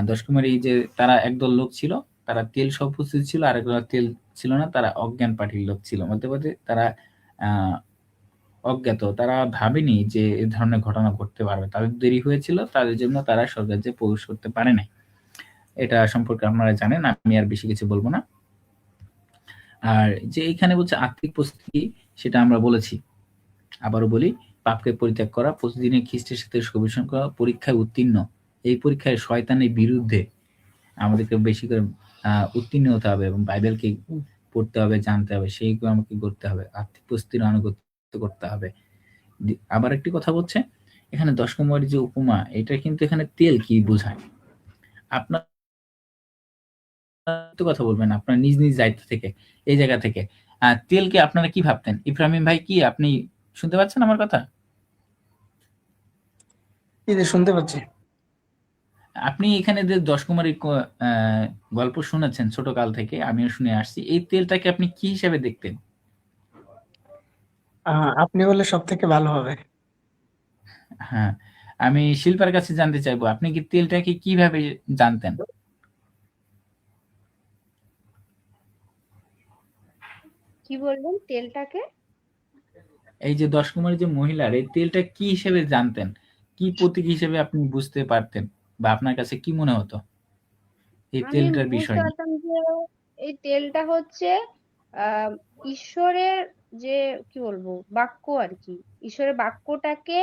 10 কুমারী যে তারা একদল লোক ছিল, তারা তেল সহ উপস্থিত ছিল, আর একদল তেল ছিল না, তারা অজ্ঞান পার্টির লোক ছিল। মধ্যে তারা অজ্ঞাত, তারা ভাবেনি যে এ ধরনের ঘটনা ঘটতে পারবে। তাদের দেরি হয়েছিল, তাদের জন্য তারা স্বর্গরাজ্যে প্রবেশ করতে পারে নাই। এটা সম্পর্কে আপনারা জানেন, আমি আর বেশি কিছু বলবো না। আর যে এখানে বলছে আত্মিক প্রস্তুতি, সেটা আমরা বলেছি। আবারও বলি, পাপকে পরিত্যাগ করা, প্রতিদিনের খ্রিস্টের সাথে গবেষণা করা, পরীক্ষায় উত্তীর্ণ, এই পরীক্ষায় শয়তানের বিরুদ্ধে আমাদেরকে বেশি করে উত্তীর্ণ হতে হবে এবং বাইবেলকে পড়তে হবে, জানতে হবে, সেইগুলো আমাকে করতে হবে, আর্থিক পরিস্থিতির আনুগত্য করতে হবে। আবার একটি কথা বলছে এখানে 10 কুমারীর যে উপমা, এটা কিন্তু এখানে তেল কি বোঝায়? আপনার তো কথা বলবেন আপনার নিজ নিজ দায়িত্ব থেকে, এই জায়গা থেকে। তেলকে আপনারা কি ভাবতেন? ইব্রাহিম ভাই, কি আপনি শুনতে পাচ্ছেন আমার কথা? এই যে শুনতে পাচ্ছি। আপনি এখানে যে 10 কুমারীর গল্প শুনেছেন ছোটকাল থেকে, আমিও শুনে আসছি। এই তেলটাকে আপনি কি হিসেবে দেখতেন? আপনি বললে সব থেকে ভালো হবে। হ্যাঁ, আমি শিল্পার কাছে জানতে চাইবো, আপনি কি তেলটাকে কিভাবে জানতেন? কি বলবেন তেলটাকে? এই যে 10 কুমারী যে মহিলার, এই তেলটা কি হিসেবে জানতেন? কি প্রতীক হিসেবে আপনি বুঝতে পারতেন, বা আপনার কাছে কি মনে হতো এই আমি তেলটার বুঝতে বিষয় নিয়ে? পারতাম যে এই তেলটা হচ্ছে আহ ঈশ্বরের যে কি বলবো বাক্য আর কি, ঈশ্বরের বাক্যটাকে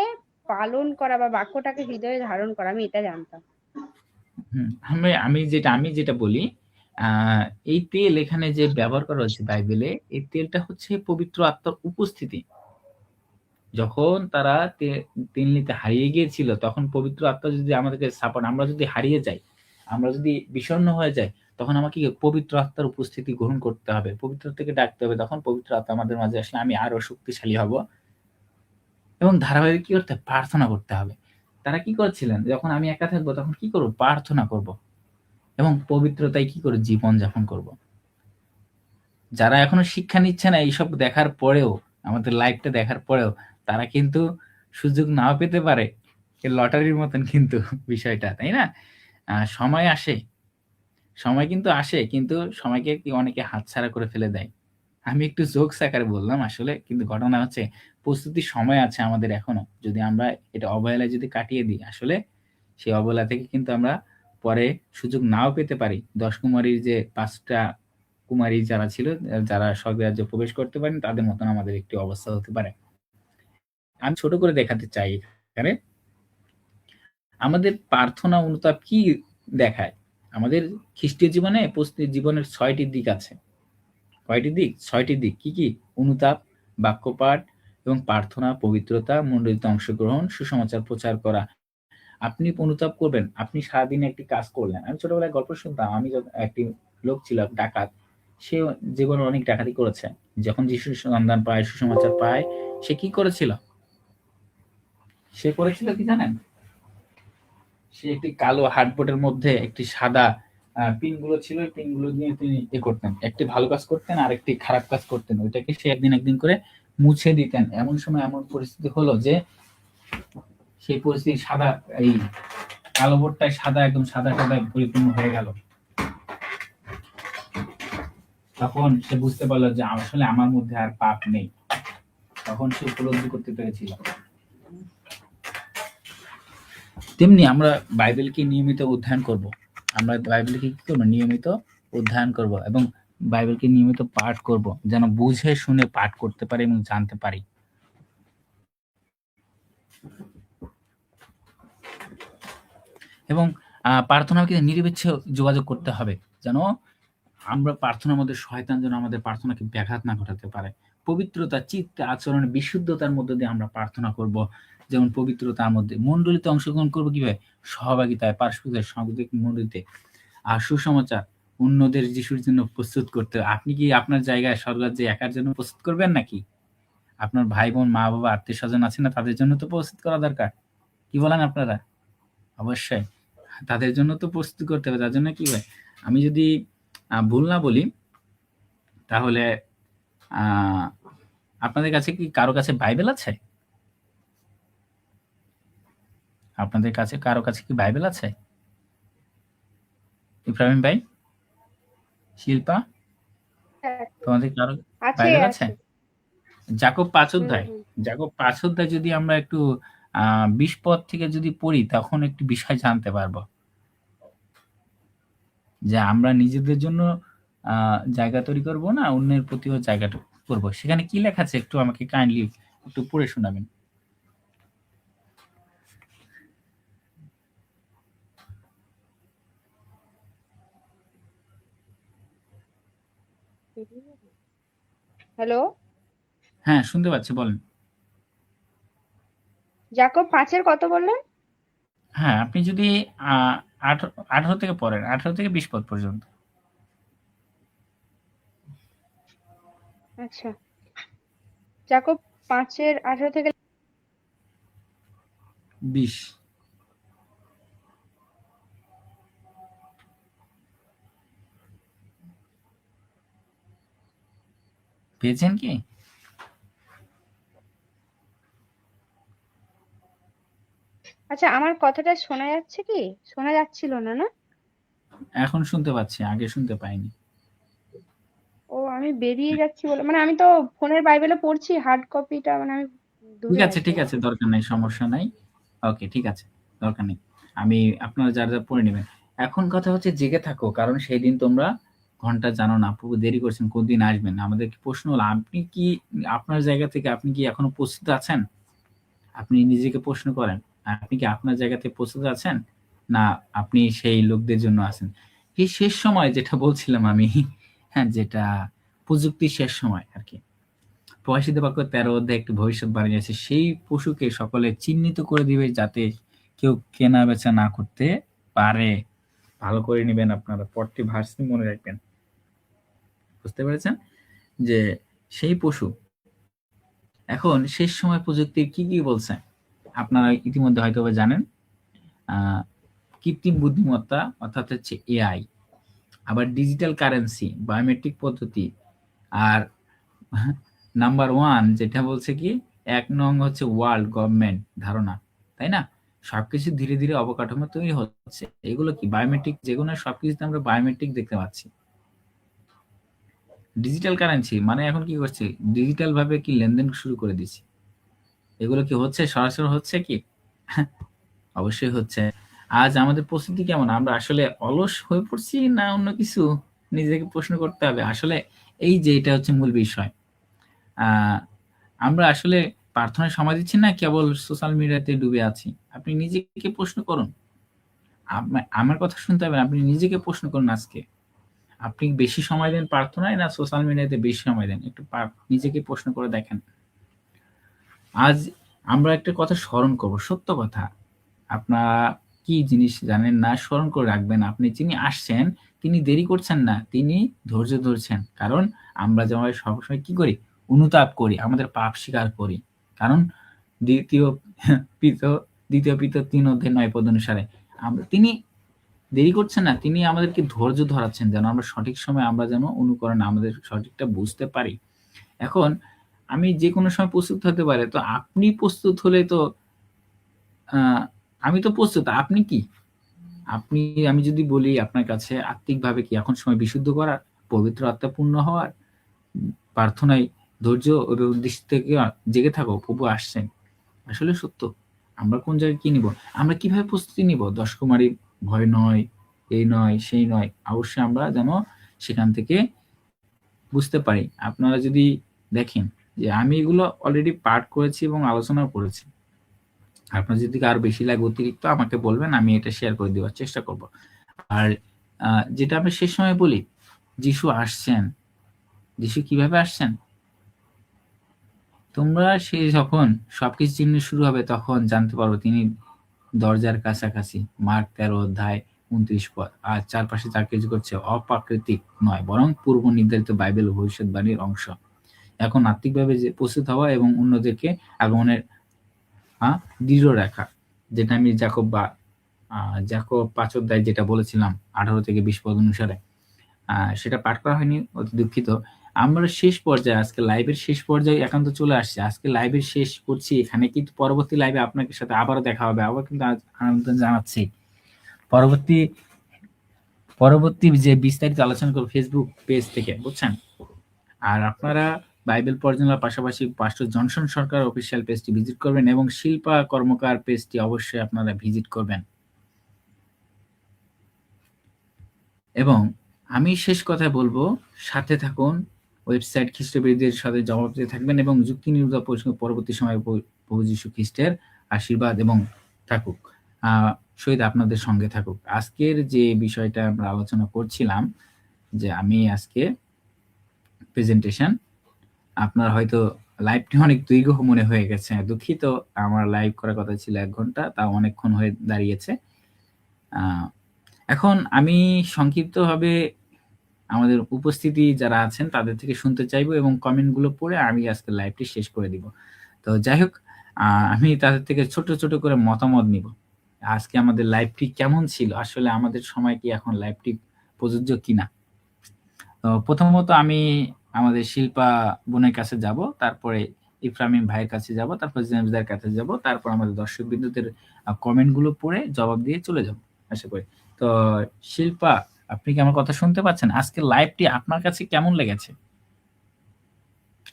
পালন করা বা বাক্যটাকে হৃদয়ে ধারণ করা, আমি এটা জানতাম। আমি যেটা বলি, আহ এই তেল এখানে যে ব্যবহার করা হচ্ছে বাইবেলে, এই তেলটা হচ্ছে পবিত্র আত্মার উপস্থিতি। যখন তারা তেল নিতে হারিয়ে গিয়েছিল, তখন পবিত্র আত্মা যদি আমাদেরকে সাপোর্ট, আমরা যদি হারিয়ে যাই, আমরা যদি বিষণ্ণ হয়ে যাই, তখন আমাকে পবিত্র আত্মার উপস্থিতি গ্রহণ করতে হবে, পবিত্র থেকে ডাকতে হবে। তখন পবিত্র আত্মা আমাদের মাঝে আসলে আমি আরো শক্তিশালী হব এবং ধারাবাহিক কি করতে হবে? প্রার্থনা করতে হবে। তারা কি করছিলেন? যখন আমি একা থাকবো তখন কি করবো? প্রার্থনা করব এবং পবিত্রতায় কি করে জীবন যাপন করব। যারা এখনো শিক্ষা নিচ্ছে না, এইসব দেখার পরেও, আমাদের লাইভটা দেখার পরেও, তারা কিন্তু সুযোগ নাও পেতে পারে। লটারির মতন কিন্তু বিষয়টা, তাই না? সময় আসে, সময় কিন্তু আসে, কিন্তু সময়কে কি অনেকে হাতছাড়া করে ফেলে দেয়। আমি একটু জোকস আকারে বললাম আসলে, কিন্তু ঘটনা হচ্ছে প্রস্তুতির সময় আছে আমাদের এখনো। যদি আমরা এটা অবহেলায় যদি কাটিয়ে দিই, আসলে সেই অবহেলা থেকে কিন্তু আমরা পরে সুযোগ নাও পেতে পারি। 10 কুমারীর যে 5টা কুমারী যারা ছিল, যারা স্বর্গ রাজ্যে প্রবেশ করতে পারেন, তাদের মতন আমাদের একটি অবস্থা হতে পারে। আমি ছোট করে দেখাতে চাই এখানে আমাদের প্রার্থনা অনুতাপ কি দেখায়। আমাদের খ্রিস্টীয় জীবনে জীবনের 6টি দিক আছে। কয়টি দিক? 6টি দিক। কি কি? অনুতাপ, বাক্যপাঠ এবং প্রার্থনা, পবিত্রতা, মণ্ডলীতে অংশগ্রহণ, সুসমাচার প্রচার করা। আপনি অনুতাপ করবেন, আপনি সারাদিন একটি কাজ করলেন। আমি ছোটবেলায় গল্প শুনতাম, আমি যখন একটি লোক ছিল ডাকাত, সে জীবনে অনেক ডাকাতি করেছে। যখন যিশুর সন্ধান পায়, সুসমাচার পায়, সে কি করেছিল? সে করেছিল কি জানেন? সে একটি কালো হার্ডবোর্ডের মধ্যে একটি সাদা পিনগুলো ছিল, ওই পিনগুলো দিয়ে তিনি করতেন, একটি ভালো কাজ করতেন আর একটি খারাপ কাজ করতেন। ওইটাকে সে একদিন একদিন করে মুছে দিতেন। এমন সময় এমন পরিস্থিতি হলো যে সেই পরিস্থিতি সাদা, এই কালো বোর্ডটায় সাদা, একদম সাদা সাদায় পরিপূর্ণ হয়ে গেল। তখন সে বুঝতে পারলো যে আসলে আমার মধ্যে আর পাপ নেই। তখন সে উপলব্ধি করতে পেরেছিল। তেমনি আমরা বাইবেলকে নিয়মিত অধ্যয়ন করব। আমরা বাইবেলকে কি করবো? নিয়মিত অধ্যয়ন করব এবং বাইবেলকে নিয়মিত পাঠ করব, যেন বুঝে শুনে পাঠ করতে পারি এবং জানতে পারি। এবং প্রার্থনার ক্ষেত্রে নিরবিচ্ছিন্ন যোগাযোগ করতে হবে, যেন আমরা প্রার্থনার মধ্যে শয়তান যেন আমাদের প্রার্থনাকে ব্যাঘাত না ঘটাতে পারে। পবিত্রতা, চিত্তে, আচরণ, বিশুদ্ধতার মধ্যে দিয়ে আমরা প্রার্থনা করব। যেমন পবিত্রতার মধ্যে মণ্ডলীতে অংশগ্রহণ করবো কিভাবে? সহভাগিতায়, পারস্পরিক সাংগঠনিক মণ্ডলীতে। আর সুসমাচার, অন্যদের যিশুর জন্য প্রস্তুত করতে হবে। আপনি কি আপনার জায়গায় স্বর্গরাজ্যে একার জন্য প্রস্তুত করবেন নাকি? আপনার ভাই বোন, মা বাবা, আত্মীয় স্বজন আছে না, তাদের জন্য তো প্রস্তুত করা দরকার। কি বলেন আপনারা? অবশ্যই তাদের জন্য তো প্রস্তুত করতে হবে। তার জন্য কি হয়, আমি যদি ভুল না বলি, তাহলে আপনাদের কাছে কি কারো কাছে বাইবেল আছে? আপনাদের কাছে কারো কাছে কি বাইবেল আছে? ইব্রাহিম ভাই, শিল্পা, তোমাদের কারো আছে বাইবেল আছে? আছে। যাকব 5 হুম অধ্যায়, হুম। যাকব 5 অধ্যায় যদি আমরা একটু 20 পদ থেকে যদি পড়ি, তখন একটি বিষয় জানতে পারবো যে আমরা নিজেদের জন্য জায়গা তৈরি করব না, অন্যের প্রতিও জায়গা করব। সেখানে কি লেখা আছে একটু আমাকে কাইন্ডলি একটু পড়ে শোনাবেন। হ্যালো, হ্যাঁ, শুনতে পাচ্ছি, বলেন। জাকব 5-এর কত বললেন? হ্যাঁ, আপনি যদি 18 থেকে পড়েন, 18 থেকে 20 পদ পর্যন্ত। আচ্ছা, জাকব 5-এর 18 থেকে 20। পেয়েছেন কি? আচ্ছা, আমার কথাটা শোনা যাচ্ছে কি? শোনা যাচ্ছিল না, না? এখন শুনতে পাচ্ছি, আগে শুনতে পাইনি। ও, আমি বেরিয়ে যাচ্ছি বলে, মানে আমি তো ফোনের বাইবেলে পড়ছি, হার্ড কপিটা মানে আমি ঠিক দূরে আছে, আছি ঠিক আর আছে, কি। দরকার নাই, সমস্যা নাই। ওকে, ঠিক আছে, দরকার নেই। আমি আপনারা যারা যারা পড়ে নেবেন। এখন কথা হচ্ছে জেগে থাকো, কারণ সেই দিন তোমরা ঘন্টা জানো না, প্রভু দেরি করছেন, কোনদিন আসবেন। আমাদেরকে প্রশ্ন হলো, আপনি কি আপনার জায়গা থেকে আপনি কি এখনো প্রস্তুত আছেন? আপনি নিজেকে প্রশ্ন করেন, আপনি কি আপনার জায়গাতে প্রস্তুত আছেন, না আপনি সেই লোকদের জন্য আছেন? এই শেষ সময় যেটা বলছিলাম আমি, হ্যাঁ, যেটা প্রযুক্তির শেষ সময় আর কি। প্রকাশিত বাক্য 13 অধ্যায়ে একটি ভবিষ্যৎবাণী আছে, সেই পশুকে সকলে চিহ্নিত করে দিবে, যাতে কেউ কেনা বেচা না করতে পারে। ভালো করে নেবেন, আপনারা পরটি ভার্সটি মনে রাখবেন। বুঝতে পেরেছেন যে সেই পশু। এখন শেষ সময় প্রযুক্তির কি কি বলছে আপনারা ইতিমধ্যে হয়তো বা জানেন। কৃত্রিম বুদ্ধিমত্তা, অর্থাৎ হচ্ছে এআই, আবার ডিজিটাল কারেন্সি, বায়োমেট্রিক পদ্ধতি, আর নাম্বার 1 যেটা বলছে কি, 1 নং হচ্ছে ওয়ার্ল্ড গভর্নমেন্ট ধারণা, তাই না? সবকিছু ধীরে ধীরে অবকাঠামো তৈরি হচ্ছে। এগুলো কি বায়োমেট্রিক, যেগুলো সবকিছুতে আমরা বায়োমেট্রিক দেখতে পাচ্ছি। ডিজিটাল কারেন্সি মানে এখন কি করছে, ডিজিটাল ভাবে কি লেনদেন শুরু করে দিচ্ছে। এগুলো কি হচ্ছে, সরাসরি হচ্ছে কি? অবশ্যই হচ্ছে। আজ আমাদের প্রস্তুতি কেমন? আমরা আসলে অলস হয়ে পড়ছি না অন্য কিছু? নিজেকে প্রশ্ন করতে হবে। আসলে এই যে এটা হচ্ছে মূল বিষয়। আমরা আসলে প্রার্থনায় সময় দিচ্ছি না, কেবল সোশ্যাল মিডিয়াতে ডুবে আছি? আপনি নিজেকে প্রশ্ন করুন। আমার কথা শুনতে হবে না, আপনি নিজেকে প্রশ্ন করুন আজকে। আপনি বেশি সময় দেন প্রার্থনায় না সোশ্যাল মিডিয়াতে বেশি সময় দেন? একটু নিজেকে প্রশ্ন করে দেখেন। আজ আমরা একটা কথা স্মরণ করব, সত্য কথা। আপনারা কি জিনিস জানেন না, স্মরণ করে রাখবেন। আপনি যিনি আসছেন তিনি দেরি করছেন না, তিনি ধৈর্য ধরছেন। কারণ আমরা যেমন সবসময় কি করি, অনুতাপ করি, আমাদের পাপ স্বীকার করি। কারণ দ্বিতীয় পিত দ্বিতীয় পিত 3 অধ্যায় 9 পদ অনুসারে তিনি দেরি করছেন না, তিনি আমাদেরকে ধৈর্য ধরাচ্ছেন, যেন আমরা সঠিক সময় আমরা যেন অনুকরণ আমাদের সঠিকটা বুঝতে পারি। এখন আমি যে কোনো সময় প্রস্তুত হতে পারে, তো আপনি প্রস্তুত হলে তো আমি তো প্রস্তুত, আপনি কি? আপনি, আমি যদি বলি আপনার কাছে আত্মিকভাবে কি এখন সময় বিশুদ্ধ করার, পবিত্র আত্মা পূর্ণ হওয়ার, প্রার্থনায় ধৈর্য এবং দৃষ্টি থেকে জেগে থাকো, প্রভু আসছেন। আসলে সত্য। আমরা কোন জায়গায় কি নিব, আমরা কিভাবে প্রস্তুতি নিব? 10 কুমারী ভয় নয়, এই নয় সেই নয়। অবশ্যই আমরা যেন সেখান থেকে বুঝতে পারি। আপনারা যদি দেখেন যে আমি এগুলো অলরেডি পাঠ করেছি এবং আলোচনা করেছি, আপনার যদি আরো বেশি লাগে অতিরিক্ত আমাকে বলবেন, আমি এটা শেয়ার করে দেওয়ার চেষ্টা করব। আর যেটা আমি শেষ সময় বলি, যিশু আসছেন। যিশু কিভাবে আসছেন? তোমরা সে যখন সবকিছু চিহ্ন শুরু হবে তখন জানতে পারবো তিনি দরজার কাছাকাছি। মার্ক 13 অধ্যায় 29 পদ। আর চারপাশে যা কিছু করছে অপ্রাকৃতিক নয়, বরং পূর্ব নির্ধারিত বাইবেল ভবিষ্যৎবাণীর অংশ। এখন আত্মিকভাবে যে প্রস্তুত হওয়া এবং অন্যদেরকে আগমনের দৃঢ় রাখা, যেটা আমি জাকব 5 অধ্যায় যেটা বলেছিলাম 18 থেকে 20 পদ অনুসারে, সেটা পাঠ করা হয়নি, অতি দুঃখিত। আমরা শেষ পর্যায়ে, আজকে লাইভের শেষ পর্যায়ে একান্ত চলে আসছে। আজকে লাইভের শেষ করছি এখানে, কিন্তু পরবর্তী লাইভে আপনার সাথে আবারও দেখা হবে। আবার কিন্তু আনন্দ জানাচ্ছি, পরবর্তী পরবর্তী যে বিস্তারিত আলোচনা করব ফেসবুক পেজ থেকে, বুঝছেন? আর আপনারা বাইবেল পড়াশোনার পাশাপাশি পাস্টর জনসন সরকার অফিসিয়াল পেজটি ভিজিট করবেন এবং শিল্পা কর্মকার পেজটি অবশ্যই আপনারা ভিজিট করবেন। এবং আমি শেষ কথায় বলবো, সাথে থাকুন। ওয়েবসাইট খ্রিস্টবিরোধীদের সাথে জবাব দিতে থাকবেন এবং যুক্তি নিরোধক প্রশ্ন পরবর্তী সময়ে প্রভু যীশু খ্রিস্টের আশীর্বাদ এবং থাকুক সহিত আপনাদের সঙ্গে থাকুক। আজকের যে বিষয়টা আমরা আলোচনা করছিলাম, যে আমি আজকে প্রেজেন্টেশন। আপনার হয়তো লাইভটি অনেক দীর্ঘ মনে হয়ে গেছে। দুঃখিত, আমার লাইভ করার কথা ছিল ১ ঘন্টা, তাও অনেকক্ষণ হয়ে দাঁড়িয়েছে। এখন আমি সংক্ষিপ্তভাবে আমাদের উপস্থিতি যারা আছেন তাদের থেকে শুনতে চাইবো এবং কমেন্টগুলো পড়ে আমি আজকে লাইভটি শেষ করে দিব। তো যাই হোক, আমি তাদের থেকে ছোট, ছোট করে মতামত নিব। আজকে আমাদের লাইভটি কেমন ছিল? আসলে আমাদের সময় কি এখন লাইভটি প্রযোজ্য কিনা? তো প্রথমত আমি আমাদের শিল্পা বোনের কাছে যাব, তারপরে ইফরামিম ভাইয়ের কাছে যাব, তারপর জেমস দার কাছে যাব, তারপর আমাদের দর্শকবৃন্দদের কমেন্টগুলো পড়ে জবাব দিয়ে চলে যাব আশা করি। তো শিল্পা, আপনি কি আমার কথা শুনতে পাচ্ছেন? আজকের লাইভটি আপনার কাছে কেমন লেগেছে?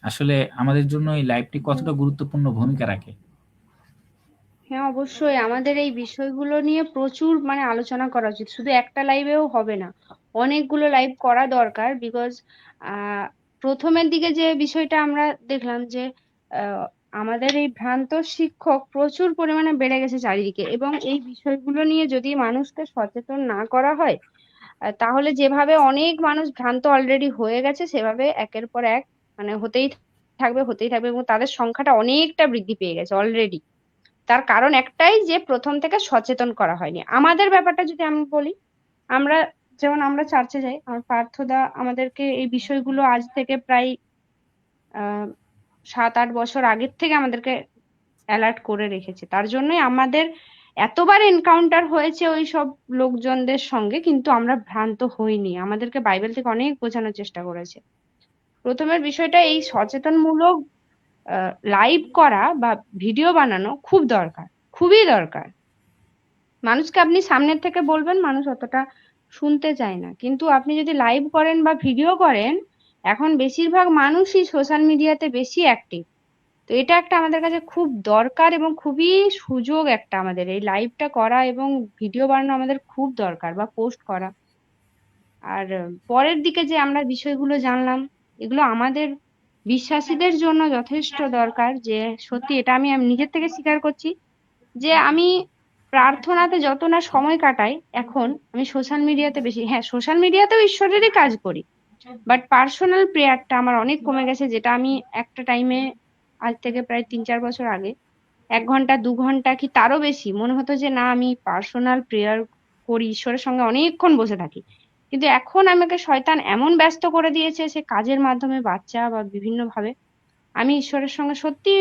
আসলে আমাদের জন্য এই লাইভটি কতটা গুরুত্বপূর্ণ ভূমিকা রাখে? হ্যাঁ, অবশ্যই আমাদের এই বিষয়গুলো নিয়ে প্রচুর মানে আলোচনা করা উচিত। শুধু একটা লাইভেও হবে না, অনেকগুলো লাইভ করা দরকার। বিকজ প্রথমের দিকে যে বিষয়টা আমরা দেখলাম যে আহ, আমাদের এই ভ্রান্ত শিক্ষক প্রচুর পরিমাণে বেড়ে গেছে চারিদিকে, এবং এই বিষয়গুলো নিয়ে যদি মানুষকে সচেতন না করা হয়, তাহলে যেভাবে অনেক মানুষ ভ্রান্ত অলরেডি হয়ে গেছে, সেভাবে একের পর এক মানে হতেই থাকবে, এবং তাদের সংখ্যাটা অনেকটা বৃদ্ধি পেয়ে গেছে অলরেডি। তার কারণ একটাই, যে প্রথম থেকে সচেতন করা হয়নি। আমাদের ব্যাপারটা যদি আমি বলি, আমরা যেমন আমরা চার্চে যাই, আমার পার্থদা আমাদেরকে এই বিষয়গুলো আজ থেকে প্রায় 7-8 বছর আগের থেকে আমাদেরকে অ্যালার্ট করে রেখেছে। তার জন্যই আমাদের এতবার এনকাউন্টার হয়েছে ওই সব লোকজনদের সঙ্গে, কিন্তু আমরা ভ্রান্ত হইনি। আমাদেরকে বাইবেল থেকে অনেক বোঝানোর চেষ্টা করেছে। প্রথমের বিষয়টা, এই সচেতনমূলক লাইভ করা বা ভিডিও বানানো খুব দরকার, খুবই দরকার। মানুষকে আপনি সামনের থেকে বলবেন, মানুষ অতটা শুনতে চায় না, কিন্তু আপনি যদি লাইভ করেন বা ভিডিও করেন, এখন বেশিরভাগ মানুষই সোশ্যাল মিডিয়াতে বেশি অ্যাক্টিভ। তো এটা একটা আমাদের কাছে খুব দরকার, এবং খুবই সুযোগ একটা আমাদের এই লাইভটা করা এবং ভিডিও বানানো আমাদের খুব দরকার, বা পোস্ট করা। আর পরের দিকে যে আমরা বিষয়গুলো জানলাম, এগুলো আমাদের বিশ্বাসীদের জন্য যথেষ্ট দরকার। যে সত্যি এটা আমি নিজের থেকে স্বীকার করছি, যে আমি প্রার্থনাতে যত না সময় কাটাই, এখন আমি সোশ্যাল মিডিয়াতে বেশি। হ্যাঁ, সোশ্যাল মিডিয়াতেও ঈশ্বরেরই কাজ করি, বাট পার্সোনাল প্রেয়ারটা আমার অনেক কমে গেছে। যেটা আমি একটা টাইমে, আজ থেকে প্রায় 3-4 বছর আগে, 1 ঘন্টা 2 ঘন্টা কি তারও বেশি মনে হতো যে না, আমি পার্সোনাল প্রেয়ার করি, ঈশ্বরের সঙ্গে অনেকক্ষণ বসে থাকি। কিন্তু এখন আমাকে শয়তান এমন ব্যস্ত করে দিয়েছে, সে কাজের মাধ্যমে, বাচ্চা বা বিভিন্ন ভাবে, আমি ঈশ্বরের সঙ্গে সত্যি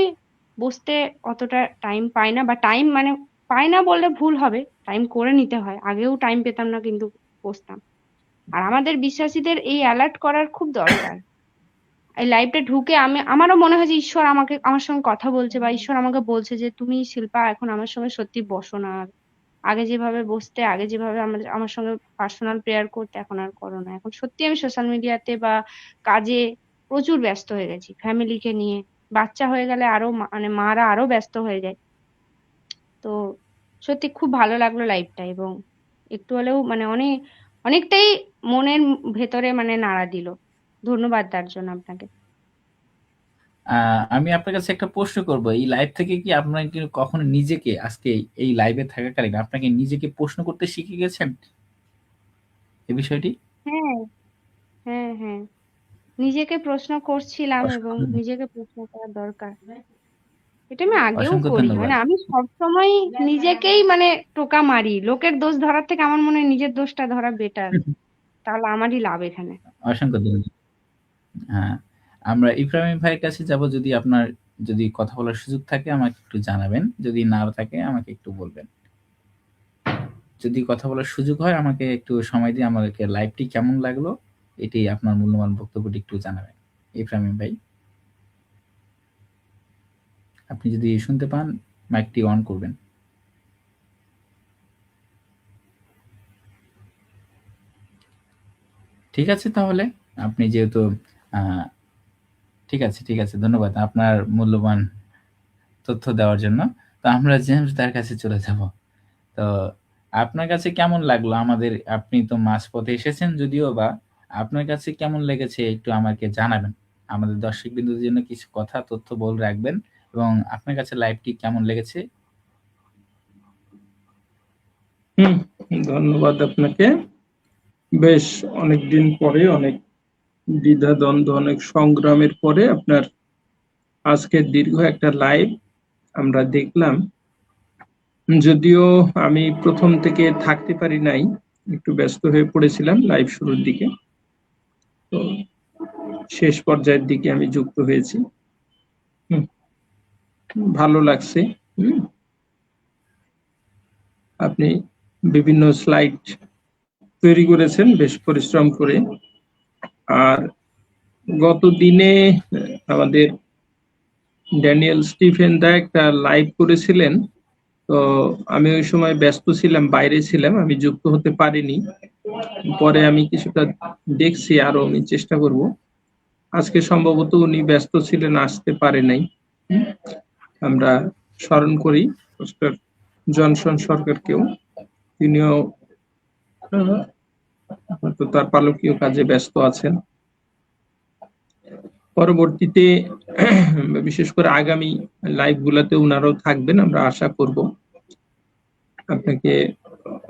বসতে অতটা টাইম পাই না। বা টাইম মানে পাই না বললে ভুল হবে, টাইম করে নিতে হয়। আগেও টাইম পেতাম না, কিন্তু বসতাম। আর আমাদের বিশ্বাসীদের এই অ্যালার্ট করার খুব দরকার। এই লাইভটা ঢুকে আমারও মনে হয় যে ঈশ্বর আমার সঙ্গে কথা বলছে, বা ঈশ্বর আমাকে বলছে যে তুমি শিল্পা এখন আমার সঙ্গে সত্যি বসো না। আর আগে যেভাবে বসতে, আগে যেভাবে আমার সঙ্গে পার্সোনাল প্রেয়ার করতে, এখন আর করো না। এখন সত্যি আমি সোশ্যাল মিডিয়াতে বা কাজে প্রচুর ব্যস্ত হয়ে গেছি, ফ্যামিলিকে নিয়ে। বাচ্চা হয়ে গেলে আরো মানে মারা আরো ব্যস্ত হয়ে যায়। তো সত্যি খুব ভালো লাগলো লাইভটা, এবং একটু হলেও মানে অনেকটাই মনের ভেতরে মানে নাড়া দিল। ধন্যবাদ তার জন্য আপনাকে। আমি আপনার কাছে একটা প্রশ্ন করব। এই লাইভ থেকে কি আপনার কি কখনো নিজেকে, আজকে এই লাইভে থাকাকালীন আপনাকে নিজেকে প্রশ্ন করতে শিখে গেছেন এই বিষয়টি? হ্যাঁ, হ্যাঁ, হ্যাঁ, নিজেকে প্রশ্ন করছিলাম, এবং অসংখ্য নিজেকে প্রশ্ন করা দরকার। এটা আমি আগেও অসংখ্য করি, ধন্যবাদ। মানে আমি সবসময় নিজেকেই মানে টোকা মারি। লোকের দোষ ধরার থেকে আমার মনে হয় নিজের দোষটা ধরা বেটার, তাহলে আমারই লাভ এখানে। অসংখ্য ধন্যবাদ। হ্যাঁ, আমরা ইব্রাহিম ভাইয়ের কাছে যাব। যদি কথা বলার সুযোগ থাকে আমাকে একটু জানাবেন, যদি না থাকে আমাকে একটু বলবেন। যদি কথা বলার সুযোগ হয় আমাকে একটু সময় দিয়ে আমাদেরকে লাইভটি কেমন লাগলো এটি আপনার মূল্যবান বক্তব্যটি একটু জানাবেন। ইব্রাহিম ভাই, আপনি যদি শুনতে পান মাইকটি অন করবেন। ঠিক আছে, তাহলে আপনি যেহেতু আহ, ঠিক আছে, ধন্যবাদ আপনার মূল্যবান তথ্য দেওয়ার জন্য। তো আমরা জেমস তার কাছে চলে যাব। তো আপনার কাছে কেমন লাগলো আমাদের, আপনি তো মাঝপথে এসেছেন যদিও বা, আপনার কাছে কেমন লেগেছে একটু আমাকে জানাবেন। আমাদের দর্শকবৃন্দদের জন্য কিছু কথা তথ্য বলে রাখবেন, এবং আপনার কাছে লাইভটি কেমন লেগেছে। ধন্যবাদ আপনাকে। বেশ অনেকদিন পরে অনেক দ্বিধাদ্বন্দ্ব, অনেক সংগ্রামের পরে আপনার আজকের দীর্ঘ একটা লাইভ আমরা দেখলাম। যদিও আমি প্রথম থেকে থাকতে পারি নাই, একটু ব্যস্ত হয়ে পড়েছিলাম লাইভ শুরুর দিকে, তো শেষ পর্যায়ের দিকে আমি যুক্ত হয়েছি। হুম, ভালো লাগছে। হুম, আপনি বিভিন্ন স্লাইড তৈরি করেছেন বেশ পরিশ্রম করে। আর গত দিনে আমাদের ড্যানিয়েল স্টিফেন দা একটা লাইভ করেছিলেন, তো আমি ওই সময় ব্যস্ত ছিলাম, বাইরে ছিলাম, আমি যুক্ত হতে পারিনি। পরে আমি কিছুটা দেখছি, আরো আমি চেষ্টা করব। আজকে সম্ভবত উনি ব্যস্ত ছিলেন, আসতে পারে নাই। আমরা স্মরণ করি মিস্টার জনসন সরকারকেও, তিনিও হয়তো তার পালকীয় কাজে ব্যস্ত আছেন। পরবর্তীতে বিশেষ করে আগামী লাইভ গুলাতে উনারাও থাকবেন, আমরা আশা করব। আপনাকে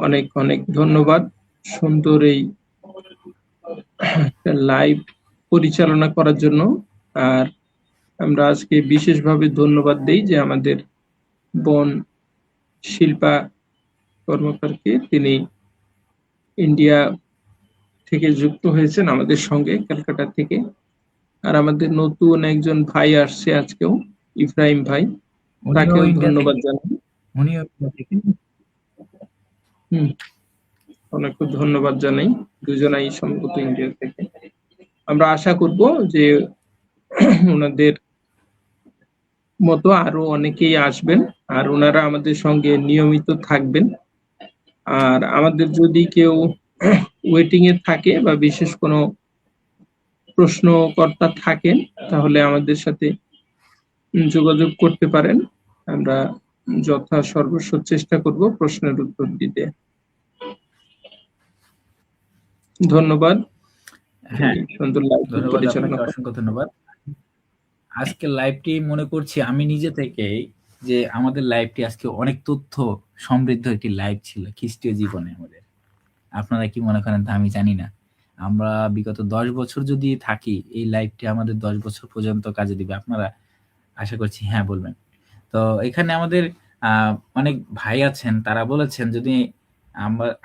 অনেক অনেক ধন্যবাদ সুন্দর এই লাইভ পরিচালনা করার জন্য। আর আমরা আজকে বিশেষভাবে ধন্যবাদ দেই যে আমাদের বোন শিল্পা কর্মকারকে, তিনি ইন্ডিয়া থেকে যুক্ত হয়েছেন আমাদের সঙ্গে, ক্যালকাটা থেকে। আর আমাদের নতুন একজন ভাই আসছে আজকেও, ইব্রাহিম ভাই, উনিও তাকেও ইন্ডিয়া ধন্যবাদ থেকে। জানাই। উনিও ইন্ডিয়া থেকে। হুম, অনেক ধন্যবাদ জানাই, দুজনাই সম্ভবত ইন্ডিয়া থেকে। আমরা আশা করব যে ওনাদের মতো আরো অনেকেই আসবেন, আর ওনারা আমাদের সঙ্গে নিয়মিত থাকবেন। আর আমাদের যদি কেউ ওয়েটিং এ থাকে বা বিশেষ কোনো প্রশ্নকর্তা থাকেন, তাহলে আমাদের সাথে যোগাযোগ করতে পারেন। আমরা যথা সর্বস্ব চেষ্টা করব প্রশ্নের উত্তর দিতে। ধন্যবাদ হ্যাঁ, এই সুন্দর লাইভ ধন্যবাদ পরিচালনা আপনাকে, করার। অসংখ্য ধন্যবাদ। আজকের লাইভটি মনে করছি আমি নিজে থেকেই যে আমাদের লাইভটি আজকে অনেক তথ্য সমৃদ্ধ একটি লাইভ ছিল খ্রিস্টীয় জীবনে আমাদের। আপনারা কি মনে করেন তা আমি জানি না। আমরা বিগত 10 বছর যদি থাকি, এই লাইভটি আমাদের 10 বছর পর্যন্ত কাজে দিবে। আপনারা আশা করছি হ্যাঁ বলবেন। তো এখানে আমাদের অনেক ভাই আছেন, তারা বলেছেন যদি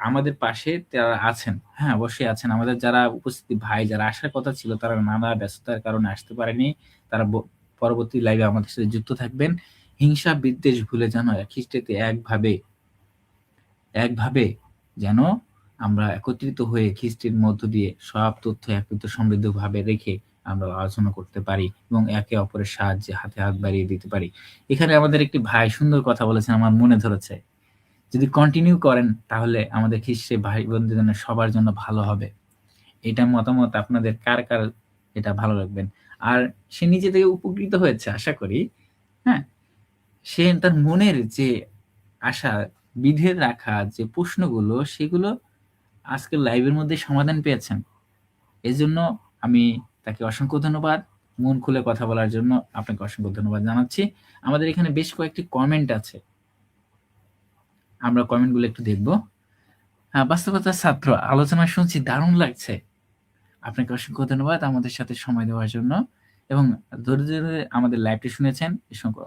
আমাদের পাশে তারা আছেন, হ্যাঁ অবশ্যই আছেন। আমাদের যারা উপস্থিত ভাই যারা আসার কথা ছিল, তারা নানা ব্যস্ততার কারণে আসতে পারেনি। তারা পরবর্তী লাইভে আমাদের সাথে যুক্ত থাকবেন। হিংসা বিদ্বেষ ভুলে যেন খ্রিস্টেতে একভাবে যেন আমরা একত্রিত হয়ে খ্রিস্টের মধ্য দিয়ে সব তথ্য একত্রিত সমৃদ্ধভাবে রেখে আমরা আলোচনা করতে পারি এবং একে অপরের সাহায্যে হাতে হাত বাড়িয়ে দিতে পারি। এখানে আমাদের একটি ভাই সুন্দর কথা বলেছেন, আমার মনে ধরেছে। যদি কন্টিনিউ করেন তাহলে আমাদের খ্রিস্টের ভাই বোনদের জন্য সবার জন্য ভালো হবে। এটা মতামত আপনাদের কার কার এটা ভালো রাখবেন। আর সে নিজে থেকে উপকৃত হয়েছে আশা করি। হ্যাঁ, সে তার মনের যে আশা বিধে রাখা যে প্রশ্নগুলো, সেগুলো আজকের লাইভের মধ্যে সমাধান পেয়েছেন। এজন্য আমি তাকে অসংখ্য ধন্যবাদ। মন খুলে কথা বলার জন্য আপনাকে অসংখ্য ধন্যবাদ জানাচ্ছি। আমাদের এখানে বেশ কয়েকটি কমেন্ট আছে, আমরা কমেন্টগুলো একটু দেখব। বাস্তবতার ছাত্র, আলোচনা শুনছি, দারুণ লাগছে। আপনাকে অসংখ্য ধন্যবাদ আমাদের সাথে সময় দেওয়ার জন্য এবং ধৈর্য ধরে আমাদের লাইভটি শুনেছেন,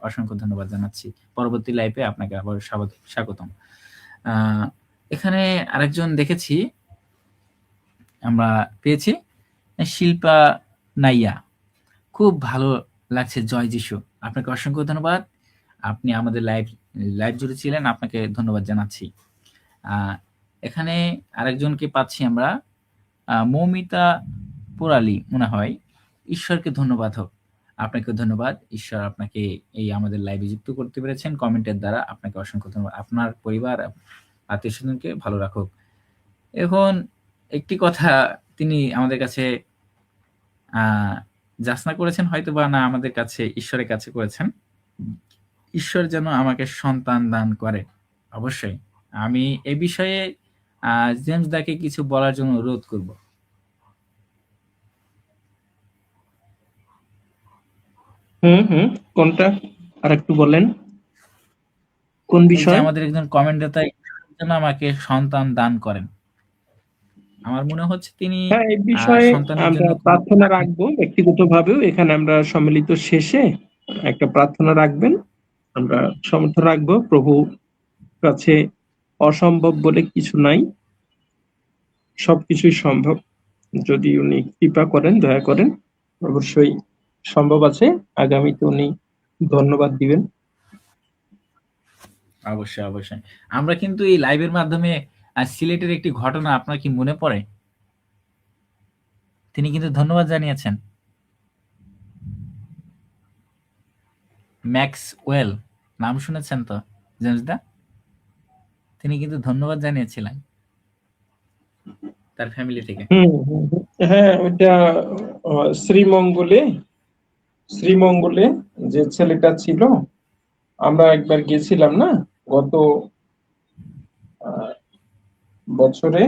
অসংখ্য ধন্যবাদ জানাচ্ছি। পরবর্তী লাইভে আপনাকে আবার স্বাগতম। এখানে আরেকজন দেখেছি আমরা পেয়েছি, শিল্পা নাইয়া, খুব ভালো লাগছে, জয় যিশু। আপনাকে অসংখ্য ধন্যবাদ, আপনি আমাদের লাইভ জুড়ে ছিলেন, আপনাকে ধন্যবাদ জানাচ্ছি। এখানে আরেকজনকে পাচ্ছি আমরা, মৌমিতা পোড়ালি মনে হয়, ঈশ্বরকে ধন্যবাদ হোক। আপনাকে ধন্যবাদ, ঈশ্বর আপনাকে এই আমাদের লাইভে যুক্ত করতে পেরেছেন কমেন্টের দ্বারা। আপনাকে অসংখ্য ধন্যবাদ, আপনার পরিবার আত্মীয় স্বজনকে ভালো রাখুক। এখন একটি কথা তিনি আমাদের কাছে যাচনা করেছেন, হয়তো বা না আমাদের কাছে, ঈশ্বরের কাছে করেছেন, ঈশ্বর যেন আমাকে সন্তান দান করে। অবশ্যই আমি এই বিষয়ে জেমস দাকে কিছু বলার জন্য অনুরোধ করব। কোনটা আরেকটু বলেন, কোন এই যে বিষয়? আমাদের একজন কমেন্টেটর, ঈশ্বর যেন আমাকে সন্তান দান করেন। আমার মনে হচ্ছে তিনি হ্যাঁ, এই বিষয়ে সন্তানের আমরা জন্য কোনো প্রার্থনা রাখবো ব্যক্তিগতভাবেও। এখানে আমরা সম্মিলিত শেষে একটা প্রার্থনা রাখবেন, আমরা সমর্থন রাখবো। প্রভু কাছে অসম্ভব বলে কিছু নাই, সবকিছুই সম্ভব। যদি উনি কৃপা করেন, দয়া করেন, অবশ্যই সম্ভব আছে। আগামীতে উনি ধন্যবাদ দিবেন। অবশ্যই, অবশ্যই। আমরা কিন্তু এই লাইভের মাধ্যমে সিলেটের একটি ঘটনা আপনার কি মনে পড়ে? তিনি কিন্তু ধন্যবাদ জানিয়েছেন। ম্যাক্সওয়েল নাম শুনেছেন তো জেমস দা? তিনি কিন্তু ধন্যবাদ জানিয়েছিলেন তার ফ্যামিলি থেকে। হ্যাঁ, ওইটা শ্রীমঙ্গলে যে ছেলেটা ছিল, আমরা একবার গেছিলাম না গত বছরে।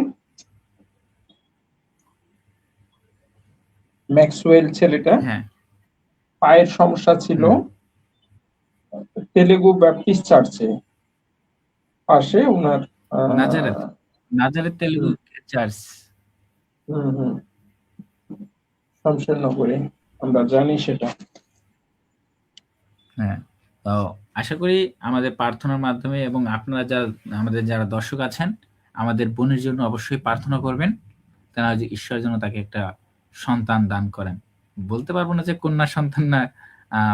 ম্যাক্সওয়েল ছেলেটা হ্যাঁ। পায়ের সমস্যা ছিল, তেলেগু ব্যাপটিস্ট চার্চে পাশে ওনার নাজারেথ তেলেগু চার্চ। শমশেরনগরে, আমরা জানি সেটা। হ্যাঁ, তো আশা করি আমাদের প্রার্থনার মাধ্যমে এবং আপনারা আমাদের যারা দর্শক আছেন, আমাদের বোনের জন্য অবশ্যই প্রার্থনা করবেন। তারা যে ঈশ্বর যেন তাকে একটা সন্তান দান করেন। বলতে পারবো না যে কন্যা সন্তান না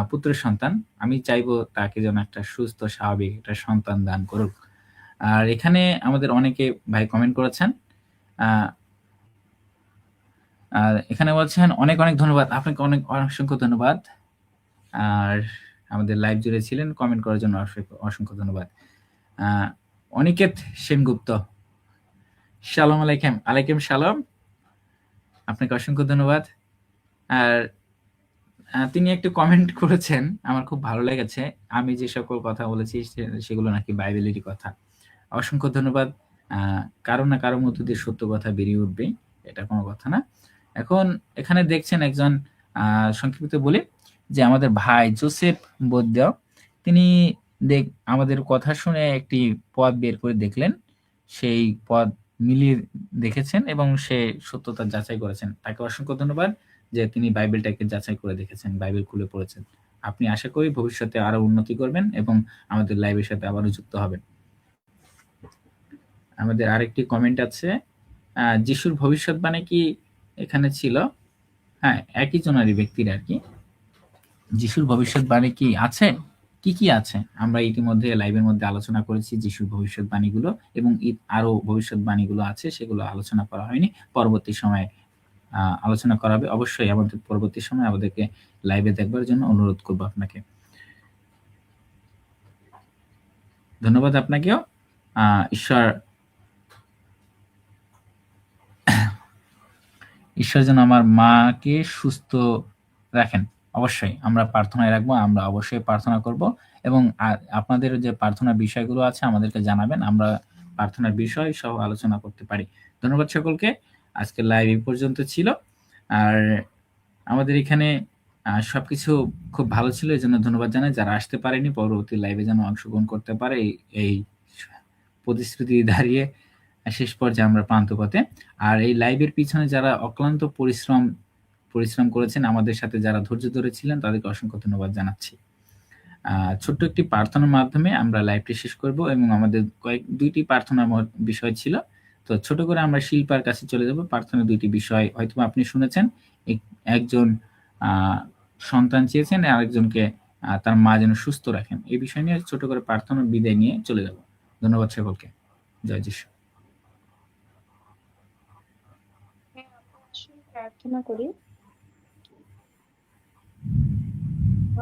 পুত্রের সন্তান। আমি চাইবো তাকে যেন একটা সুস্থ স্বাভাবিক একটা সন্তান দান করুক। আর এখানে আমাদের অনেকে ভাই কমেন্ট করেছেন। আর এখানে বলছেন অনেক অনেক ধন্যবাদ। আপনাকে অনেক অসংখ্য ধন্যবাদ। আর আমাদের লাইভ জুড়ে ছিলেন, কমেন্ট করার জন্য অসংখ্য ধন্যবাদ। অনিকেত সেনগুপ্ত, শালম আলাইকুম। আলাইকুম শালম, আপনাকে অসংখ্য ধন্যবাদ। আর তিনি একটু কমেন্ট করেছেন, আমার খুব ভালো লেগেছে। আমি যে সকল কথা বলেছি সেগুলো নাকি বাইবেলেরই কথা। অসংখ্য ধন্যবাদ। কারো না কারো মধ্য দিয়ে সত্য কথা বেরিয়ে উঠবে, এটা কোনো কথা না। এখন এখানে দেখছেন একজন সংক্ষিপ্ত বলি যে আমাদের ভাই জোসেফ বৈদ্য, তিনি আমাদের কথা শুনে একটি পদ বের করে দেখলেন, সেই পদ মিলিয়ে দেখেছেন এবং সে সত্যতা যাচাই করেছেন। তাকে অসংখ্য ধন্যবাদ যে তিনি বাইবেলটাকে যাচাই করে দেখেছেন, বাইবেল খুলে পড়েছেন। আপনি আশা করি ভবিষ্যতে আরো উন্নতি করবেন এবং আমাদের লাইভের সাথে আবারও যুক্ত হবেন। আমাদের আরেকটি কমেন্ট আছে, যিশুর ভবিষ্যৎবাণী কি এখানে ছিল? হ্যাঁ, একই জনারই ব্যক্তির আর কি। যিশুর ভবিষ্যৎবাণী কি আছে? কি কি আছে আমরা ইতিমধ্যে লাইভের মধ্যে আলোচনা করেছি। যিশুর ভবিষ্যৎবাণীগুলো এবং আরো ভবিষ্যৎবাণীগুলো আছে, সেগুলো আলোচনা করা হয়নি। পরবর্তী সময়ে আলোচনা করা হবে। অবশ্যই আমাদের পরবর্তী সময় আমাদেরকে লাইভে দেখবার জন্য অনুরোধ করবো আপনাকে। ধন্যবাদ আপনাকেও। ঈশ্বর যেন আমার মাকে সুস্থ রাখেন। অবশ্যই আমরা প্রার্থনায় রাখবো, আমরা অবশ্যই প্রার্থনা করব এবং আপনাদের যে প্রার্থনার বিষয়গুলো আছে আমাদেরকে জানাবেন, আমরা প্রার্থনার বিষয় সহ আলোচনা করতে পারি। ধন্যবাদ সকলকে। আজকের লাইভ এই পর্যন্ত ছিল। আর আমাদের এখানে সবকিছু খুব ভালো ছিল, এই জন্য ধন্যবাদ জানাই। যারা আসতে পারেনি পরবর্তী লাইভে যেন অংশগ্রহণ করতে পারে, এই প্রতিশ্রুতি দাঁড়িয়ে শেষ পর্যায়ে আমরা প্রান্তপথে। আর এই লাইভের পিছনে যারা অক্লান্ত পরিশ্রম করেছেন, আমাদের সাথে যারা ধৈর্য ধরেছিলেন, তাদেরকে অসংখ্য ধন্যবাদ জানাচ্ছি। ছোট্ট একটি প্রার্থনার মাধ্যমে আমরা লাইভটি শেষ করব এবং আমাদের দুইটি প্রার্থনার বিষয় ছিল, তো ছোট করে আমরা শিল্পার কাছে চলে যাব। প্রার্থনার দুইটি বিষয় হয়তো আপনি শুনেছেন। একজন সন্তান চেয়েছেন, আরেকজনকে তার মা যেন সুস্থ রাখেন। এই বিষয় নিয়ে ছোট করে প্রার্থনার বিদায় নিয়ে চলে যাব। ধন্যবাদ সকলকে। জয় যিশু। প্রার্থনা করি।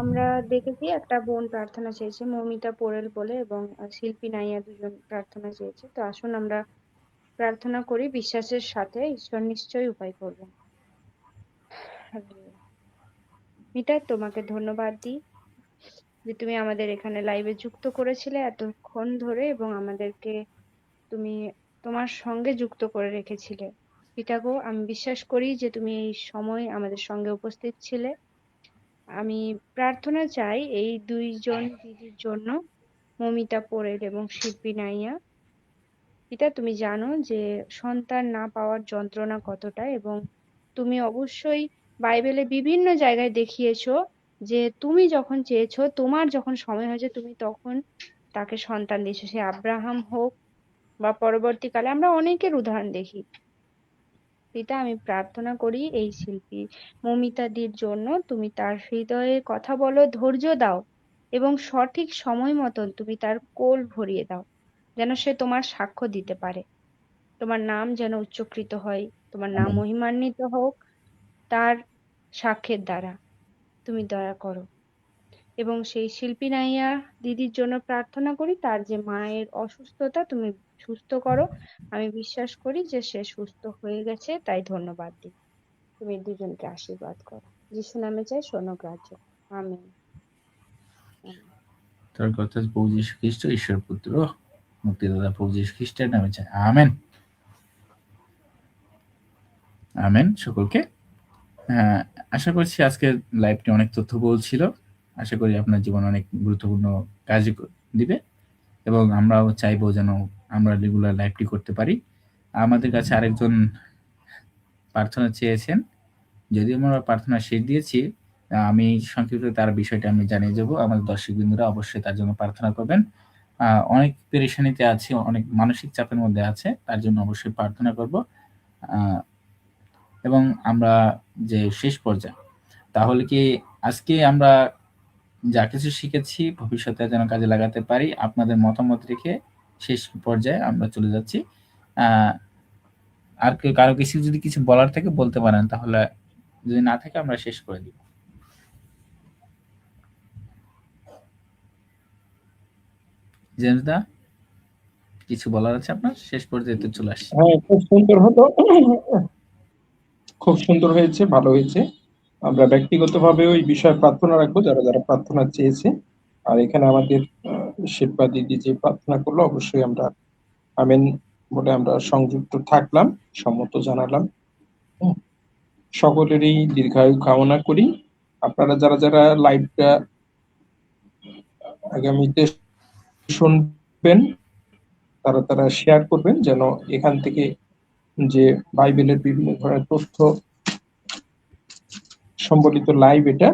আমরা দেখেছি একটা বোন প্রার্থনা চেয়েছে, মৌমিতা পোরেল বলে, এবং শিল্পী নাইয়া, দুজন প্রার্থনা চেয়েছে। তো আসুন আমরা প্রার্থনা করি বিশ্বাসের সাথে। ঈশ্বর নিশ্চয়ই উপায় করবেন। মিতা, তোমাকে ধন্যবাদ দিই যে তুমি আমাদের এখানে লাইভে যুক্ত করেছিলে এতক্ষণ ধরে এবং আমাদেরকে তুমি তোমার সঙ্গে যুক্ত করে রেখেছিলে। পিতা গো, আমি বিশ্বাস করি যে তুমি এই সময় আমাদের সঙ্গে উপস্থিত ছিলে। আমি প্রার্থনা চাই এই দুইজন দিদির জন্য, মৌমিতা পোরেল এবং শিল্পী নাইয়া। পিতা, তুমি জানো যে সন্তান না পাওয়ার যন্ত্রণা কতটা, এবং তুমি অবশ্যই বাইবেলে বিভিন্ন জায়গায় দেখিয়েছো যে তুমি যখন চেয়েছো, তোমার যখন সময় হয়েছে, তুমি তখন তাকে সন্তান দিয়েছো। সে আব্রাহাম হোক বা পরবর্তীকালে আমরা অনেকের উদাহরণ দেখি। পিতা, আমি প্রার্থনা করি এই শিল্পী মৌমিতাদির জন্য, তুমি তার হৃদয়ে কথা বলো, ধৈর্য দাও, এবং সঠিক সময় মতন তুমি তার কোল ভরিয়ে দাও, যেন সে তোমার সাক্ষ্য দিতে পারে। তোমার নাম যেন উচ্চকৃত হয়, তোমার নাম আমিন। মহিমান্বিত হোক তার সাক্ষ্যের দ্বারা। তুমি দয়া করো। এবং সেই শিল্পী নাইয়া দিদির জন্য প্রার্থনা করি, তার যে মায়ের অসুস্থতা তুমি সুস্থ করো। আমি বিশ্বাস করি যে সে সুস্থ হয়ে গেছে, তাই ধন্যবাদ দিই। তুমি দুজনকে আশীর্বাদ করো। যিশু নামে চাই, শোনো গ্রাহ্য। আমিন। তোর কথা প্রভু যীশু খ্রিস্ট ঈশ্বর পুত্র মুক্তিদাতা প্রভু যীশু খ্রিস্টের নামে চাই, আমেন। আমেন সকলকে। হ্যাঁ, আশা করছি আজকের লাইভটি অনেক তথ্যবহুল ছিল। আশা করি আপনার জীবনে অনেক গুরুত্বপূর্ণ কাজে দিবে, এবং আমরাও চাইবো যেন আমরা রেগুলার লাইভটি করতে পারি। আমাদের কাছে আরেকজন প্রার্থনা চেয়েছেন, যদিও আমরা প্রার্থনা শেষ দিয়েছি, আমি সংক্ষিপ্ত তার বিষয়টা আমি জানিয়ে যাবো। আমাদের দর্শক বিন্দুরা অবশ্যই তার জন্য প্রার্থনা করবেন। অনেক পেরেশানিতে আছে, অনেক মানসিক চাপের মধ্যে আছে, তার জন্য অবশ্যই প্রার্থনা করব। এবং আমরা যে শেষ পর্যায়ে, তাহলে কি আজকে আমরা যা কিছু শিখেছি ভবিষ্যতে যেন কাজে লাগাতে পারি, আপনাদের মতামত রেখে শেষ পর্যায়ে আমরা চলে যাচ্ছি। আর কারো কিছু যদি কিছু বলার থাকে বলতে পারেন, তাহলে যদি না থাকে আমরা শেষ করে দিব। জেমস দা, কিছু বলার আছে আপনার? শেষ পর্যায়ে তো চলে আসছে। হ্যাঁ, খুব সুন্দর হলো, খুব সুন্দর হয়েছে, ভালো হয়েছে। আমরা ব্যক্তিগতভাবে ওই বিষয়ে প্রার্থনা রাখবো, যারা যারা প্রার্থনা চেয়েছে। আর এখানে আমাদের শিল্পা দিদি যে প্রার্থনা করলো, অবশ্যই আমরা আমেন বলে আমরা সংযুক্ত থাকলাম, সম্মত জানালাম। সকলেরই দীর্ঘায়ু কামনা করি। আপনারা যারা যারা লাইভটা আগামীতে শুনবেন, তারা তারা শেয়ার করবেন, যেন এখান থেকে যে বাইবেলের বিভিন্ন ধরনের তথ্য সম্বলিত লাইভ, এটা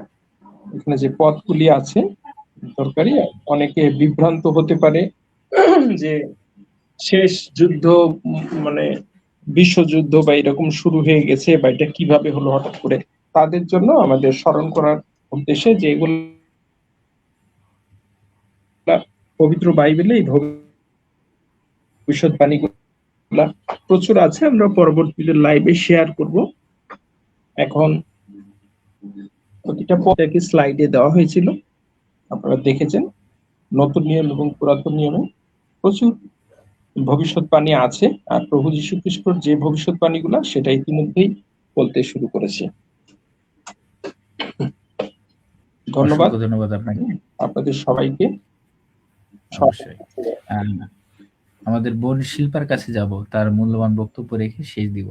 এখানে যে পদগুলি আছে দরকারি, অনেকে বিভ্রান্ত হতে পারে যে শেষ যুদ্ধ মানে বিশ্বযুদ্ধ বা এরকম শুরু হয়ে গেছে, বা এটা কিভাবে হলো হঠাৎ করে, তাদের জন্য আমাদের স্মরণ করার উদ্দেশ্যে যে এগুলো পবিত্র বাইবেলে এই ভবিষ্যৎবাণী প্রচুর আছে, আমরা পরবর্তীতে লাইভে শেয়ার করব। এখন প্রতিটা পদকে স্লাইডে দেওয়া হয়েছিল, আপনারা দেখেছেন। নতুন নিয়ম এবং পুরাতন নিয়মে প্রচুর ভবিষ্যৎবাণী আছে, আর প্রভু যীশু খ্রিস্টর যে ভবিষ্যৎবাণীগুলো সেটা ইতিমধ্যেই বলতে শুরু করেছে। ধন্যবাদ, অসংখ্য ধন্যবাদ আপনাকে। আপনাদের সবাইকে। অবশ্যই আমাদের বোন শিল্পার কাছে যাব, তার মূল্যবান বক্তব্য রেখে শেষ দিব।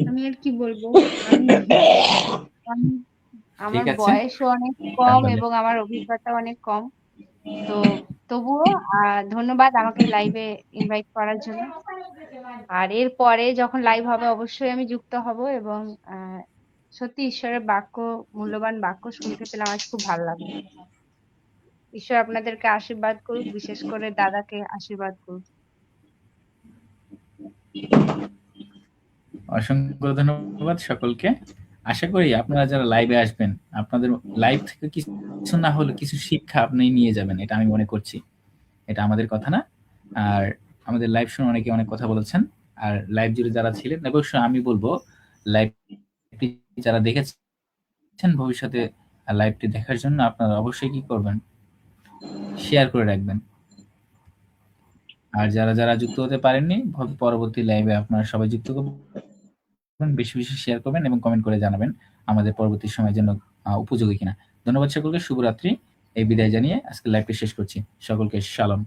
আমি আর কি বলবো, আমার ঠিক আছে, বয়সও অনেক কম তাহলে এবং আমার অভিজ্ঞতা অনেক কম, তো তবুও ধন্যবাদ আমাকে লাইভে ইনভাইট করার জন্য। আর এর পরে যখন লাইভ হবে অবশ্যই আমি যুক্ত হব, এবং সত্যি ঈশ্বরের বাক্য, মূল্যবান বাক্য শুনতে পেলাম, আজ খুব ভালো লাগলো। ঈশ্বর আপনাদেরকে আশীর্বাদ করুক, বিশেষ করে দাদাকে আশীর্বাদ করুক। অসংখ্য ধন্যবাদ সকলকে। আশা করি আপনারা যারা লাইভে আসবেন, আপনাদের লাইভ থেকে কিছু না হলে কিছু শিক্ষা আপনি নিয়ে যাবেন, এটা আমি মনে করছি। এটা আমাদের কথা না। আর আমাদের লাইভ শুনে অনেকে অনেক কথা বলেছেন, আর লাইভ জুড়ে যারা ছিলেন, অবশ্যই আমি বলবো লাইভটি যারা দেখেছেন ভবিষ্যতে লাইভটি দেখার জন্য আপনারা অবশ্যই কি করবেন, শেয়ার করে রাখবেন। আর যারা যারা যুক্ত হতে পারেননি, পরবর্তী লাইভে আপনারা সবাই যুক্ত করবেন, বেশি বেশি শেয়ার করবেন এবং কমেন্ট করে জানাবেন আমাদের পরবর্তী সময়ের জন্য উপযোগী কিনা। ধন্যবাদ সকলকে, শুভরাত্রি। এই বিদায় জানিয়ে আজকে লাইভটি শেষ করছি। সকলকে শালম।